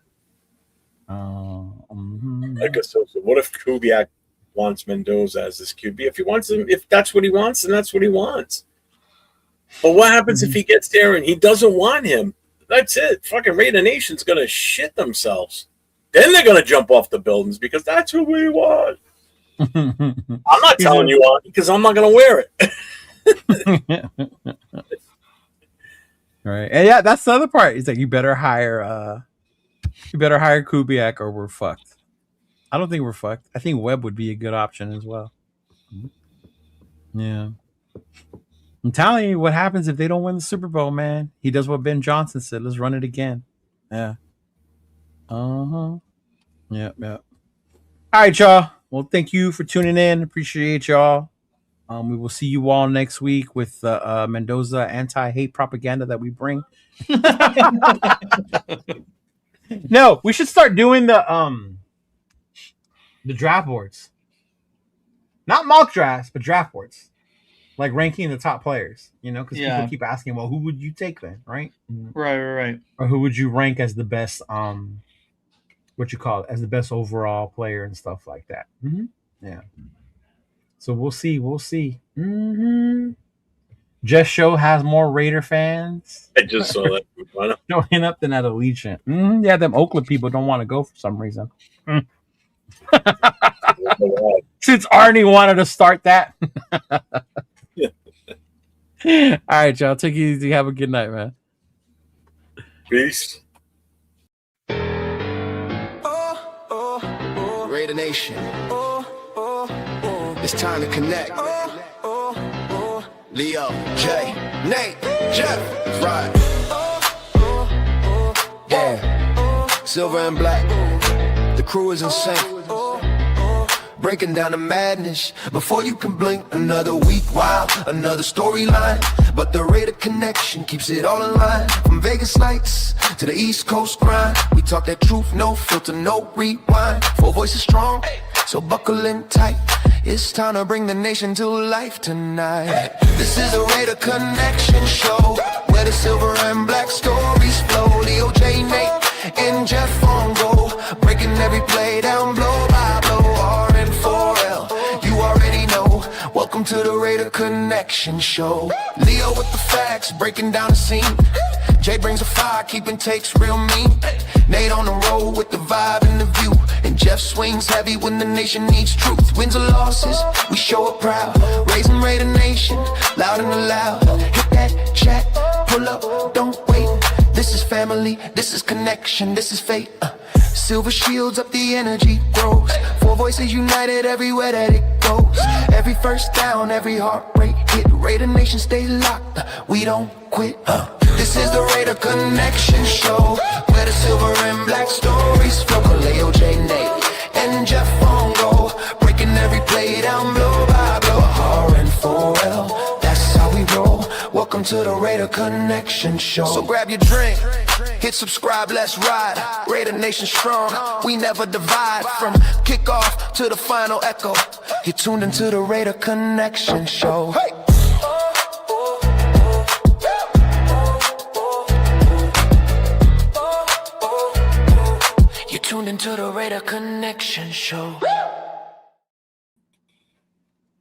Mm-hmm. Like so what if Kubiak wants Mendoza as his QB? If he wants him, if that's what he wants, then that's what he wants. But what happens if he gets there and he doesn't want him? That's it. Fucking Raider Nation's gonna shit themselves. Then they're gonna jump off the buildings because that's who we want. I'm not telling you on because I'm not gonna wear it. Right. And yeah, that's the other part. He's like, you better hire Kubiak or we're fucked. I don't think we're fucked. I think Webb would be a good option as well. Yeah. I'm telling you what happens if they don't win the Super Bowl, man. He does what Ben Johnson said. Let's run it again. Yeah. Uh-huh. Yep. All right, y'all. Well, thank you for tuning in. Appreciate y'all. We will see you all next week with Mendoza anti-hate propaganda that we bring. No, we should start doing the draft boards. Not mock drafts, but draft boards. Like ranking the top players, you know, because people keep asking, well, who would you take then, right? Right. Or who would you rank as the best, as the best overall player and stuff like that. Mm-hmm. Yeah. So we'll see. Mm-hmm. Just Show has more Raider fans. I just saw that. Showing up than at Allegiant. Mm-hmm. Yeah, them Oakland people don't want to go for some reason. Since Arnie wanted to start that. All right, y'all. Take it easy. Have a good night, man. Peace. Raider Nation. It's time to connect. Leo, Jay, Nate, Jeff, right. Yeah, silver and black. The crew is insane. Breaking down the madness before you can blink. Another week, wow, another storyline. But the Raider connection keeps it all in line. From Vegas lights to the East Coast grind. We talk that truth, no filter, no rewind. 4 voices strong, so buckle in tight. It's time to bring the nation to life tonight. This is a Raider Connection show, where the silver and black stories Connection Show. Leo with the facts, breaking down the scene. Jay brings a fire, keeping takes real mean. Nate on the road with the vibe and the view. And Jeff swings heavy when the nation needs truth. Wins or losses, we show up proud. Raising Raider Nation, loud and loud. Hit that chat, pull up, don't wait. This is family, this is connection, this is fate. Silver shields up, the energy grows. Four voices united everywhere that it goes. Every first down, every heart rate hit. Raider Nation stay locked, we don't quit. This is the Raider Connection Show, where the silver and black stories flow. Kaleo, J, Nate, and Jeff on go, breaking every play down blow by blow. R and 4L, that's how we roll. Welcome to the Raider Connection Show. So grab your drink, hit subscribe, let's ride. Raider Nation strong, we never divide. From kickoff to the final echo, you're tuned into the Raider Connection Show. Hey! You're tuned into the Raider Connection Show.